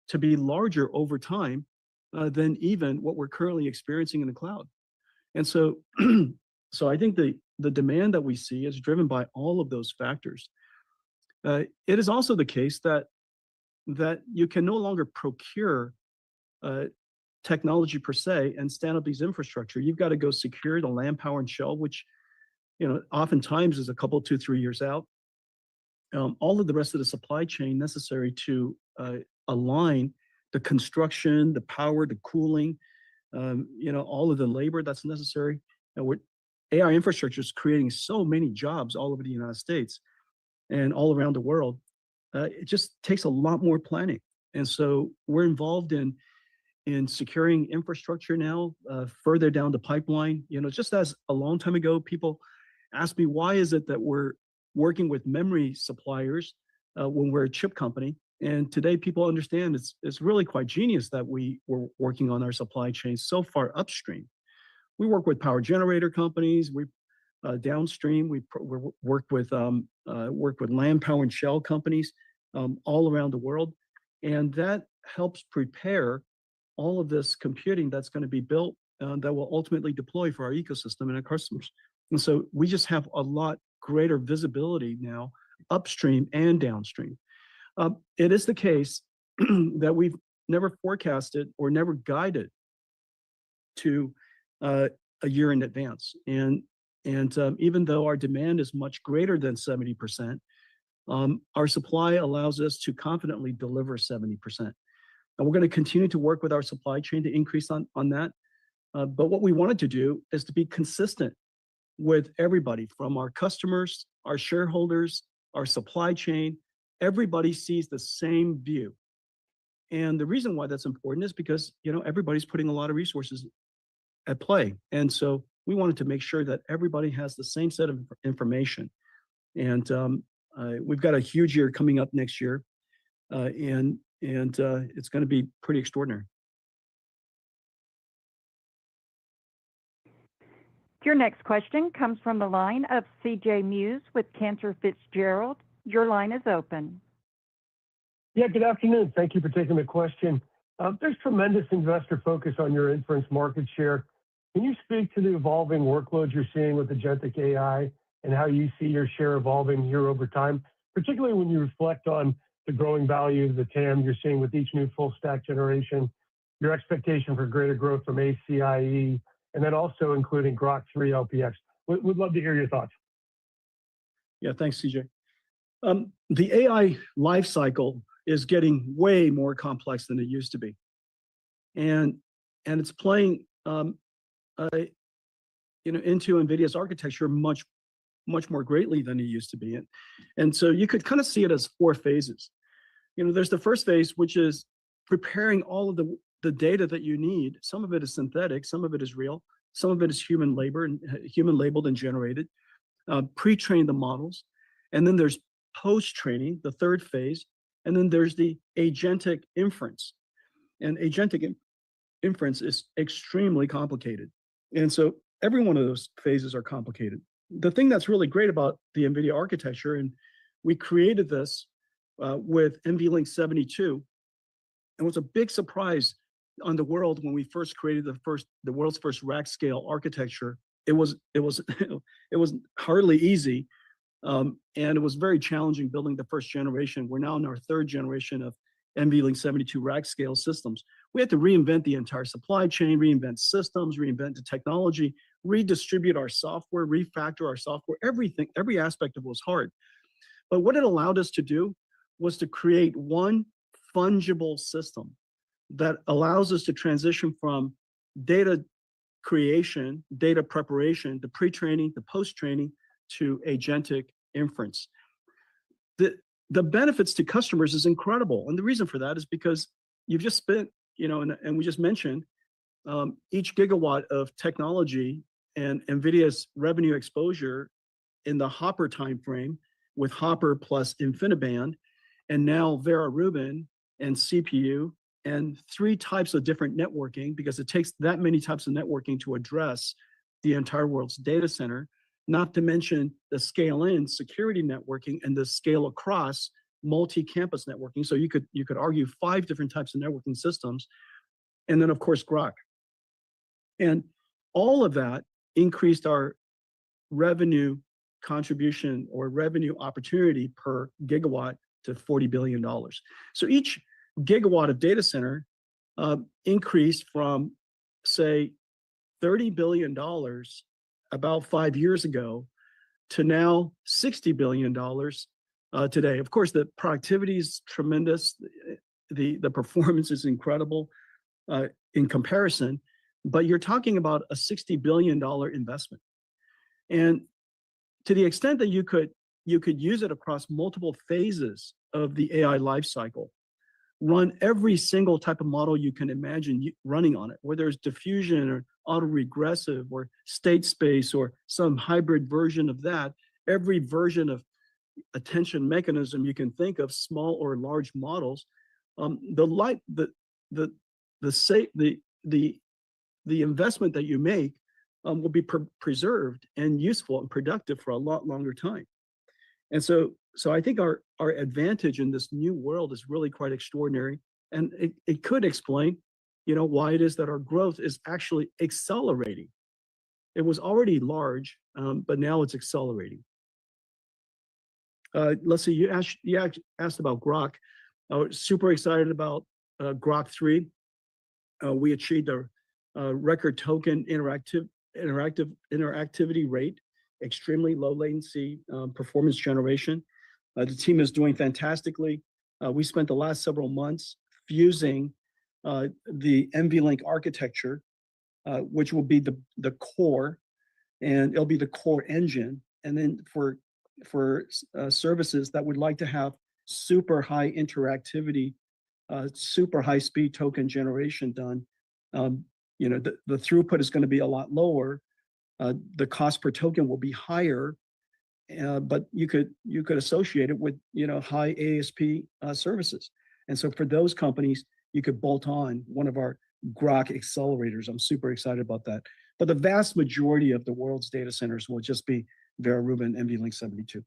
to be larger over time than even what we're currently experiencing in the cloud. And so, I think the demand that we see is driven by all of those factors. It is also the case that you can no longer procure technology per se and stand up these infrastructure. You've got to go secure the land, power, and shell, which oftentimes is a couple, 2-3 years out. All of the rest of the supply chain necessary to align the construction, the power, the cooling, all of the labor that's necessary. And AI infrastructure is creating so many jobs all over the United States and all around the world. It just takes a lot more planning. And so we're involved in securing infrastructure now, further down the pipeline. Just as a long time ago, people asked me, why is it that we're working with memory suppliers when we're a chip company? And today people understand it's really quite genius that we were working on our supply chain so far upstream. We work with power generator companies. We downstream. We work with land, power, and shell companies all around the world, and that helps prepare all of this computing that's going to be built that will ultimately deploy for our ecosystem and our customers. And so we just have a lot greater visibility now, upstream and downstream. It is the case that we've never forecasted or never guided to a year in advance. And even though our demand is much greater than 70%, our supply allows us to confidently deliver 70%. And we're going to continue to work with our supply chain to increase on that. But what we wanted to do is to be consistent with everybody, from our customers, our shareholders, our supply chain. Everybody sees the same view. And the reason why that's important is because, everybody's putting a lot of resources at play. And so we wanted to make sure that everybody has the same set of information. And we've got a huge year coming up next year. And it's going to be pretty extraordinary. Your next question comes from the line of CJ Muse with Cantor Fitzgerald. Your line is open. Yeah, good afternoon. Thank you for taking the question. There's tremendous investor focus on your inference market share. Can you speak to the evolving workloads you're seeing with agentic AI and how you see your share evolving year over time, particularly when you reflect on the growing value of the TAM you're seeing with each new full stack generation, your expectation for greater growth from ACIE, and then also including Grok 3 LPX. We'd love to hear your thoughts. Yeah, thanks, CJ. The AI lifecycle is getting way more complex than it used to be, and it's playing into Nvidia's architecture much more greatly than it used to be. And so you could kind of see it as 4 phases. There's the first phase, which is preparing all of the data that you need. Some of it is synthetic, some of it is real, some of it is human labor and human labeled and generated. Pre-train the models, and then there's post-training, the third phase, and then there's the agentic inference. And agentic inference is extremely complicated. And so every one of those phases are complicated. The thing that's really great about the NVIDIA architecture, and we created this with NVLink 72, and it was a big surprise on the world when we first created the world's first rack scale architecture. It was hardly easy, and it was very challenging building the first generation. We're now in our 3rd generation of NVLink 72 rack scale systems. We had to reinvent the entire supply chain, reinvent systems, reinvent the technology, redistribute our software, refactor our software. Everything, every aspect of it was hard. But what it allowed us to do was to create one fungible system that allows us to transition from data creation, data preparation, to pre-training, to post-training, to agentic inference. The benefits to customers is incredible. And the reason for that is because you've just spent, and we just mentioned, each gigawatt of technology and NVIDIA's revenue exposure in the Hopper timeframe with Hopper plus InfiniBand, and now Vera Rubin and CPU, and 3 types of different networking, because it takes that many types of networking to address the entire world's data center, not to mention the scale in security networking and the scale across multi-campus networking. So you could argue 5 different types of networking systems, and then of course Grok. And all of that increased our revenue contribution or revenue opportunity per gigawatt to $40 billion. So each gigawatt of data center increased from, say, $30 billion about 5 years ago to now $60 billion today. Of course, the productivity is tremendous. The performance is incredible in comparison, but you're talking about a $60 billion investment. And to the extent that you could use it across multiple phases of the AI lifecycle, run every single type of model you can imagine running on it, whether it's diffusion or autoregressive or state space or some hybrid version of that, every version of attention mechanism you can think of, small or large models, the investment that you make will be preserved and useful and productive for a lot longer time. And so I think our advantage in this new world is really quite extraordinary, and it could explain, why it is that our growth is actually accelerating. It was already large, but now it's accelerating. Let's see, you asked about Grok. I was super excited about Grok 3. We achieved a record token interactivity rate, extremely low latency performance generation. The team is doing fantastically. We spent the last several months fusing the NVLink architecture, which will be the core, and it'll be the core engine. And then for services that would like to have super high interactivity, super high speed token generation done. The throughput is going to be a lot lower. The cost per token will be higher, but you could associate it with high ASP services. And so for those companies, you could bolt on one of our Grok accelerators. I'm super excited about that. But the vast majority of the world's data centers will just be Vera Rubin NVLink 72.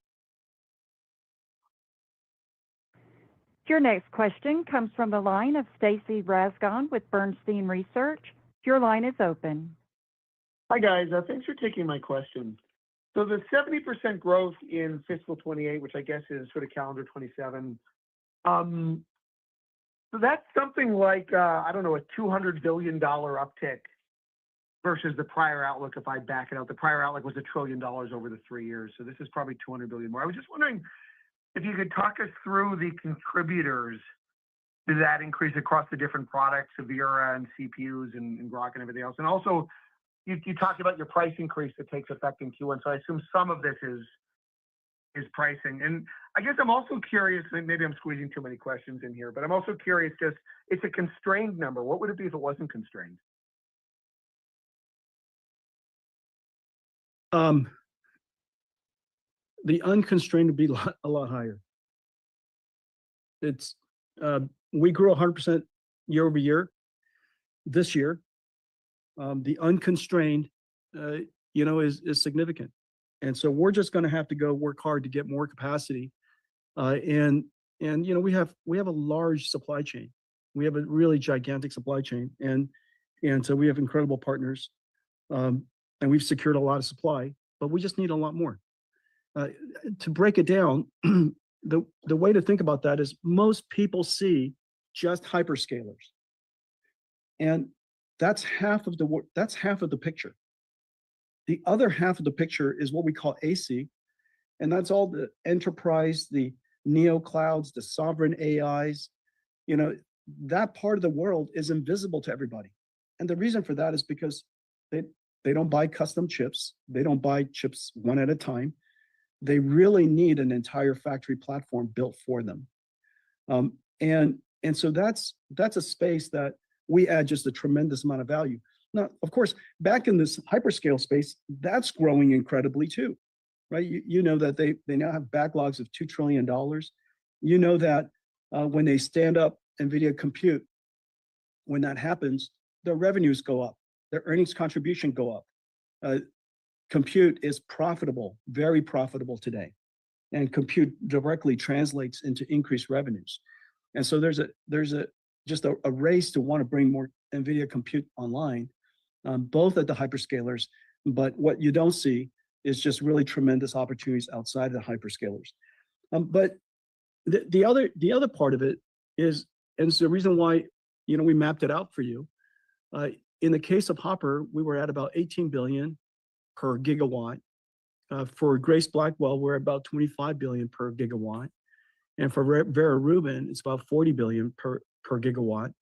Your next question comes from the line of Stacy Rasgon with Bernstein Research. Your line is open. Hi, guys. Thanks for taking my question. So the 70% growth in fiscal 28, which I guess is sort of calendar 27, so that's something like, I don't know, a $200 billion uptick versus the prior outlook. If I back it out, the prior outlook was $1 trillion over the 3 years. So this is probably 200 billion more. I was just wondering if you could talk us through the contributors to that increase across the different products, Vera and CPUs and Grok and everything else. And also, you talked about your price increase that takes effect in Q1. So I assume some of this is pricing. And I guess I'm also curious, maybe I'm squeezing too many questions in here, but I'm also curious, just it's a constrained number. What would it be if it wasn't constrained? The unconstrained would be a lot higher. It's we grew 100% year over year this year. The unconstrained, is significant, and so we're just going to have to go work hard to get more capacity. And we have a large supply chain. We have a really gigantic supply chain, and so we have incredible partners, and we've secured a lot of supply, but we just need a lot more. To break it down, the way to think about that is most people see just hyperscalers, and that's half of the picture. The other half of the picture is what we call AC, and that's all the enterprise, the neo clouds, the sovereign AIs. That part of the world is invisible to everybody, and the reason for that is because they don't buy custom chips. They don't buy chips one at a time. They really need an entire factory platform built for them. And so that's a space that we add just a tremendous amount of value. Now, of course, back in this hyperscale space, that's growing incredibly too, right? You know that they now have backlogs of $2 trillion. You know that when they stand up Nvidia Compute, when that happens, their revenues go up, their earnings contribution go up. Compute is profitable, very profitable today, and compute directly translates into increased revenues. And so there's just a race to want to bring more Nvidia Compute online, both at the hyperscalers, but what you don't see is just really tremendous opportunities outside of the hyperscalers. But the other part of it is, and it's the reason why we mapped it out for you. In the case of Hopper, we were at about 18 billion per gigawatt. For Grace Blackwell, we're about 25 billion per gigawatt, and for Vera Rubin, it's about 40 billion per gigawatt.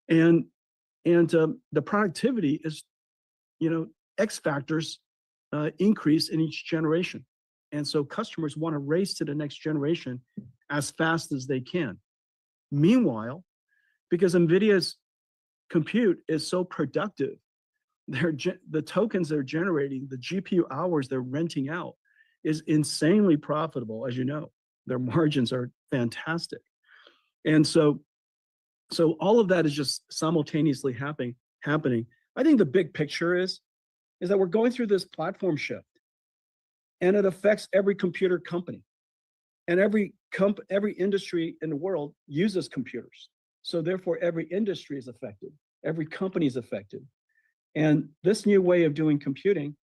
And the productivity is, X factors increase in each generation, and so customers want to race to the next generation as fast as they can. Meanwhile, because NVIDIA's compute is so productive, the tokens they're generating, the GPU hours they're renting out, is insanely profitable. As you know, their margins are fantastic, and so all of that is just simultaneously happening. I think the big picture is that we're going through this platform shift, and it affects every computer company, and every industry in the world uses computers. So therefore, every industry is affected, every company is affected. And this new way of doing computing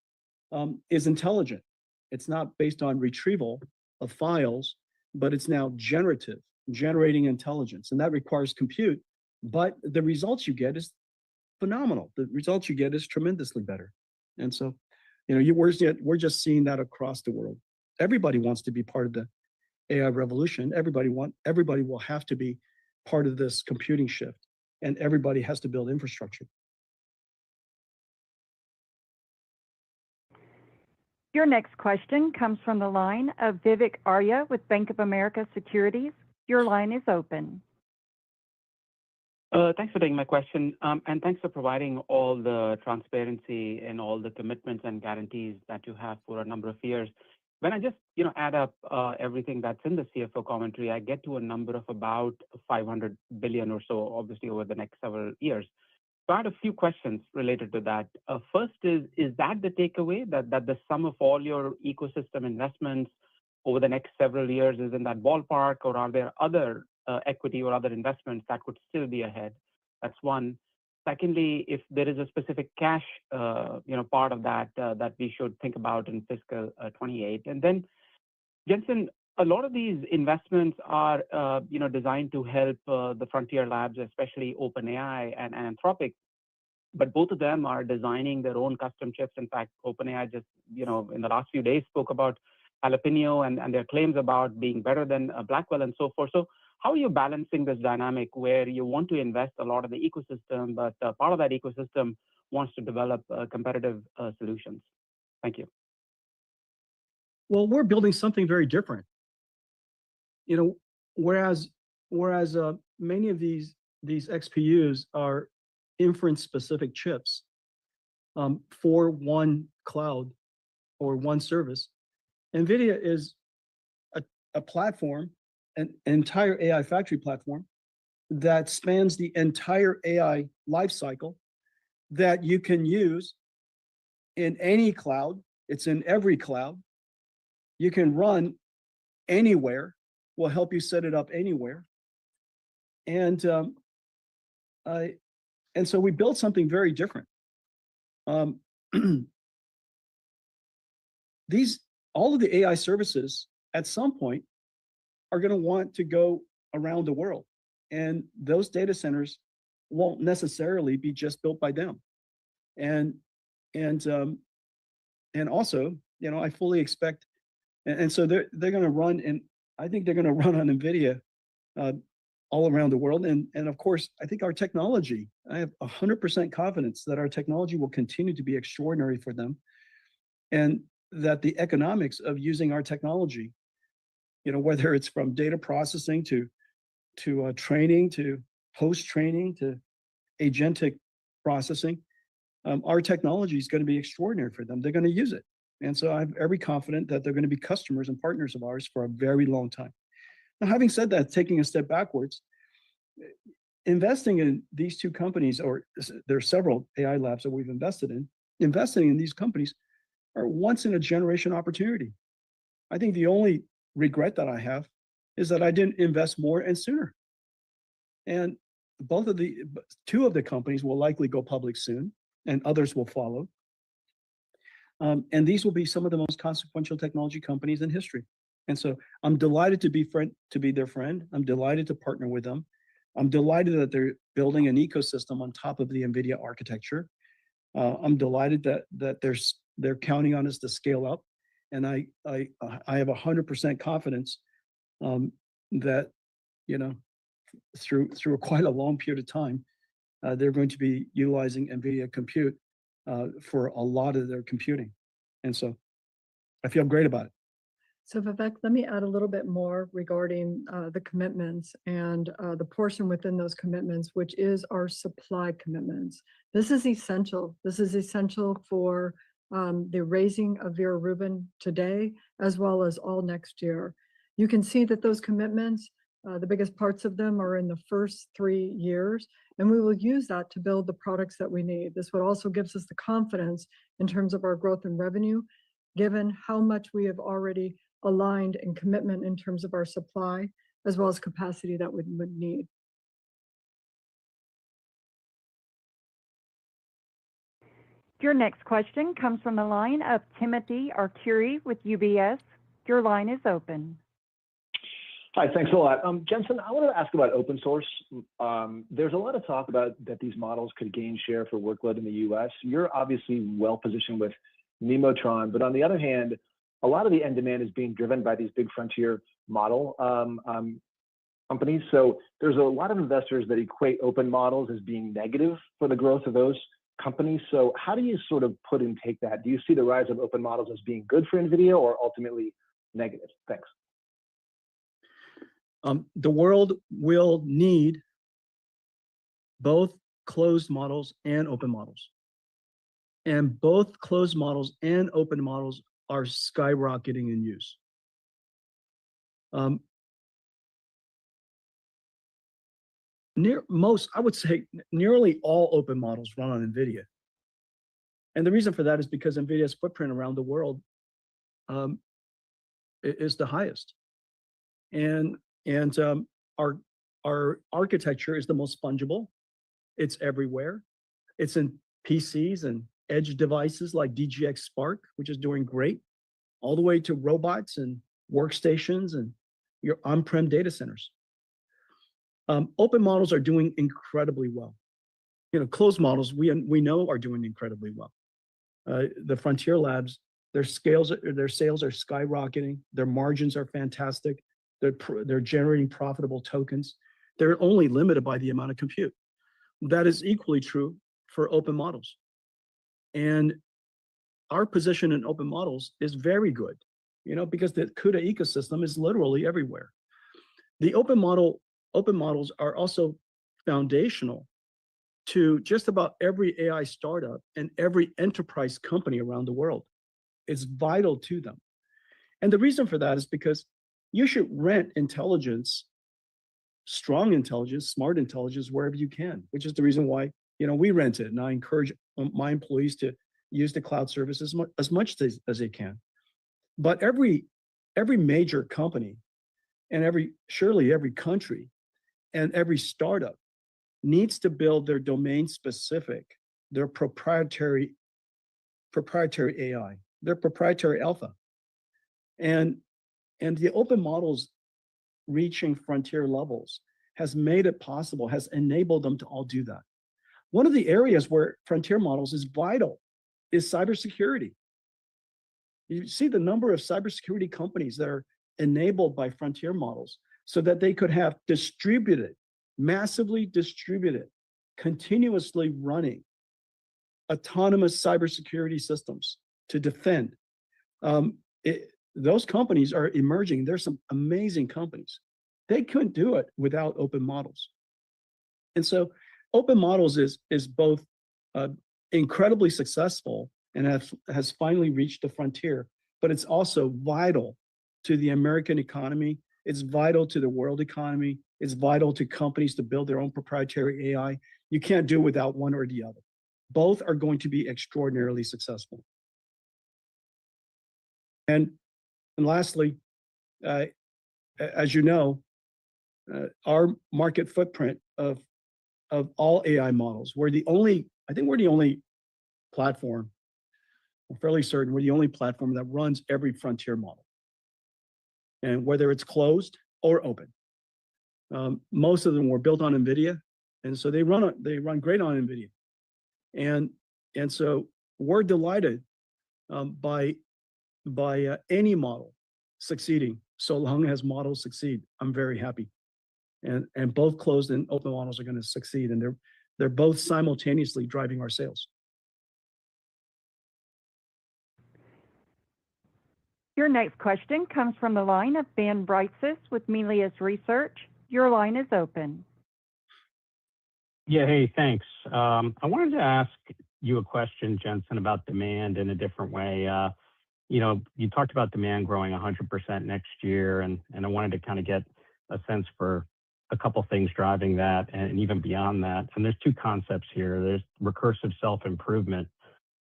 is intelligent. It's not based on retrieval of files, but it's now generating intelligence. And that requires compute, but the results you get is phenomenal. The results you get is tremendously better. And so, we're just seeing that across the world. Everybody wants to be part of the AI revolution. Everybody will have to be part of this computing shift, and everybody has to build infrastructure. Your next question comes from the line of Vivek Arya with Bank of America Securities. Your line is open. Thanks for taking my question, and thanks for providing all the transparency and all the commitments and guarantees that you have for a number of years. When I just add up everything that's in the CFO commentary, I get to a number of about 500 billion or so, obviously over the next several years. So I had a few questions related to that. First is that the takeaway that the sum of all your ecosystem investments over the next several years is in that ballpark, or are there other equity or other investments that could still be ahead? That's one. Secondly, if there is a specific cash, part of that that we should think about in fiscal 28. And then, Jensen, a lot of these investments are, designed to help the frontier labs, especially OpenAI and Anthropic. But both of them are designing their own custom chips. In fact, OpenAI just, in the last few days spoke about Jalapeno and their claims about being better than Blackwell and so forth. So how are you balancing this dynamic where you want to invest a lot of the ecosystem, but part of that ecosystem wants to develop competitive solutions? Thank you. Well, we're building something very different. Whereas many of these XPUs are inference-specific chips for one cloud or one service, Nvidia is a platform, an entire AI factory platform that spans the entire AI lifecycle that you can use in any cloud. It's in every cloud. You can run anywhere. We'll help you set it up anywhere. And so we built something very different. All of the AI services at some point are going to want to go around the world, and those data centers won't necessarily be just built by them. And also, I fully expect, and so they're going to run, and I think they're going to run on Nvidia all around the world. And of course, I think our technology, I have 100% confidence that our technology will continue to be extraordinary for them, and that the economics of using our technology, whether it's from data processing to training, to post-training, to agentic processing, our technology is going to be extraordinary for them. They're going to use it. And so I have every confidence that they're going to be customers and partners of ours for a very long time. Now, having said that, taking a step backwards, investing in these two companies, or there are several AI labs that we've invested in, investing in these companies are once in a generation opportunity. I think the only regret that I have is that I didn't invest more and sooner. And two of the companies will likely go public soon, and others will follow. And these will be some of the most consequential technology companies in history. And so I'm delighted to be their friend. I'm delighted to partner with them. I'm delighted that they're building an ecosystem on top of the Nvidia architecture. I'm delighted that they're counting on us to scale up. And I have 100% confidence that, through quite a long period of time, they're going to be utilizing Nvidia compute for a lot of their computing. And so I feel great about it. So Vivek, let me add a little bit more regarding the commitments and the portion within those commitments, which is our supply commitments. This is essential. This is essential for the raising of Vera Rubin today, as well as all next year. You can see that those commitments, the biggest parts of them are in the first 3 years, and we will use that to build the products that we need. This what also gives us the confidence in terms of our growth and revenue, given how much we have already aligned in commitment in terms of our supply, as well as capacity that we would need. Your next question comes from the line of Timothy Arcuri with UBS. Your line is open. Hi, thanks a lot. Jensen, I wanted to ask about open source. There's a lot of talk about that these models could gain share for workload in the US. You're obviously well positioned with Nemotron, but on the other hand, a lot of the end demand is being driven by these big frontier model companies. So there's a lot of investors that equate open models as being negative for the growth of those companies. So how do you sort of put and take that? Do you see the rise of open models as being good for NVIDIA or ultimately negative? Thanks. The world will need both closed models and open models. And both closed models and open models are skyrocketing in use. I would say nearly all open models run on NVIDIA. And the reason for that is because NVIDIA's footprint around the world is the highest. And our architecture is the most fungible. It's everywhere. It's in PCs and edge devices like DGX Spark, which is doing great, all the way to robots and workstations and your on-prem data centers. Open models are doing incredibly well. Closed models we know are doing incredibly well. The Frontier Labs, their sales are skyrocketing. Their margins are fantastic. They're generating profitable tokens. They're only limited by the amount of compute. That is equally true for open models. And our position in open models is very good, because the CUDA ecosystem is literally everywhere. The open models are also foundational to just about every AI startup and every enterprise company around the world. It's vital to them. And the reason for that is because you should rent intelligence, strong intelligence, smart intelligence, wherever you can, which is the reason why, we rent it. And I encourage my employees to use the cloud services as much as they can. But every major company and surely every country and every startup needs to build their domain specific, their proprietary AI, their proprietary alpha. And the open models reaching frontier levels has made it possible, has enabled them to all do that. One of the areas where frontier models is vital is cybersecurity. You see the number of cybersecurity companies that are enabled by frontier models so that they could have massively distributed, continuously running autonomous cybersecurity systems to defend. Those companies are emerging. There's some amazing companies. They couldn't do it without open models. And so open models is both incredibly successful and has finally reached the frontier, but it's also vital to the American economy. It's vital to the world economy. It's vital to companies to build their own proprietary AI. You can't do it without one or the other. Both are going to be extraordinarily successful. And lastly, as you know, our market footprint of all AI models, I think we're the only platform, I'm fairly certain we're the only platform that runs every frontier model. And whether it's closed or open. Most of them were built on NVIDIA, and so they run great on NVIDIA. And so we're delighted by any model succeeding, so long as models succeed. I'm very happy. And both closed and open models are going to succeed, and they're both simultaneously driving our sales. Your next question comes from the line of Ben Brightsis with Melius Research. Your line is open. Yeah, hey, thanks. I wanted to ask you a question, Jensen, about demand in a different way. You talked about demand growing 100% next year, and I wanted to kind of get a sense for a couple things driving that and even beyond that. And there's two concepts here. There's recursive self-improvement,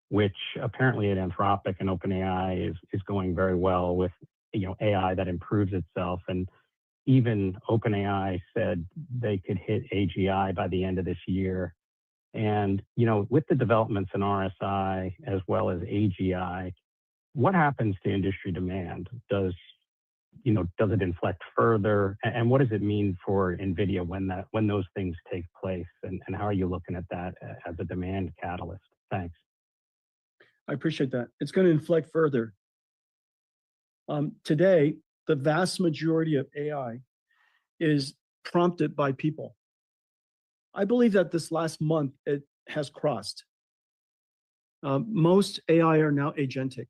which apparently at Anthropic and OpenAI is going very well with AI that improves itself. And even OpenAI said they could hit AGI by the end of this year. And with the developments in RSI as well as AGI, what happens to industry demand? Does it inflect further? And what does it mean for NVIDIA when those things take place? And how are you looking at that as a demand catalyst? Thanks. I appreciate that. It's going to inflect further. Today, the vast majority of AI is prompted by people. I believe that this last month, it has crossed. Most AI are now agentic,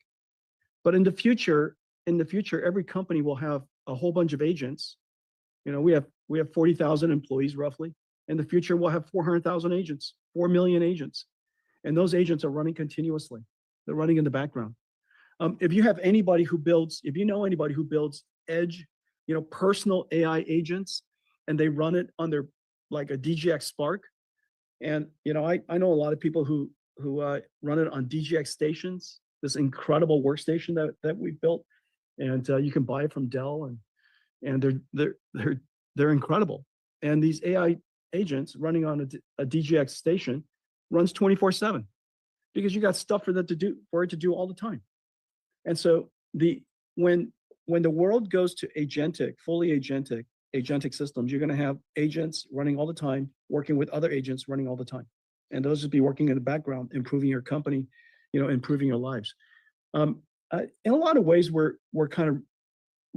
but in the future, every company will have a whole bunch of agents. We have 40,000 employees roughly. In the future, we'll have 400,000 agents, 4 million agents, and those agents are running continuously. They're running in the background. If you know anybody who builds edge, personal AI agents, and they run it on their like a DGX Spark, and I know a lot of people who run it on DGX stations. This incredible workstation that we've built, and you can buy it from Dell, and they're incredible. And these AI agents running on a DGX station runs 24/7 because you got stuff for it to do all the time. And so when the world goes to fully agentic systems, you're going to have agents running all the time, working with other agents running all the time, and those will be working in the background, improving your company, improving your lives. In a lot of ways, we're kind of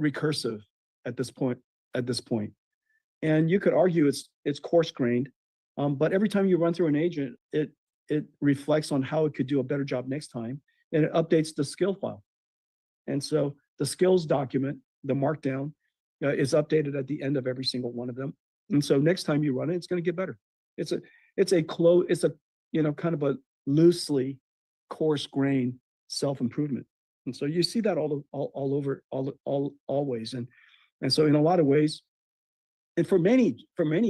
recursive at this point. And you could argue it's coarse grained, but every time you run through an agent, it reflects on how it could do a better job next time, and it updates the skill file. And so the skills document, the markdown, is updated at the end of every single one of them. And so next time you run it, it's going to get better. It's a kind of a loosely coarse grained self-improvement. And so you see that all over always. And so in a lot of ways, and for many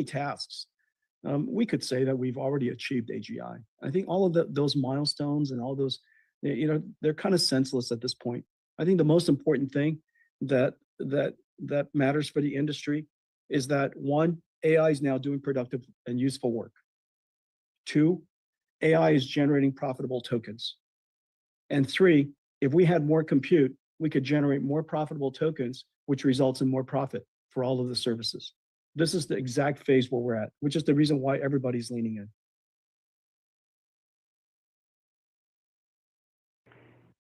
tasks, we could say that we've already achieved AGI. I think all of those milestones and all those, they're kind of senseless at this point. I think the most important thing that matters for the industry is that, one, AI is now doing productive and useful work. Two, AI is generating profitable tokens. And three, if we had more compute, we could generate more profitable tokens, which results in more profit for all of the services. This is the exact phase where we're at, which is the reason why everybody's leaning in.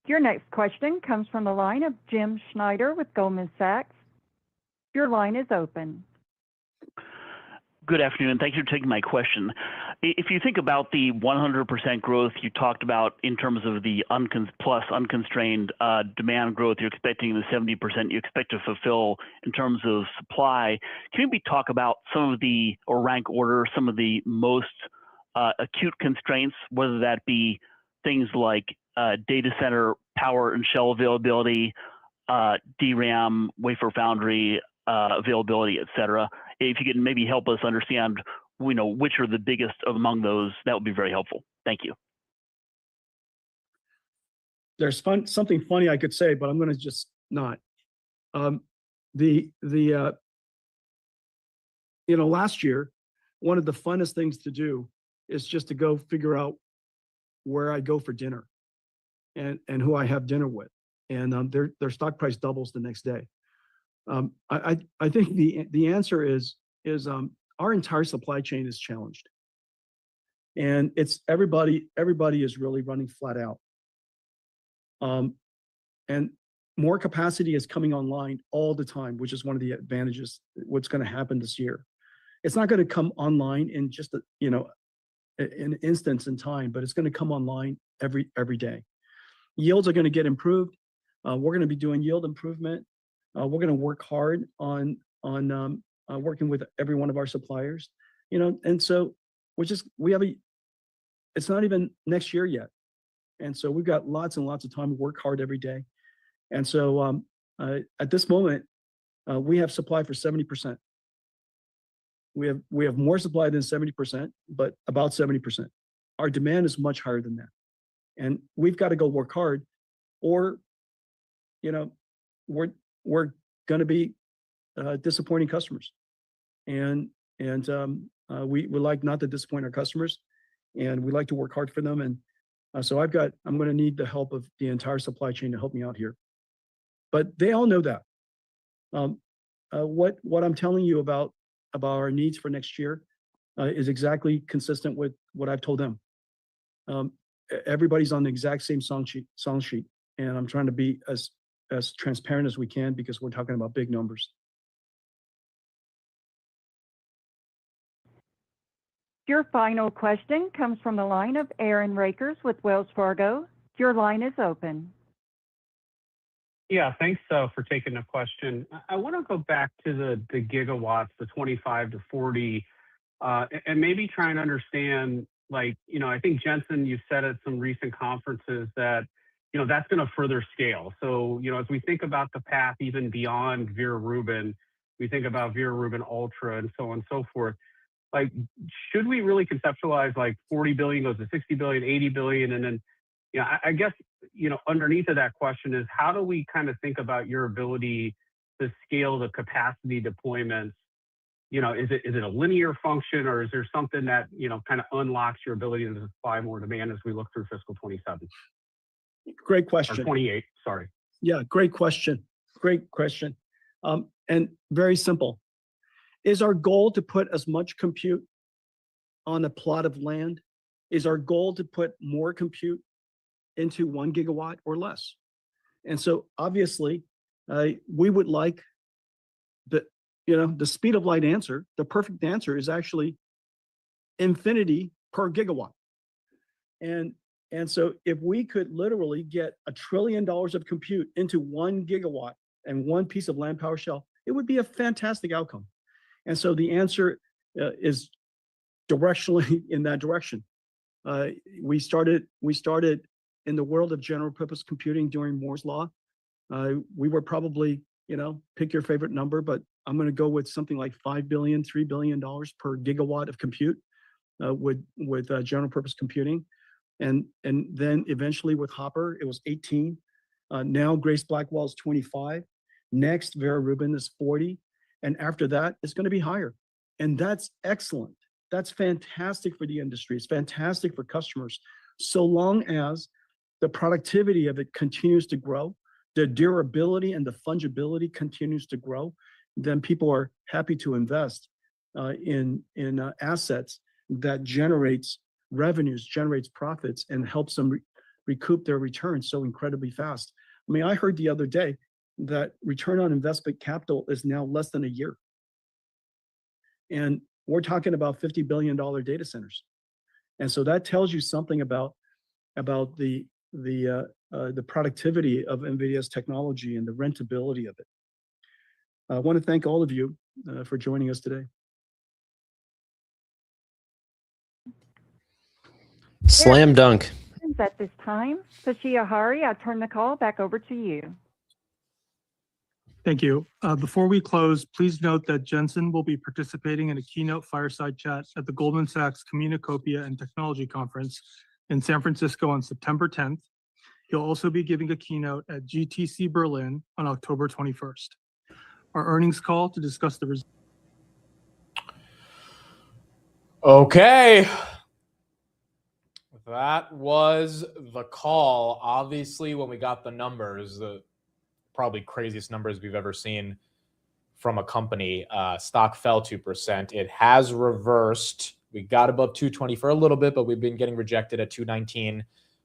Your next question comes from the line of Jim Schneider with Goldman Sachs. Your line is open. Good afternoon. Thank you for taking my question. If you think about the 100% growth you talked about in terms of the unconstrained demand growth you're expecting, the 70% you expect to fulfill in terms of supply, can you maybe talk about or rank order some of the most acute constraints, whether that be things like data center power and shell availability, DRAM, wafer foundry availability, et cetera? If you could maybe help us understand, which are the biggest among those, that would be very helpful. Thank you. There's something funny I could say, but I'm going to just not. Last year, one of the funnest things to do is just to go figure out where I go for dinner and who I have dinner with. And their stock price doubles the next day. I think the answer is our entire supply chain is challenged, and it's everybody is really running flat out. And more capacity is coming online all the time, which is one of the advantages. What's going to happen this year? It's not going to come online in just an instance in time, but it's going to come online every day. Yields are going to get improved. We're going to be doing yield improvement. We're going to work hard on working with every one of our suppliers, and so it's not even next year yet. And so we've got lots and lots of time to work hard every day. And so at this moment, we have supply for 70%. We have more supply than 70%, but about 70%. Our demand is much higher than that. And we've got to go work hard, or we're going to be disappointing customers. And we like not to disappoint our customers, and we like to work hard for them. And so I'm going to need the help of the entire supply chain to help me out here. But they all know that. What I'm telling you about our needs for next year is exactly consistent with what I've told them. Everybody's on the exact same song sheet, and I'm trying to be as transparent as we can because we're talking about big numbers. Your final question comes from the line of Aaron Rakers with Wells Fargo. Your line is open. Yeah, thanks for taking the question. I want to go back to the gigawatts, the 25 to 40, and maybe try and understand, like, I think, Jensen, you said at some recent conferences that, that's going to further scale. So, as we think about the path even beyond Vera Rubin, we think about Vera Rubin Ultra and so on and so forth. Like, should we really conceptualize like 40 billion goes to 60 billion, 80 billion? And then, I guess, underneath of that question is, how do we kind of think about your ability to scale the capacity deployments? Is it a linear function, or is there something that, kind of unlocks your ability to supply more demand as we look through fiscal 27? Great Or question. 28, sorry. Yeah, great question. Great question. And very simple. Is our goal to put as much compute on a plot of land? Is our goal to put more compute into 1 gigawatt or less? And so obviously, we would like the speed of light answer. The perfect answer is actually infinity per gigawatt. And so if we could literally get $1 trillion of compute into 1 gigawatt and one piece of land power shell, it would be a fantastic outcome. And so the answer is directionally in that direction. We started in the world of general purpose computing during Moore's Law. We were probably, pick your favorite number, but I'm going to go with something like $5 billion, $3 billion per gigawatt of compute with general purpose computing. And then eventually with Hopper, it was 18. Now Grace Blackwell is 25. Next, Vera Rubin is 40. And after that, it's going to be higher. And that's excellent. That's fantastic for the industry. It's fantastic for customers. So long as the productivity of it continues to grow, the durability and the fungibility continues to grow, then people are happy to invest in assets that generates revenues, generates profits, and helps them recoup their returns so incredibly fast. I mean, I heard the other day that return on investment capital is now less than a year. And we're talking about $50 billion data centers. And so that tells you something about the productivity of NVIDIA's technology and the rentability of it. I want to thank all of you for joining us today. Slam dunk. At this time, Toshiya Hari, I turn the call back over to you. Thank you. Before we close, please note that Jensen will be participating in a keynote fireside chat at the Goldman Sachs Communacopia and Technology Conference in San Francisco on September 10th. He'll also be giving a keynote at GTC Berlin on October 21st. Our earnings call to discuss the results. Okay. That was the call. Obviously, when we got the numbers, the probably craziest numbers we've ever seen from a company, stock fell 2%. It has reversed. We got above 220 for a little bit, but we've been getting rejected at 219,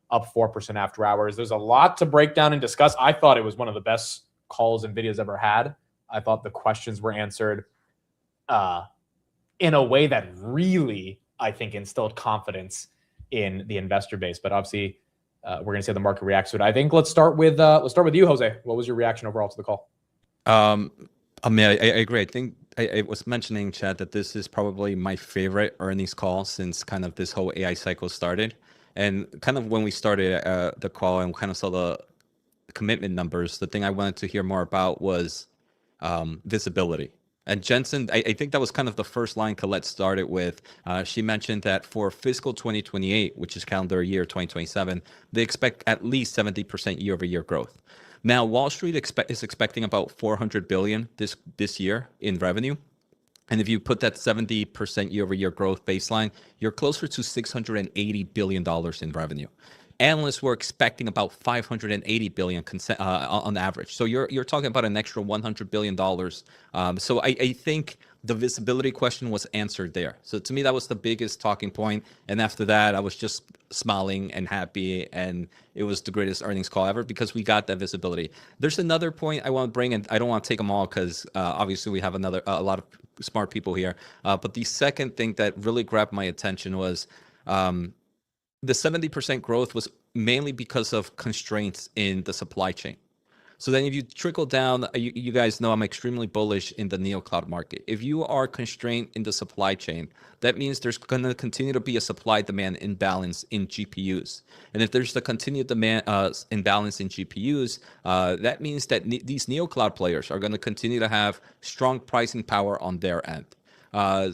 up 4% after hours. There's a lot to break down and discuss. I thought it was one of the best calls NVIDIA's ever had. I thought the questions were answered in a way that really, I think, instilled confidence in the investor base. But obviously, we're going to see how the market reacts to it. I think let's start with you, Jose. What was your reaction overall to the call? I mean, I agree. I think I was mentioning, Chad, that this is probably my favorite earnings call since kind of this whole AI cycle started. And kind of when we started the call and kind of saw the commitment numbers, the thing I wanted to hear more about was visibility. And Jensen, I think that was kind of the first line Colette started with. She mentioned that for fiscal 2028, which is calendar year 2027, they expect at least 70% year-over-year growth. Now, Wall Street is expecting about $400 billion this year in revenue. And if you put that 70% year-over-year growth baseline, you're closer to $680 billion in revenue. analysts were expecting about 580 billion on average. So you're talking about an extra 100 billion dollars. So I think the visibility question was answered there. So to me, that was the biggest talking point. And after that, I was just smiling and happy, and it was the greatest earnings call ever because we got that visibility. There's another point I want to bring, and I don't want to take them all because obviously we have a lot of smart people here. But the second thing that really grabbed my attention was the 70% growth was mainly because of constraints in the supply chain. So then if you trickle down, you guys know I'm extremely bullish in the NeoCloud market. If you are constrained in the supply chain, that means there's going to continue to be a supply-demand imbalance in GPUs. And if there's the continued demand imbalance in GPUs, that means that these NeoCloud players are going to continue to have strong pricing power on their end.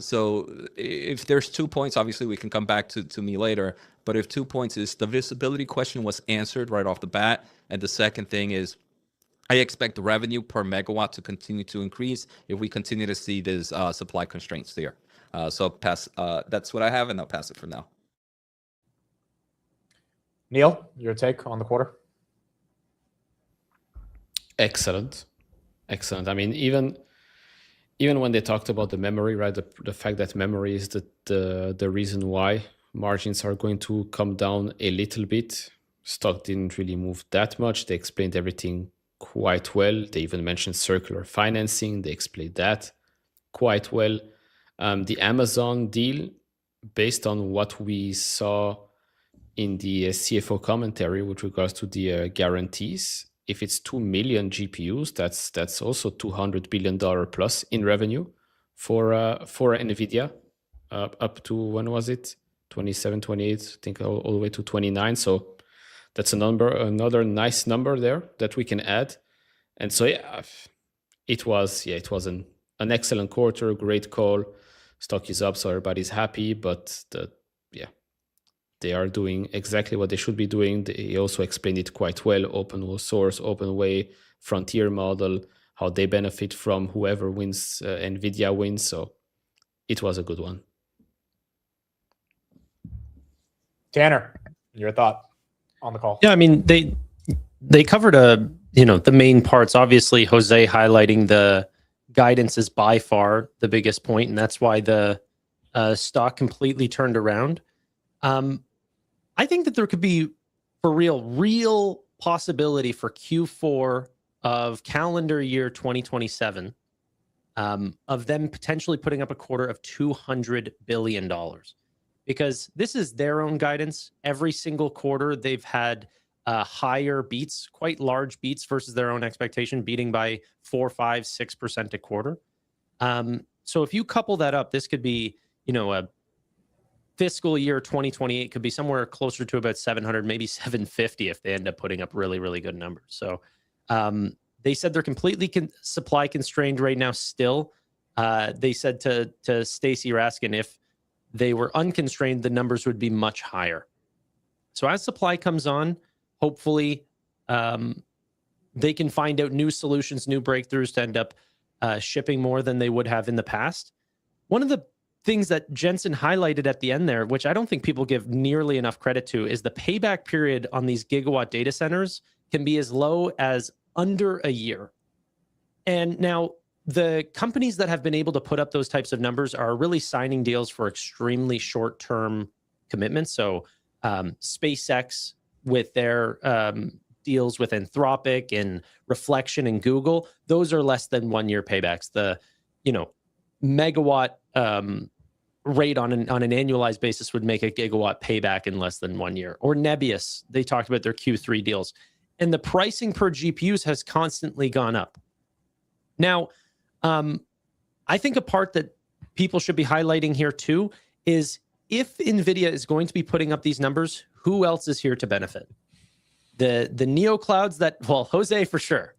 So if there's 2 points, obviously we can come back to me later, but if 2 points is the visibility question was answered right off the bat, and the second thing is I expect the revenue per megawatt to continue to increase if we continue to see these supply constraints there. So pass. That's what I have, and I'll pass it for now. Neil, your take on the quarter? Excellent. I mean, even when they talked about the memory, right? The fact that memory is the reason why margins are going to come down a little bit. Stock didn't really move that much. They explained everything quite well. They even mentioned circular financing. They explained that quite well. The Amazon deal, based on what we saw in the CFO commentary with regards to the guarantees, if it's 2 million GPUs, that's also $200 billion plus in revenue for Nvidia, up to, when was it? 27, 28, I think all the way to 29. So that's another nice number there that we can add. And so it was an excellent quarter, great call. Stock is up, so everybody's happy, but they are doing exactly what they should be doing. They also explained it quite well: open source, open way, frontier model, how they benefit from whoever wins, Nvidia wins. So it was a good one. Tanner, your thought on the call? Yeah, I mean, they covered the main parts. Obviously, Jose highlighting the guidance is by far the biggest point, and that's why the stock completely turned around. I think that there could be, for real possibility for Q4 of calendar year 2027, of them potentially putting up a quarter of $200 billion. Because this is their own guidance. Every single quarter, they've had higher beats, quite large beats versus their own expectation, beating by 4, 5, 6% a quarter. So if you couple that up, this could be, a fiscal year 2028 could be somewhere closer to about 700, maybe 750 if they end up putting up really, really good numbers. So they said they're completely supply constrained right now still. They said to Stacy Raskin, if they were unconstrained, the numbers would be much higher. So as supply comes on, hopefully they can find out new solutions, new breakthroughs to end up shipping more than they would have in the past. One of the things that Jensen highlighted at the end there, which I don't think people give nearly enough credit to, is the payback period on these gigawatt data centers can be as low as under a year. And now the companies that have been able to put up those types of numbers are really signing deals for extremely short-term commitments. So SpaceX with their deals with Anthropic and Reflection and Google, those are less than 1 year paybacks. The megawatt rate on an annualized basis would make a gigawatt payback in less than 1 year. Or Nebius, they talked about their Q3 deals. And the pricing per GPUs has constantly gone up. Now, I think a part that people should be highlighting here too is if Nvidia is going to be putting up these numbers, who else is here to benefit? The NeoClouds that, well, Jose for sure.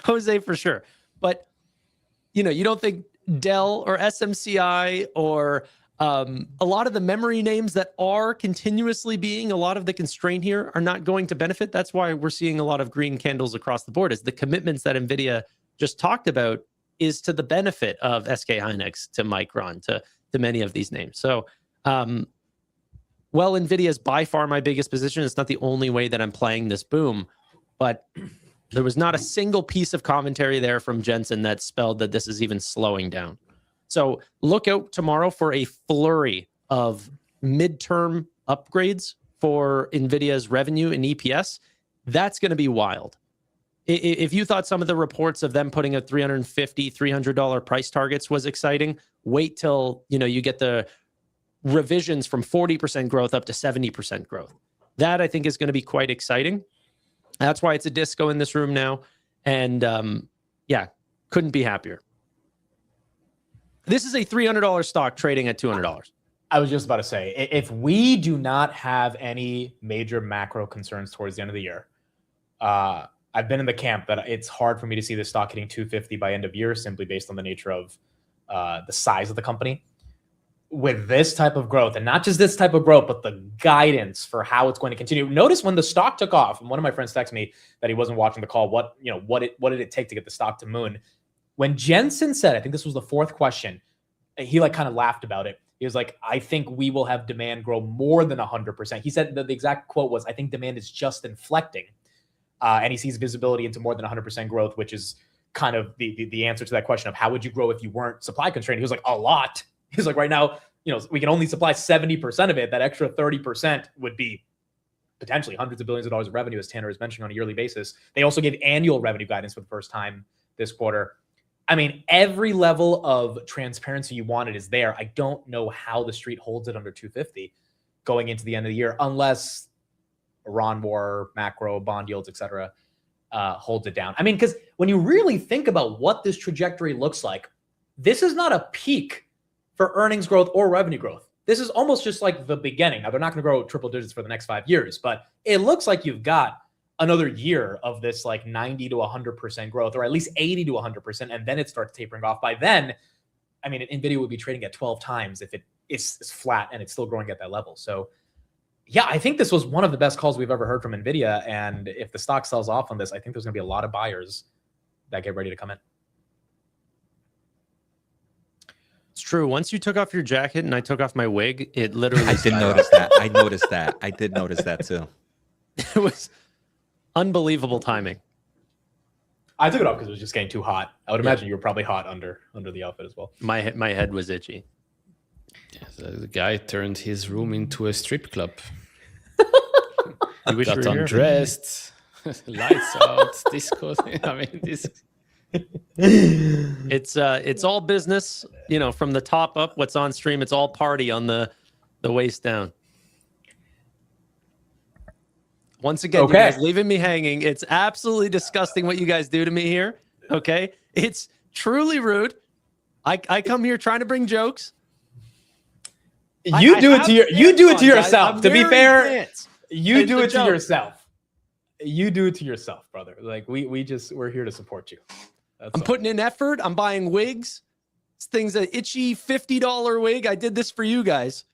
Jose for sure. But, you don't think Dell or SMCI or a lot of the memory names that are continuously being a lot of the constraint here are not going to benefit. That's why we're seeing a lot of green candles across the board, as the commitments that NVIDIA just talked about is to the benefit of SK Hynix, to Micron, to many of these names. So well, Nvidia is by far my biggest position. It's not the only way that I'm playing this boom, but there was not a single piece of commentary there from Jensen that spelled that this is even slowing down. So look out tomorrow for a flurry of midterm upgrades for Nvidia's revenue and EPS. That's going to be wild. If you thought some of the reports of them putting out $350, $300 price targets was exciting, wait till you get the revisions from 40% growth up to 70% growth. That I think is going to be quite exciting. That's why it's a disco in this room now. And yeah, couldn't be happier. This is a $300 stock trading at $200. I was just about to say, if we do not have any major macro concerns towards the end of the year, I've been in the camp that it's hard for me to see this stock hitting 250 by end of year, simply based on the nature of the size of the company. With this type of growth, and not just this type of growth, but the guidance for how it's going to continue. Notice when the stock took off, and one of my friends texted me that he wasn't watching the call. What did it take to get the stock to moon? When Jensen said, I think this was the fourth question, he kind of laughed about it. He was like, I think we will have demand grow more than 100%. He said that the exact quote was, I think demand is just inflecting. And he sees visibility into more than 100% growth, which is kind of the answer to that question of how would you grow if you weren't supply constrained? He was like, a lot. He's like, right now, we can only supply 70% of it. That extra 30% would be potentially hundreds of billions of dollars of revenue, as Tanner is mentioning, on a yearly basis. They also gave annual revenue guidance for the first time this quarter. I mean, every level of transparency you wanted is there. I don't know how the street holds it under 250 going into the end of the year, unless Iran war, macro, bond yields, et cetera, holds it down. I mean, because when you really think about what this trajectory looks like, this is not a peak for earnings growth or revenue growth. This is almost just like the beginning. Now, they're not going to grow triple digits for the next 5 years, but it looks like you've got another year of this 90 to 100% growth, or at least 80 to 100%, and then it starts tapering off. By then, I mean, Nvidia would be trading at 12 times if it's flat and it's still growing at that level. So yeah, I think this was one of the best calls we've ever heard from Nvidia. And if the stock sells off on this, I think there's going to be a lot of buyers that get ready to come in. It's true. Once you took off your jacket and I took off my wig, it literally... I did notice that. I noticed that. I did notice that too. It was unbelievable timing. I took it off because it was just getting too hot. I would imagine you were probably hot under the outfit as well. My head was itchy. Yeah, the guy turned his room into a strip club. You wish Got you were here. undressed, lights out, disco. I mean, this... It's all business, from the top up. What's on stream, it's all party on the waist down. Once again, you guys leaving me hanging. It's absolutely disgusting what you guys do to me here. Okay, it's truly rude. I come here trying to bring jokes. You do it to yourself. To be fair, you do it to yourself. You do it to yourself, brother. We're here to support you. I'm putting in effort. I'm buying wigs. This thing's an itchy $50 wig. I did this for you guys.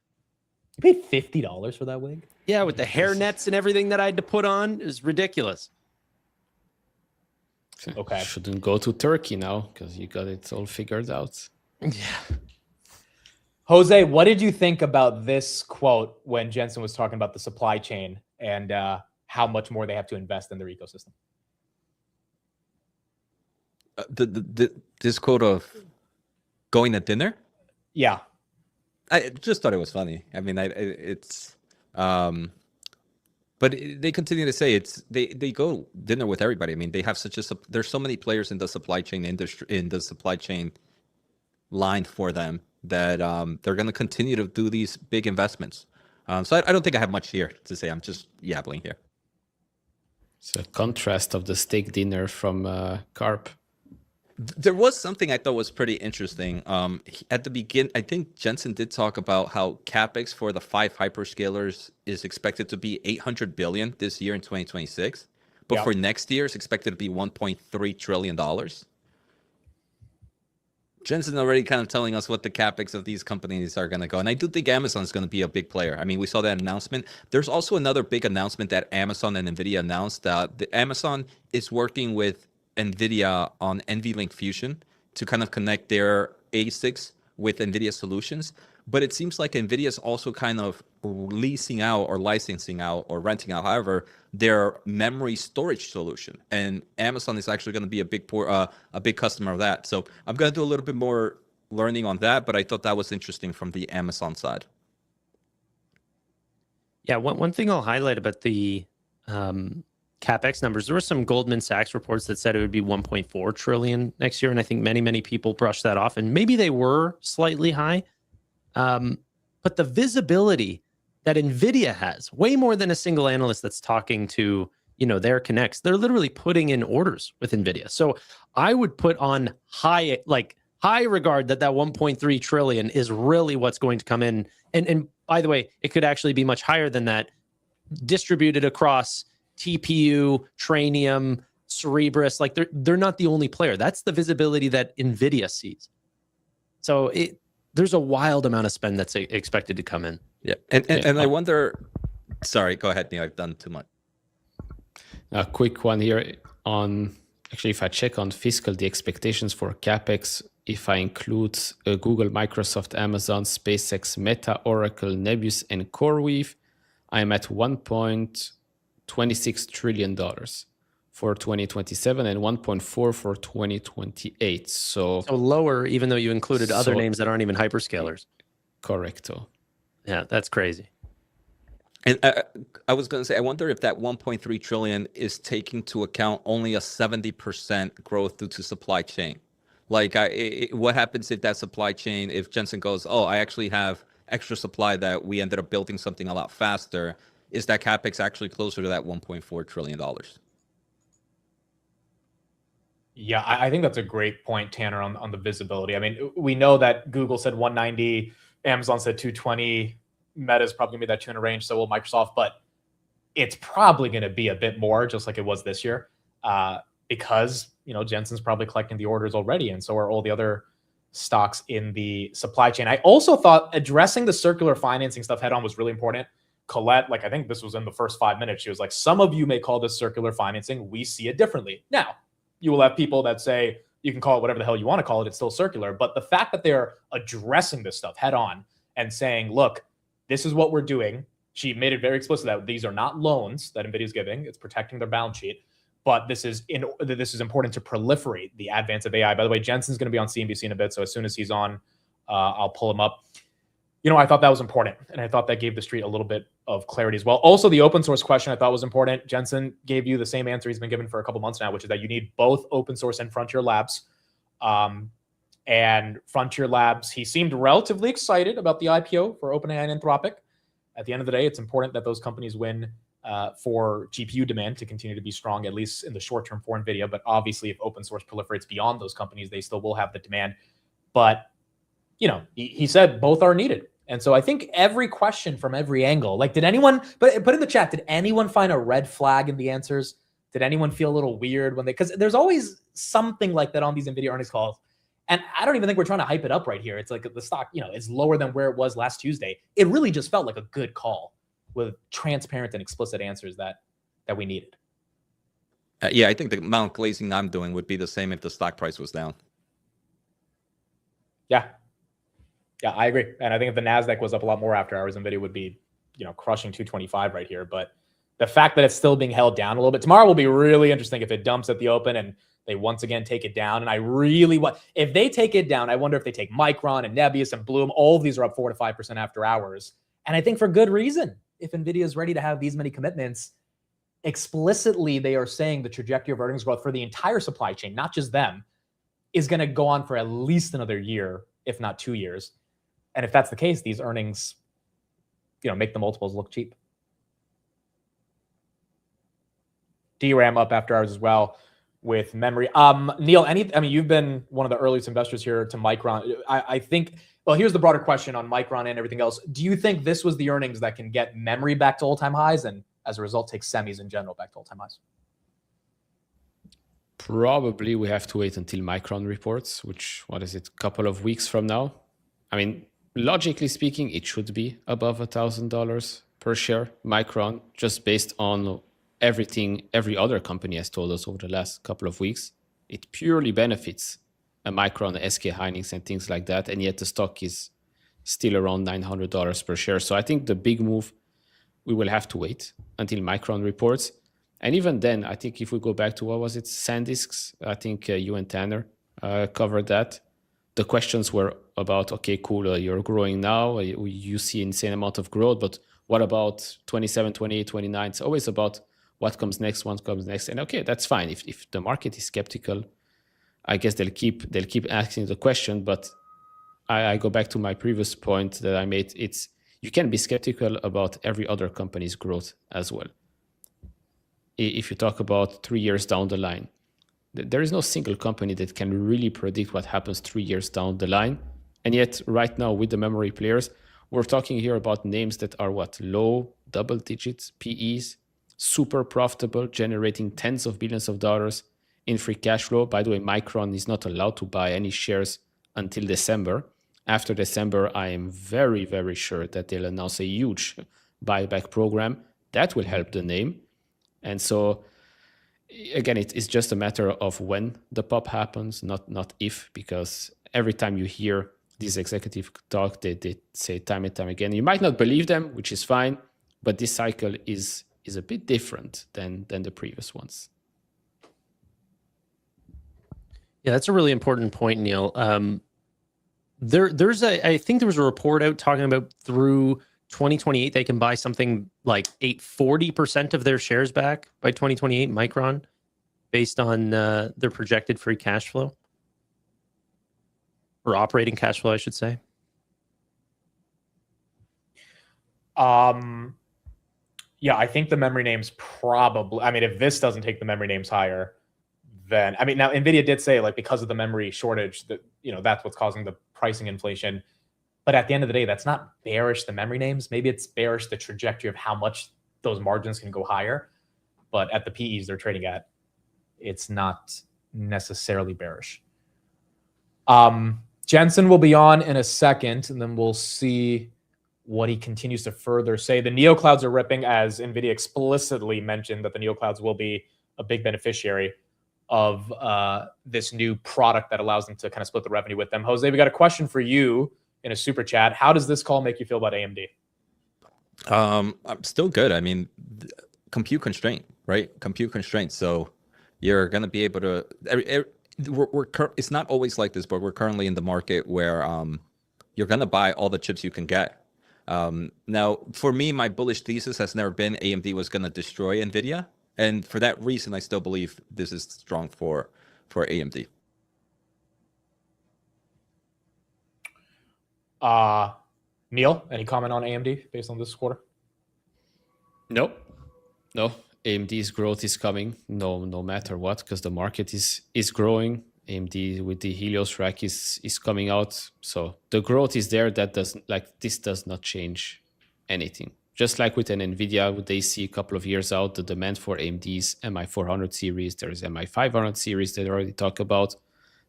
You paid $50 for that wig? Yeah, with the hair nets and everything that I had to put on. It was ridiculous. Okay. Shouldn't go to Turkey now because you got it all figured out. Yeah. Jose, what did you think about this quote when Jensen was talking about the supply chain and how much more they have to invest in their ecosystem? This quote of going to dinner? Yeah. I just thought it was funny. I mean, but they continue to say they go dinner with everybody. I mean, they have there's so many players in the supply chain industry, in the supply chain line for them that they're going to continue to do these big investments. So I don't think I have much here to say. I'm just yabbling here. It's a contrast of the steak dinner from Carp. There was something I thought was pretty interesting. At the beginning, I think Jensen did talk about how CapEx for the 5 hyperscalers is expected to be $800 billion this year in 2026. But for next year, it's expected to be $1.3 trillion. Jensen already kind of telling us what the CapEx of these companies are going to go. And I do think Amazon is going to be a big player. I mean, we saw that announcement. There's also another big announcement that Amazon and Nvidia announced. Amazon is working with Nvidia on NVLink Fusion to kind of connect their ASICs with NVIDIA solutions, but it seems like NVIDIA is also kind of leasing out or licensing out or renting out, however, their memory storage solution. And Amazon is actually going to be a big customer of that. So I'm going to do a little bit more learning on that, but I thought that was interesting from the Amazon side. Yeah, one thing I'll highlight about the CapEx numbers, there were some Goldman Sachs reports that said it would be 1.4 trillion next year, and I think many people brushed that off, and maybe they were slightly high. But the visibility that Nvidia has, way more than a single analyst that's talking to their connects, they're literally putting in orders with Nvidia. So I would put on high regard that 1.3 trillion is really what's going to come in. And by the way, it could actually be much higher than that, distributed across TPU, Trainium, Cerebras. Like they're not the only player. That's the visibility that Nvidia sees. So there's a wild amount of spend that's expected to come in. Yeah, and I wonder. Sorry, go ahead, Neil. I've done too much. A quick one here on. Actually, if I check on fiscal, the expectations for CapEx, if I include Google, Microsoft, Amazon, SpaceX, Meta, Oracle, Nebius, and CoreWeave, I'm at $1.26 trillion for 2027 and 1.4 for 2028. So lower, even though you included other names that aren't even hyperscalers. Correcto. Yeah, that's crazy. And I was going to say, I wonder if that 1.3 trillion is taking into account only a 70% growth due to supply chain. Like, what happens if that supply chain, if Jensen goes, oh, I actually have extra supply that we ended up building something a lot faster, is that CapEx actually closer to that $1.4 trillion? Yeah, I think that's a great point, Tanner, on the visibility. I mean, we know that Google said 190, Amazon said 220, Meta's probably going to be that 200 range, so will Microsoft, but it's probably going to be a bit more, just like it was this year, because Jensen's probably collecting the orders already, and so are all the other stocks in the supply chain. I also thought addressing the circular financing stuff head on was really important. Colette, I think this was in the first 5 minutes, she was like, some of you may call this circular financing. We see it differently. Now, you will have people that say you can call it whatever the hell you want to call it. It's still circular. But the fact that they're addressing this stuff head on and saying, look, this is what we're doing. She made it very explicit that these are not loans that NVIDIA is giving. It's protecting their balance sheet. But this is important to proliferate the advance of AI. By the way, Jensen's going to be on CNBC in a bit. So as soon as he's on, I'll pull him up. I thought that was important. And I thought that gave the street a little bit of clarity as well. Also, the open source question I thought was important. Jensen gave you the same answer he's been given for a couple months now, which is that you need both open source and Frontier Labs. And Frontier Labs, he seemed relatively excited about the IPO for OpenAI and Anthropic. At the end of the day, it's important that those companies win for GPU demand to continue to be strong, at least in the short term for NVIDIA. But obviously, if open source proliferates beyond those companies, they still will have the demand. But he said both are needed. And so I think every question from every angle, did anyone, put in the chat, did anyone find a red flag in the answers? Did anyone feel a little weird because there's always something like that on these NVIDIA earnings calls. And I don't even think we're trying to hype it up right here. It's like the stock, is lower than where it was last Tuesday. It really just felt like a good call with transparent and explicit answers that we needed. Yeah, I think the amount of glazing I'm doing would be the same if the stock price was down. Yeah, I agree. And I think if the NASDAQ was up a lot more after hours, NVIDIA would be, crushing 225 right here. But the fact that it's still being held down a little bit, tomorrow will be really interesting if it dumps at the open and they once again take it down. And I really want, if they take it down, I wonder if they take Micron and Nebius and Bloom. All of these are up 4 to 5% after hours. And I think for good reason. If NVIDIA is ready to have these many commitments, explicitly they are saying the trajectory of earnings growth for the entire supply chain, not just them, is going to go on for at least another year, if not 2 years. And if that's the case, these earnings, make the multiples look cheap. DRAM up after hours as well with memory. Neil, you've been one of the earliest investors here to Micron. I think, well, here's the broader question on Micron and everything else. Do you think this was the earnings that can get memory back to all-time highs and as a result take semis in general back to all-time highs? Probably we have to wait until Micron reports, which, couple of weeks from now. Logically speaking, it should be above $1,000 per share, Micron, just based on everything every other company has told us over the last couple of weeks. It purely benefits a Micron, a SK Hynix, and things like that, and yet the stock is still around $900 per share. So I think the big move, we will have to wait until Micron reports. And even then, I think if we go back to, what was it, SanDisk's, I think you and Tanner covered that. The questions were about, okay, cool, you're growing now, you see insane amount of growth, but what about 27, 28, 29? It's always about what comes next, what comes next. And okay, that's fine. If the market is skeptical, I guess they'll keep asking the question. But I go back to my previous point that I made. It's, you can be skeptical about every other company's growth as well. If you talk about 3 years down the line, there is no single company that can really predict what happens 3 years down the line. And yet right now with the memory players, we're talking here about names that are what, low double digits PEs, super profitable, generating tens of billions of dollars in free cash flow. By the way, Micron is not allowed to buy any shares until December. After December, I am very, very sure that they'll announce a huge buyback program that will help the name. And so again, it's just a matter of when the pop happens, not if, because every time you hear these executive talk, they say time and time again, you might not believe them, which is fine, but this cycle is a bit different than the previous ones. Yeah, that's a really important point, Neil. I think there was a report out talking about through 2028 they can buy something like 40% of their shares back by 2028, Micron, based on their projected free cash flow, or operating cash flow, I should say. Yeah, I think the memory names probably, I mean, if this doesn't take the memory names higher, then, I mean, now Nvidia did say, like, because of the memory shortage, that, you know, that's what's causing the pricing inflation. But at the end of the day, that's not bearish the memory names. Maybe it's bearish the trajectory of how much those margins can go higher. But at the PEs they're trading at, it's not necessarily bearish. Jensen will be on in a second, and then we'll see what he continues to further say. The neoclouds are ripping, as Nvidia explicitly mentioned that the neoclouds will be a big beneficiary of this new product that allows them to kind of split the revenue with them. Jose, we got a question for you in a super chat. How does this call make you feel about AMD? I'm still good. I mean, compute constraint, right? Compute constraint. So you're going to be able to, it's not always like this, but we're currently in the market where you're going to buy all the chips you can get. Now, for me, my bullish thesis has never been AMD was going to destroy Nvidia. And for that reason, I still believe this is strong for AMD. Neil, any comment on AMD based on this quarter? No. AMD's growth is coming no matter what, because the market is growing. AMD with the Helios rack is coming out. So the growth is there. This does not change anything. Just like with an Nvidia, they see a couple of years out, the demand for AMD's MI400 series, there is MI500 series that I already talked about.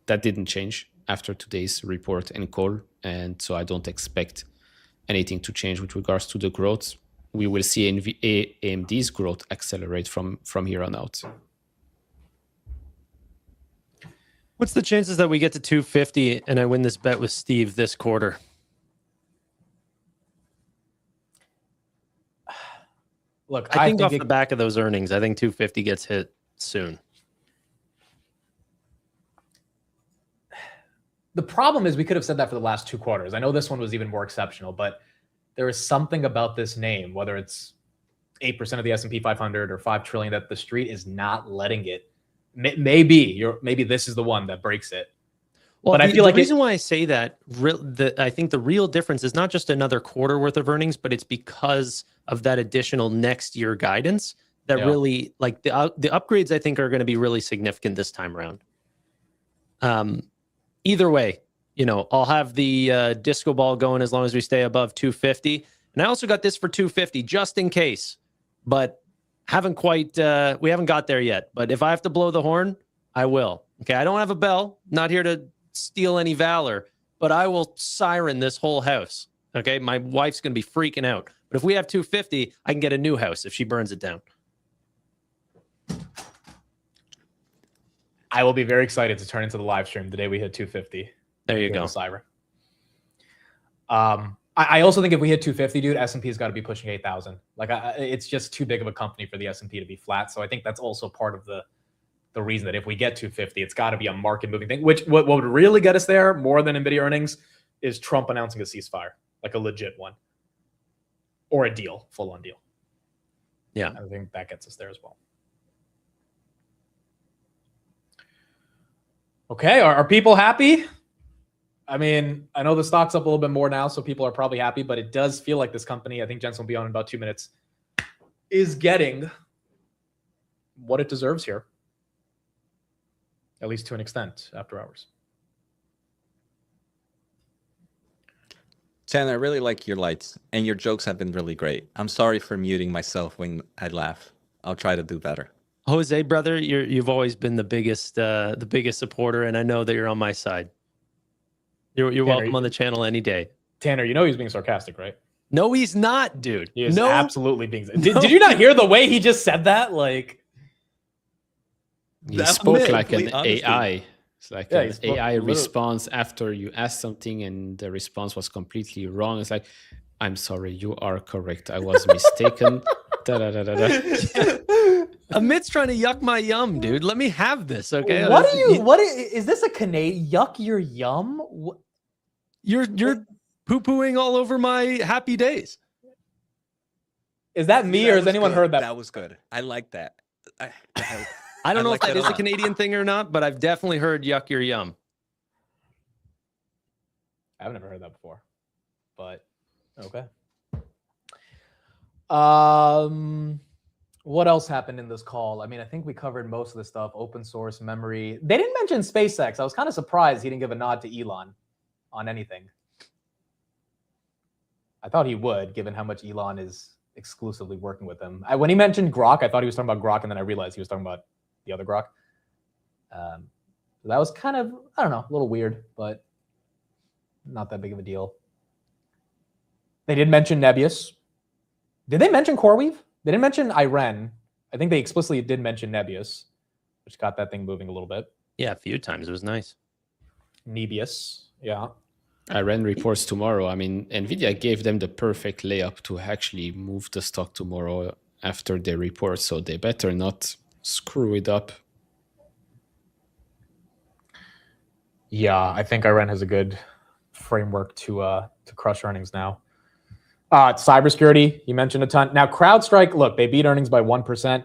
That didn't change after today's report and call. And so I don't expect anything to change with regards to the growth. We will see AMD's growth accelerate from here on out. What's the chances that we get to 250 and I win this bet with Steve this quarter? Look, I think off the back of those earnings, I think 250 gets hit soon. The problem is we could have said that for the last 2 quarters. I know this one was even more exceptional, but there is something about this name, whether it's 8% of the S&P 500 or 5 trillion, that the street is not letting it. Maybe this is the one that breaks it. Well, but I feel like the reason why I say that, I think the real difference is not just another quarter worth of earnings, but it's because of that additional next year guidance that really, like, the upgrades I think are going to be really significant this time around. Either way, you know, I'll have the disco ball going as long as we stay above 250. And I also got this for 250 just in case, but we haven't got there yet. But if I have to blow the horn, I will. Okay, I don't have a bell, not here to steal any valor, but I will siren this whole house. Okay, my wife's going to be freaking out. But if we have 250, I can get a new house if she burns it down. I will be very excited to turn into the live stream the day we hit 250. There you go. Cyber. I also think if we hit 250, dude, S&P's got to be pushing 8,000. Like, it's just too big of a company for the S&P to be flat. So I think that's also part of the reason that if we get 250, it's got to be a market moving thing. Which what would really get us there more than Nvidia earnings is Trump announcing a ceasefire, like a legit one, or a deal, full on deal. Yeah, I think that gets us there as well. Okay, are people happy? I mean, I know the stock's up a little bit more now, so people are probably happy, but it does feel like this company, I think Jensen will be on in about 2 minutes, is getting what it deserves here, at least to an extent, after hours. Tanner, I really like your lights, and your jokes have been really great. I'm sorry for muting myself when I laugh. I'll try to do better. Jose, brother, you've always been the biggest supporter, and I know that you're on my side. You're Tanner, welcome on the channel any day. Tanner, you know he's being sarcastic, right? No, he's not, dude. He is no, absolutely being. Did you not hear the way he just said that? Like, he spoke like an AI. It's like an AI literally. response after you asked something and the response was completely wrong. It's like, I'm sorry, you are correct. I was mistaken. Amit's trying to yuck my yum, dude. Let me have this, okay? What is this a Canadian yuck your yum? You're poo-pooing all over my happy days. Is that me, or has anyone heard that? That was good. I like that. I don't know if that is a Canadian thing or not, but I've definitely heard yuck your yum. I've never heard that before, but okay. What else happened in this call? I mean, I think we covered most of the stuff. Open source, memory. They didn't mention SpaceX. I was kind of surprised he didn't give a nod to Elon on anything. I thought he would, given how much Elon is exclusively working with him. When he mentioned Grok, I thought he was talking about Grok, and then I realized he was talking about the other Grok. That was kind of, I don't know, a little weird, but not that big of a deal. They did mention Nebius. Did they mention CoreWeave? They didn't mention Iren. I think they explicitly did mention Nebius, which got that thing moving a little bit. Yeah, a few times. It was nice. Nebius, yeah. Iren reports tomorrow. I mean, Nvidia gave them the perfect layup to actually move the stock tomorrow after their report, so they better not screw it up. Yeah, I think Iren has a good framework to crush earnings now. Cybersecurity, you mentioned a ton. Now, CrowdStrike, look, they beat earnings by 1%.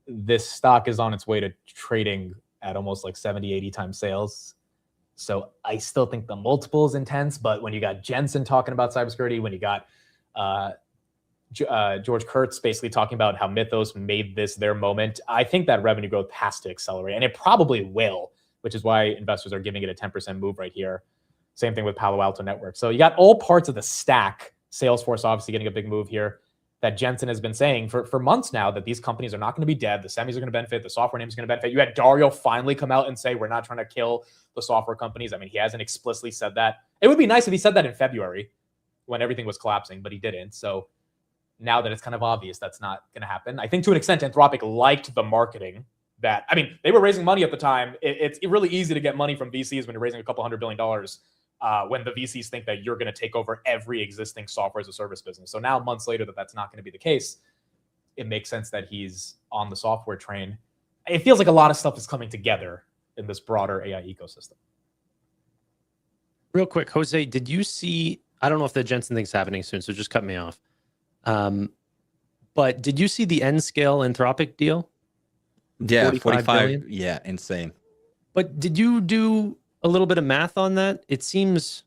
This stock is on its way to trading at almost like 70, 80 times sales. So I still think the multiple is intense, but when you got Jensen talking about cybersecurity, when you got George Kurtz basically talking about how Mythos made this their moment, I think that revenue growth has to accelerate, and it probably will, which is why investors are giving it a 10% move right here. Same thing with Palo Alto Networks. So you got all parts of the stack. Salesforce obviously getting a big move here, that Jensen has been saying for months now that these companies are not going to be dead. The semis are going to benefit. The software names are going to benefit. You had Dario finally come out and say, we're not trying to kill the software companies. I mean, he hasn't explicitly said that. It would be nice if he said that in February when everything was collapsing, but he didn't. So now that it's kind of obvious that's not going to happen, I think to an extent, Anthropic liked the marketing that, I mean, they were raising money at the time. It's really easy to get money from VCs when you're raising a couple $100 billion. When the VCs think that you're going to take over every existing software as a service business. So now months later that's not going to be the case, it makes sense that he's on the software train. It feels like a lot of stuff is coming together in this broader AI ecosystem. Real quick, Jose, did you see, I don't know if the Jensen thing's happening soon, so just cut me off. But did you see the N-Scale Anthropic deal? Yeah, 45 billion? Yeah, insane. But did you do a little bit of math on that? It seems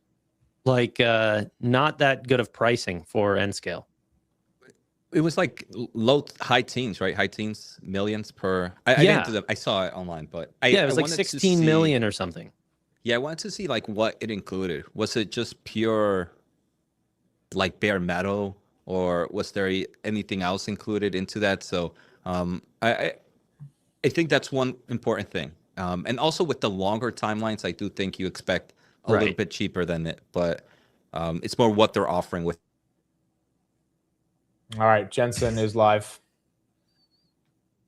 like not that good of pricing for N-Scale. It was like high teens, right? High teens, millions per. I didn't do that. I saw it online, but it was like 16 million or something. Yeah, I wanted to see like what it included. Was it just pure, like bare metal, or was there anything else included into that? So I think that's one important thing. And also with the longer timelines, I do think you expect a little bit cheaper than it, but it's more what they're offering with. All right, Jensen is live.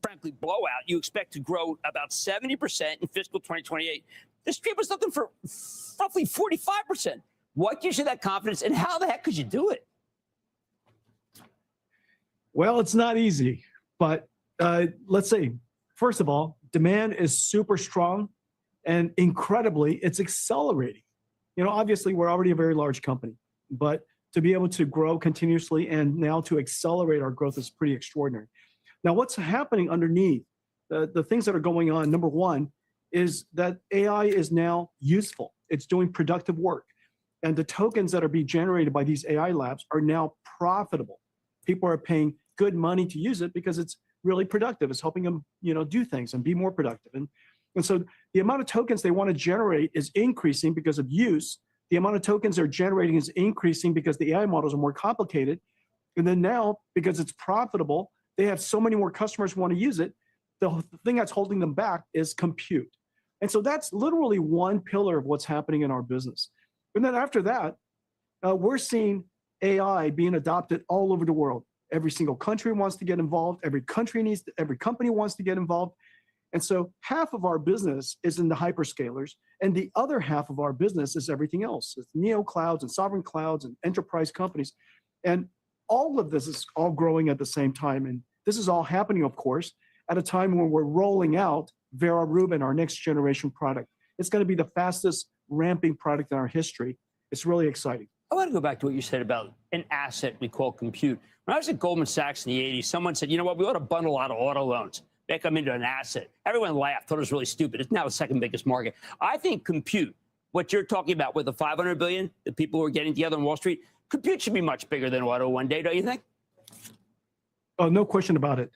frankly, blowout. You expect to grow about 70% in fiscal 2028. The street was looking for roughly 45%. What gives you that confidence, and how the heck could you do it? Well, it's not easy, but let's say, first of all, demand is super strong, and incredibly, it's accelerating. You know, obviously, we're already a very large company, but to be able to grow continuously and now to accelerate our growth is pretty extraordinary. Now, what's happening underneath, the things that are going on, number one, is that AI is now useful. It's doing productive work. And the tokens that are being generated by these AI labs are now profitable. People are paying good money to use it because it's really productive. It's helping them, you know, do things and be more productive. And so the amount of tokens they want to generate is increasing because of use. The amount of tokens they're generating is increasing because the AI models are more complicated. And then now, because it's profitable, they have so many more customers who want to use it. The thing that's holding them back is compute. And so that's literally one pillar of what's happening in our business. And then after that, we're seeing AI being adopted all over the world. Every single country wants to get involved. Every company wants to get involved. And so half of our business is in the hyperscalers, and the other half of our business is everything else. It's neo clouds and sovereign clouds and enterprise companies. And all of this is all growing at the same time. And this is all happening, of course, at a time when we're rolling out Vera Rubin, our next generation product. It's going to be the fastest ramping product in our history. It's really exciting. I want to go back to what you said about an asset we call compute. When I was at Goldman Sachs in the 80s, someone said, you know what, we ought to bundle a lot of auto loans, make them into an asset. Everyone laughed, thought it was really stupid. It's now the second biggest market. I think compute, what you're talking about with the $500 billion that people are getting together on Wall Street, compute should be much bigger than auto one day, don't you think? Oh, no question about it.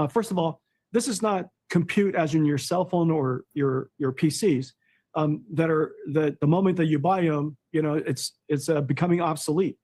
First of all, this is not compute as in your cell phone or your PCs that the moment that you buy them, you know, it's becoming obsolete.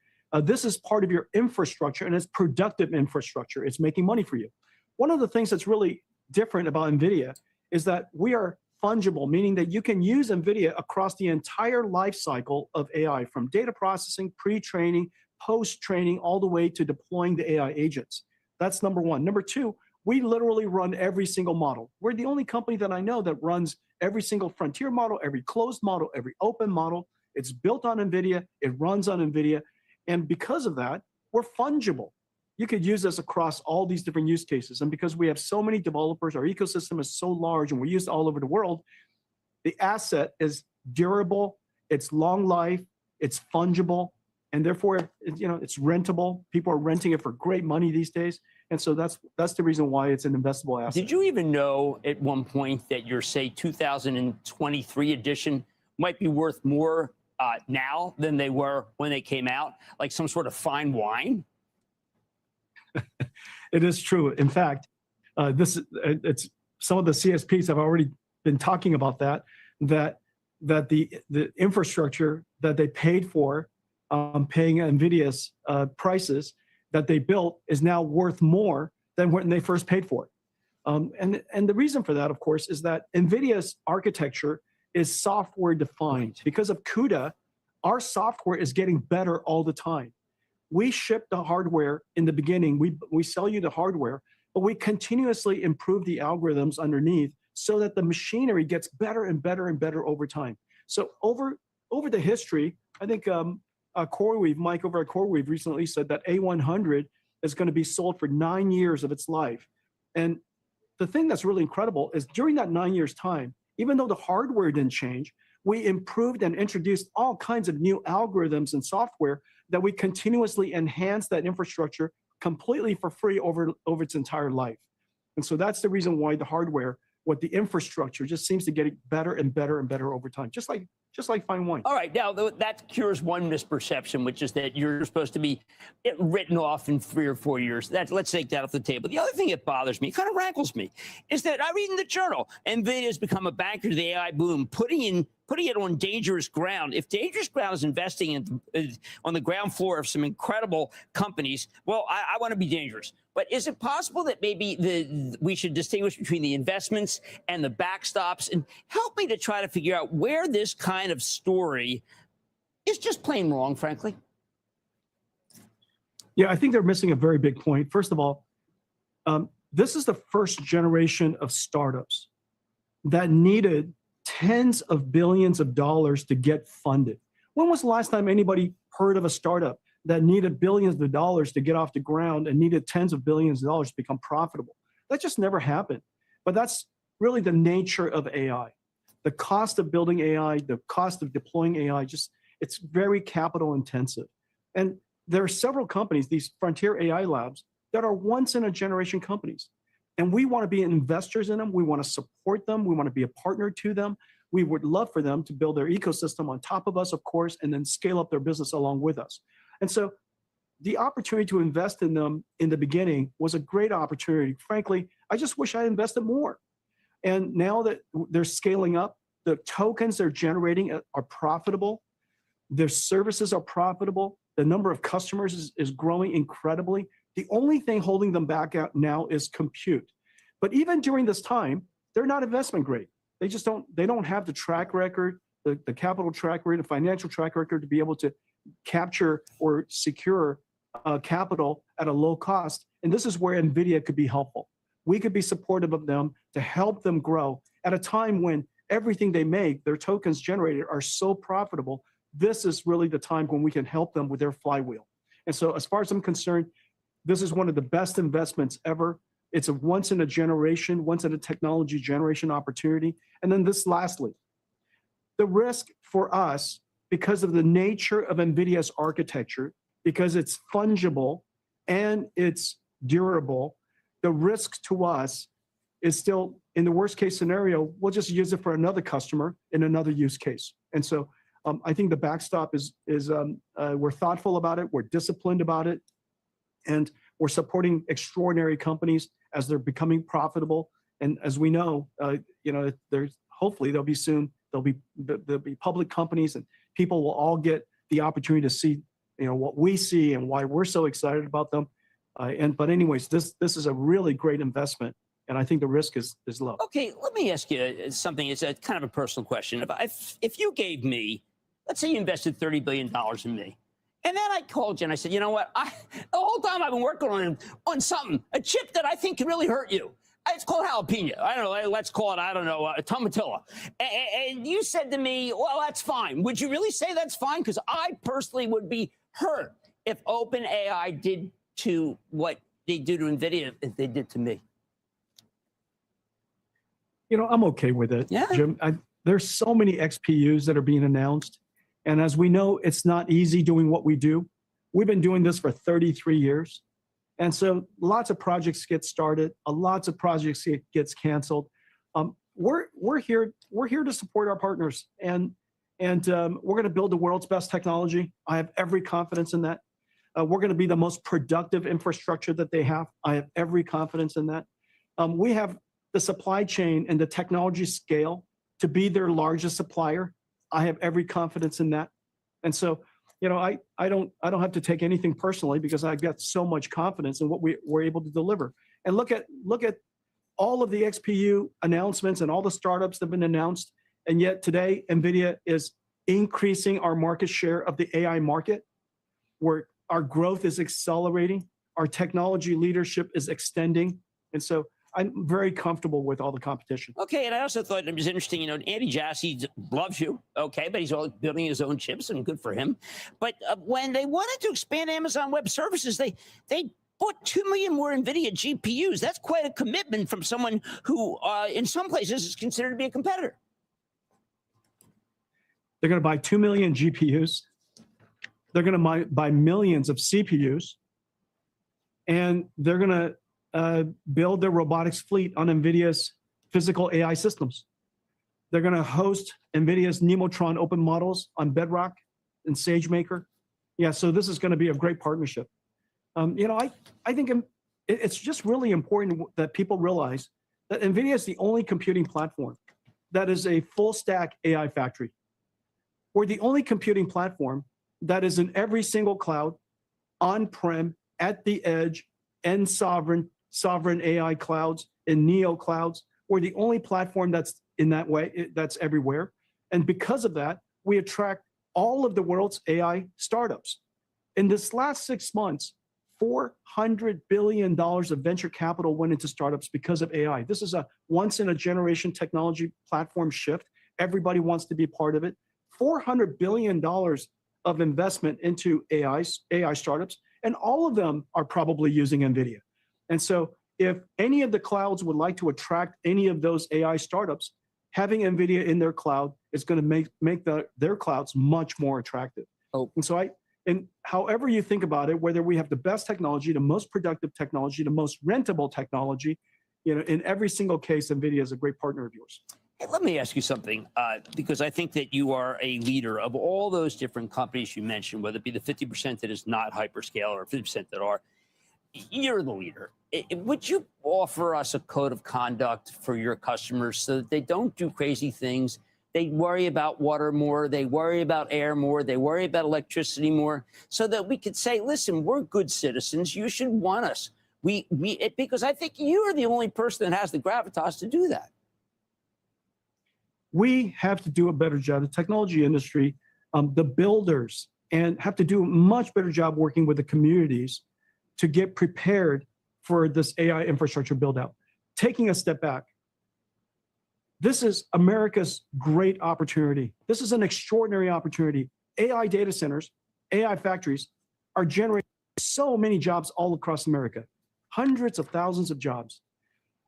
This is part of your infrastructure, and it's productive infrastructure. It's making money for you. One of the things that's really different about NVIDIA is that we are fungible, meaning that you can use NVIDIA across the entire life cycle of AI, from data processing, pre-training, post-training, all the way to deploying the AI agents. That's number one. Number two, we literally run every single model. We're the only company that I know that runs every single frontier model, every closed model, every open model. It's built on NVIDIA. It runs on NVIDIA. And because of that, we're fungible. You could use this across all these different use cases. And because we have so many developers, our ecosystem is so large and we're used all over the world, the asset is durable, it's long life, it's fungible, and therefore, you know, it's rentable. People are renting it for great money these days. And so that's the reason why it's an investable asset. Did you even know at one point that your, say, 2023 edition might be worth more now than they were when they came out, like some sort of fine wine? It is true. In fact, it's some of the CSPs have already been talking about that the infrastructure that they paid for, paying NVIDIA's prices that they built is now worth more than when they first paid for it. And the reason for that, of course, is that NVIDIA's architecture is software defined. Because of CUDA, our software is getting better all the time. We ship the hardware in the beginning, we sell you the hardware, but we continuously improve the algorithms underneath so that the machinery gets better and better and better over time. So over the history, I think CoreWeave, Mike over at CoreWeave recently said that A100 is going to be sold for 9 years of its life. And the thing that's really incredible is during that 9 years time, even though the hardware didn't change, we improved and introduced all kinds of new algorithms and software that we continuously enhance that infrastructure completely for free over its entire life. And so that's the reason why the hardware, what the infrastructure just seems to get better and better and better over time, just like fine wine. All right, now that cures one misperception, which is that you're supposed to be written off in 3 or 4 years. Let's take that off the table. The other thing that bothers me, kind of rankles me, is that I read in the journal, NVIDIA has become a banker to the AI boom, putting it on dangerous ground. If dangerous ground is investing on the ground floor of some incredible companies, well, I want to be dangerous. But is it possible that maybe we should distinguish between the investments and the backstops, and help me to try to figure out where this kind of story is just plain wrong, frankly? Yeah, I think they're missing a very big point. First of all, this is the first generation of startups that needed tens of billions of dollars to get funded. When was the last time anybody heard of a startup that needed billions of dollars to get off the ground and needed tens of billions of dollars to become profitable? That just never happened. But that's really the nature of AI. The cost of building AI, the cost of deploying AI, it's very capital intensive. And there are several companies, these frontier AI labs, that are once in a generation companies. And we want to be investors in them. We want to support them. We want to be a partner to them. We would love for them to build their ecosystem on top of us, of course, and then scale up their business along with us. And so the opportunity to invest in them in the beginning was a great opportunity. Frankly, I just wish I invested more. And now that they're scaling up, the tokens they're generating are profitable. Their services are profitable. The number of customers is growing incredibly. The only thing holding them back out now is compute. But even during this time, they're not investment grade. They don't have the track record, the capital track record, the financial track record to be able to capture or secure capital at a low cost. And this is where Nvidia could be helpful. We could be supportive of them to help them grow at a time when everything they make, their tokens generated, are so profitable. This is really the time when we can help them with their flywheel. And so as far as I'm concerned, this is one of the best investments ever. It's a once in a generation, once in a technology generation opportunity. And then this lastly, the risk for us, because of the nature of NVIDIA's architecture, because it's fungible and it's durable, the risk to us is still, in the worst case scenario, we'll just use it for another customer in another use case. And so I think the backstop is we're thoughtful about it, we're disciplined about it, and we're supporting extraordinary companies as they're becoming profitable. And as we know, there's hopefully there'll be public companies, and people will all get the opportunity to see what we see and why we're so excited about them. But anyways, this is a really great investment, and I think the risk is low. Okay, let me ask you something. It's a kind of a personal question. If you gave me, let's say you invested $30 billion in me, and then I called you and I said, you know what? The whole time I've been working on something, a chip that I think can really hurt you. It's called jalapeno. I don't know. Let's call it, tomatillo. And you said to me, well, that's fine. Would you really say that's fine? Because I personally would be hurt if OpenAI did to what they do to NVIDIA if they did to me. I'm okay with it, yeah. Jim. There's so many XPUs that are being announced. And as we know, it's not easy doing what we do. We've been doing this for 33 years. And so lots of projects get started, lots of projects gets canceled. We're here to support our partners, and we're going to build the world's best technology. I have every confidence in that. We're going to be the most productive infrastructure that they have. I have every confidence in that. We have the supply chain and the technology scale to be their largest supplier. I have every confidence in that. And so, I don't have to take anything personally because I've got so much confidence in what we're able to deliver. And look at all of the XPU announcements and all the startups that have been announced. And yet today, NVIDIA is increasing our market share of the AI market, where our growth is accelerating, our technology leadership is extending. And so I'm very comfortable with all the competition. Okay, and I also thought it was interesting, Andy Jassy loves you, okay, but he's all building his own chips, and good for him. But when they wanted to expand Amazon Web Services, they bought 2 million more NVIDIA GPUs. That's quite a commitment from someone who, in some places, is considered to be a competitor. They're going to buy 2 million GPUs. They're going to buy millions of CPUs. And they're going to build their robotics fleet on NVIDIA's physical AI systems. They're going to host NVIDIA's Nemotron open models on Bedrock and SageMaker. Yeah, so this is going to be a great partnership. I think it's just really important that people realize that NVIDIA is the only computing platform that is a full stack AI factory. We're the only computing platform that is in every single cloud, on-prem, at the edge, and sovereign AI clouds and neo clouds. We're the only platform that's in that way, that's everywhere. And because of that, we attract all of the world's AI startups. In this last 6 months, $400 billion of venture capital went into startups because of AI. This is a once in a generation technology platform shift. Everybody wants to be part of it. $400 billion of investment into AI startups, and all of them are probably using Nvidia. And so if any of the clouds would like to attract any of those AI startups, having Nvidia in their cloud is going to make their clouds much more attractive. And so and however you think about it, whether we have the best technology, the most productive technology, the most rentable technology, in every single case, Nvidia is a great partner of yours. Hey, let me ask you something, because I think that you are a leader of all those different companies you mentioned, whether it be the 50% that is not hyperscale or 50% that are. You're the leader. Would you offer us a code of conduct for your customers so that they don't do crazy things? They worry about water more. They worry about air more. They worry about electricity more, so that we could say, listen, we're good citizens. You should want us. Because I think you're the only person that has the gravitas to do that. We have to do a better job. The technology industry, the builders, and have to do a much better job working with the communities to get prepared for this AI infrastructure build out. Taking a step back, this is America's great opportunity. This is an extraordinary opportunity. AI data centers, AI factories are generating so many jobs all across America, hundreds of thousands of jobs.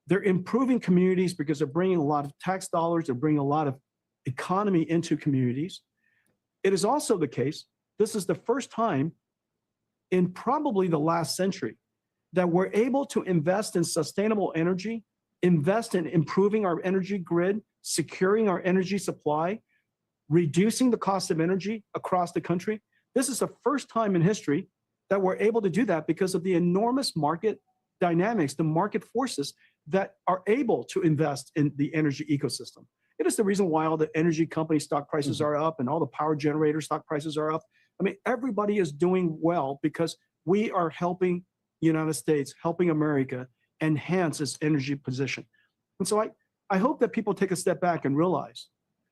They're improving communities because they're bringing a lot of tax dollars, they're bringing a lot of economy into communities. It is also the case, this is the first time in probably the last century that we're able to invest in sustainable energy, invest in improving our energy grid, securing our energy supply, reducing the cost of energy across the country. This is the first time in history that we're able to do that because of the enormous market dynamics, the market forces that are able to invest in the energy ecosystem. It is the reason why all the energy company stock prices are up and all the power generator stock prices are up. I mean, everybody is doing well because we are helping the United States, helping America enhance its energy position. And so I hope that people take a step back and realize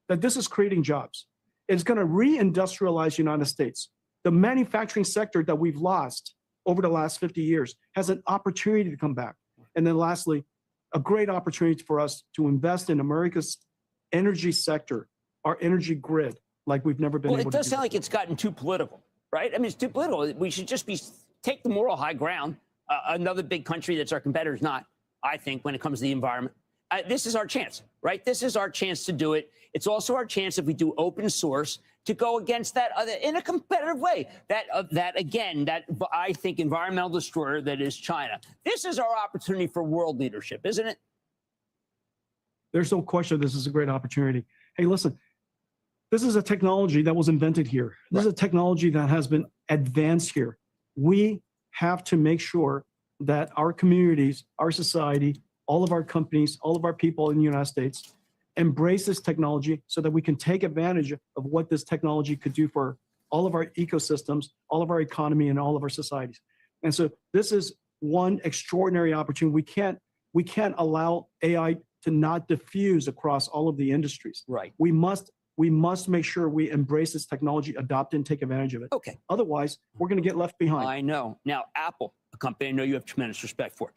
that this is creating jobs. It's going to reindustrialize the United States. The manufacturing sector that we've lost over the last 50 years has an opportunity to come back. And then lastly, a great opportunity for us to invest in America's energy sector, our energy grid, like we've never been able to do. Well, it does sound like it's gotten too political, right? I mean, it's too political. We should just take the moral high ground. Another big country that's our competitor is not, I think, when it comes to the environment. This is our chance, right? This is our chance to do it. It's also our chance, if we do open source, to go against that in a competitive way. That I think environmental destroyer that is China. This is our opportunity for world leadership, isn't it? There's no question this is a great opportunity. Hey, listen, this is a technology that was invented here. This is a technology that has been advanced here. We have to make sure that our communities, our society, all of our companies, all of our people in the United States embrace this technology so that we can take advantage of what this technology could do for all of our ecosystems, all of our economy, and all of our societies. And so this is one extraordinary opportunity. We can't allow AI to not diffuse across all of the industries. Right. We must make sure we embrace this technology, adopt it, and take advantage of it. Okay. Otherwise, we're going to get left behind. I know. Now, Apple, a company I know you have tremendous respect for,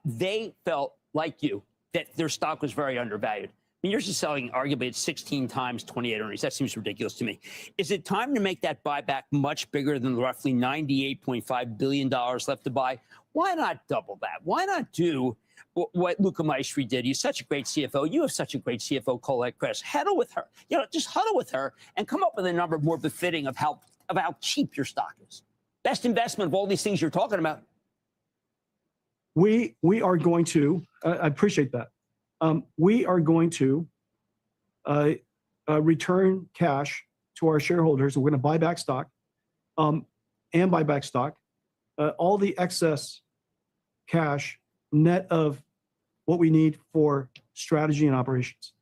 they felt like you that their stock was very undervalued. I mean, you're just selling arguably at 16 times 28 earnings. That seems ridiculous to me. Is it time to make that buyback much bigger than the roughly $98.5 billion left to buy? Why not double that? Why not do what Luca Maestri did? He's such a great CFO. You have such a great CFO, Colette Kress. Huddle with her. Just huddle with her and come up with a number more befitting of how cheap your stock is. Best investment of all these things you're talking about. We are going to, I appreciate that. We are going to return cash to our shareholders. We're going to buy back stock and buy back stock. All the excess cash net of what we need for strategy and operations.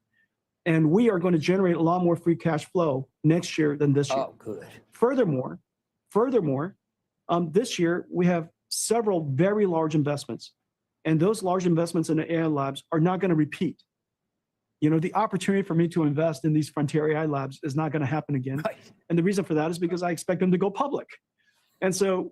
And we are going to generate a lot more free cash flow next year than this year. Oh, good. Furthermore, this year we have several very large investments. And those large investments in the AI labs are not going to repeat. The opportunity for me to invest in these frontier AI labs is not going to happen again. Right. And the reason for that is because I expect them to go public. And so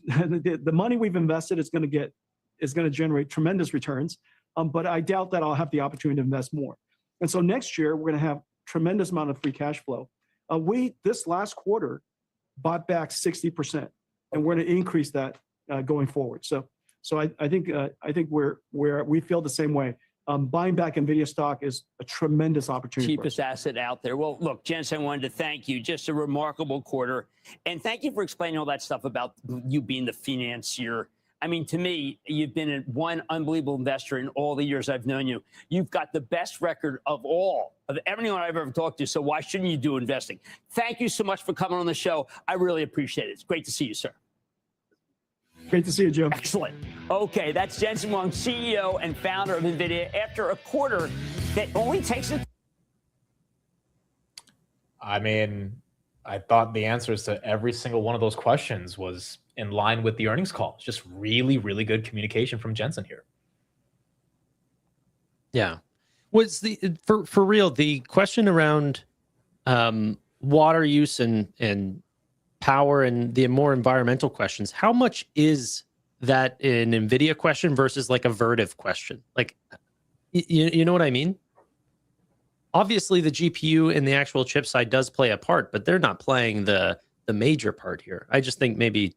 the money we've invested is going to generate tremendous returns. But I doubt that I'll have the opportunity to invest more. And so next year, we're going to have tremendous amount of free cash flow. We, this last quarter, bought back 60%, and we're going to increase that going forward. So I think we feel the same way. Buying back Nvidia stock is a tremendous opportunity. Cheapest asset out there. Well, look, Jensen, I wanted to thank you. Just a remarkable quarter. And thank you for explaining all that stuff about you being the financier. I mean, to me, you've been one unbelievable investor in all the years I've known you. You've got the best record of anyone I've ever talked to. So why shouldn't you do investing? Thank you so much for coming on the show. I really appreciate it. It's great to see you, sir. Great to see you, Joe. Excellent. Okay, that's Jensen Huang, CEO and founder of Nvidia, after a quarter that only takes it. I mean, I thought the answers to every single one of those questions was in line with the earnings call. It's just really, really good communication from Jensen here. Yeah. Was for real, the question around water use and power and the more environmental questions, how much is that an Nvidia question versus like a Vertiv question? Like, you know what I mean? Obviously, the GPU and the actual chip side does play a part, but they're not playing the major part here. I just think maybe,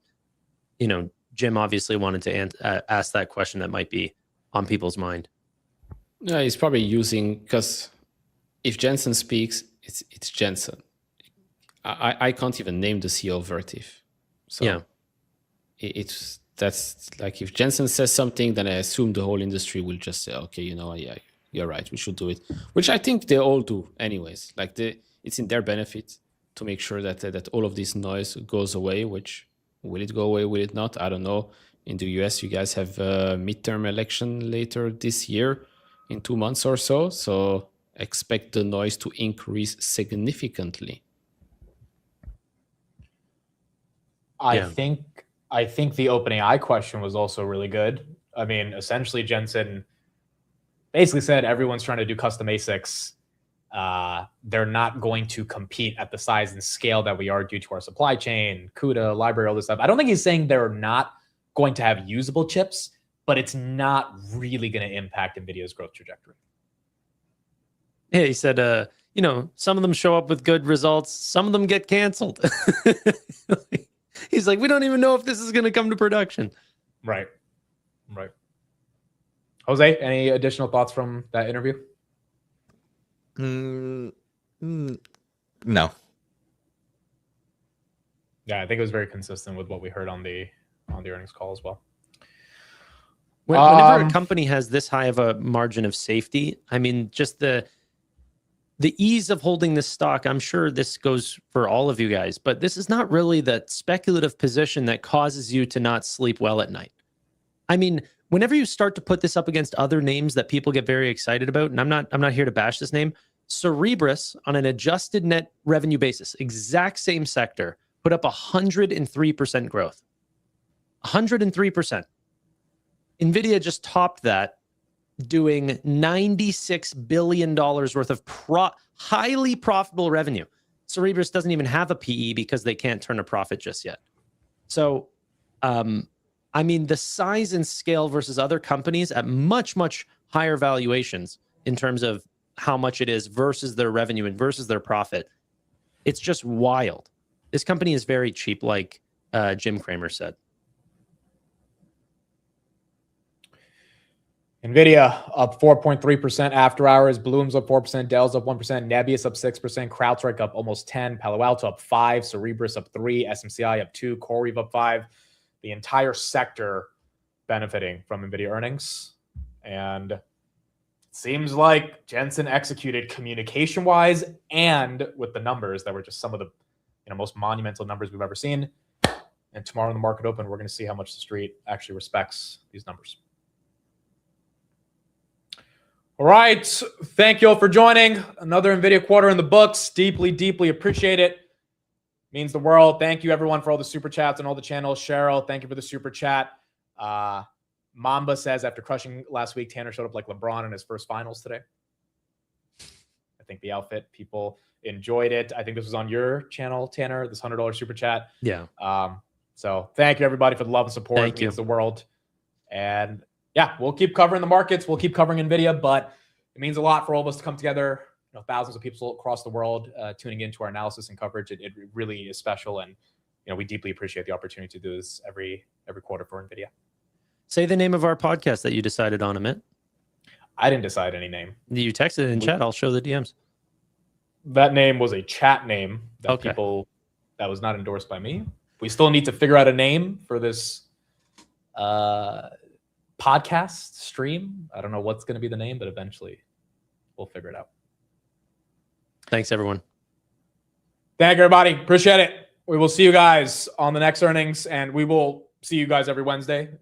Jim obviously wanted to ask that question that might be on people's mind. No, he's probably using, because if Jensen speaks, it's Jensen. I can't even name the CEO of Vertiv. So yeah, that's like if Jensen says something, then I assume the whole industry will just say, okay, yeah, you're right, we should do it. Which I think they all do anyways. Like it's in their benefit to make sure that all of this noise goes away, which will it go away, will it not? I don't know. In the US, you guys have a midterm election later this year in 2 months or so. So expect the noise to increase significantly. I think the OpenAI question was also really good. I mean, essentially, Jensen basically said everyone's trying to do custom ASICs. They're not going to compete at the size and scale that we are due to our supply chain, CUDA, library, all this stuff. I don't think he's saying they're not going to have usable chips, but it's not really going to impact NVIDIA's growth trajectory. Yeah, he said, some of them show up with good results. Some of them get canceled. He's like, we don't even know if this is going to come to production. Right. Jose, any additional thoughts from that interview? No. Yeah, I think it was very consistent with what we heard on the earnings call as well. Whenever a company has this high of a margin of safety, I mean, just the ease of holding this stock, I'm sure this goes for all of you guys, but this is not really the speculative position that causes you to not sleep well at night. I mean, whenever you start to put this up against other names that people get very excited about, and I'm not here to bash this name, Cerebras on an adjusted net revenue basis, exact same sector, put up 103% growth. 103%. Nvidia just topped that, doing $96 billion worth of highly profitable revenue. Cerebras doesn't even have a PE because they can't turn a profit just yet. So, I mean, the size and scale versus other companies at much, much higher valuations in terms of how much it is versus their revenue and versus their profit, it's just wild. This company is very cheap, like Jim Cramer said. NVIDIA up 4.3% after hours. Bloom's up 4%. Dell's up 1%. Nebius up 6%. CrowdStrike up almost 10%. Palo Alto up 5%. Cerebras up 3%. SMCI up 2%. CoreWeave up 5%. The entire sector benefiting from NVIDIA earnings. And it seems like Jensen executed communication-wise and with the numbers that were just some of the most monumental numbers we've ever seen. And tomorrow in the market open, we're going to see how much the street actually respects these numbers. All right. Thank you all for joining. Another NVIDIA quarter in the books. Deeply, deeply appreciate it. Means the world. Thank you, everyone, for all the super chats and all the channels. Cheryl, thank you for the super chat. Mamba says, after crushing last week, Tanner showed up like LeBron in his first finals today. I think the outfit, people enjoyed it. I think this was on your channel, Tanner, this $100 super chat. Yeah. So thank you everybody for the love and support. Thank It you. means the world. And yeah, we'll keep covering the markets. We'll keep covering Nvidia, but it means a lot for all of us to come together. You know, thousands of people across the world tuning into our analysis and coverage. It really is special, and we deeply appreciate the opportunity to do this every quarter for Nvidia. Say the name of our podcast that you decided on, Amit. I didn't decide any name. You texted it in chat. I'll show the DMs. That name was a chat name that that was not endorsed by me. We still need to figure out a name for this podcast stream. I don't know what's going to be the name, but eventually we'll figure it out. Thanks, everyone. Thank you, everybody. Appreciate it. We will see you guys on the next earnings, and we will see you guys every Wednesday.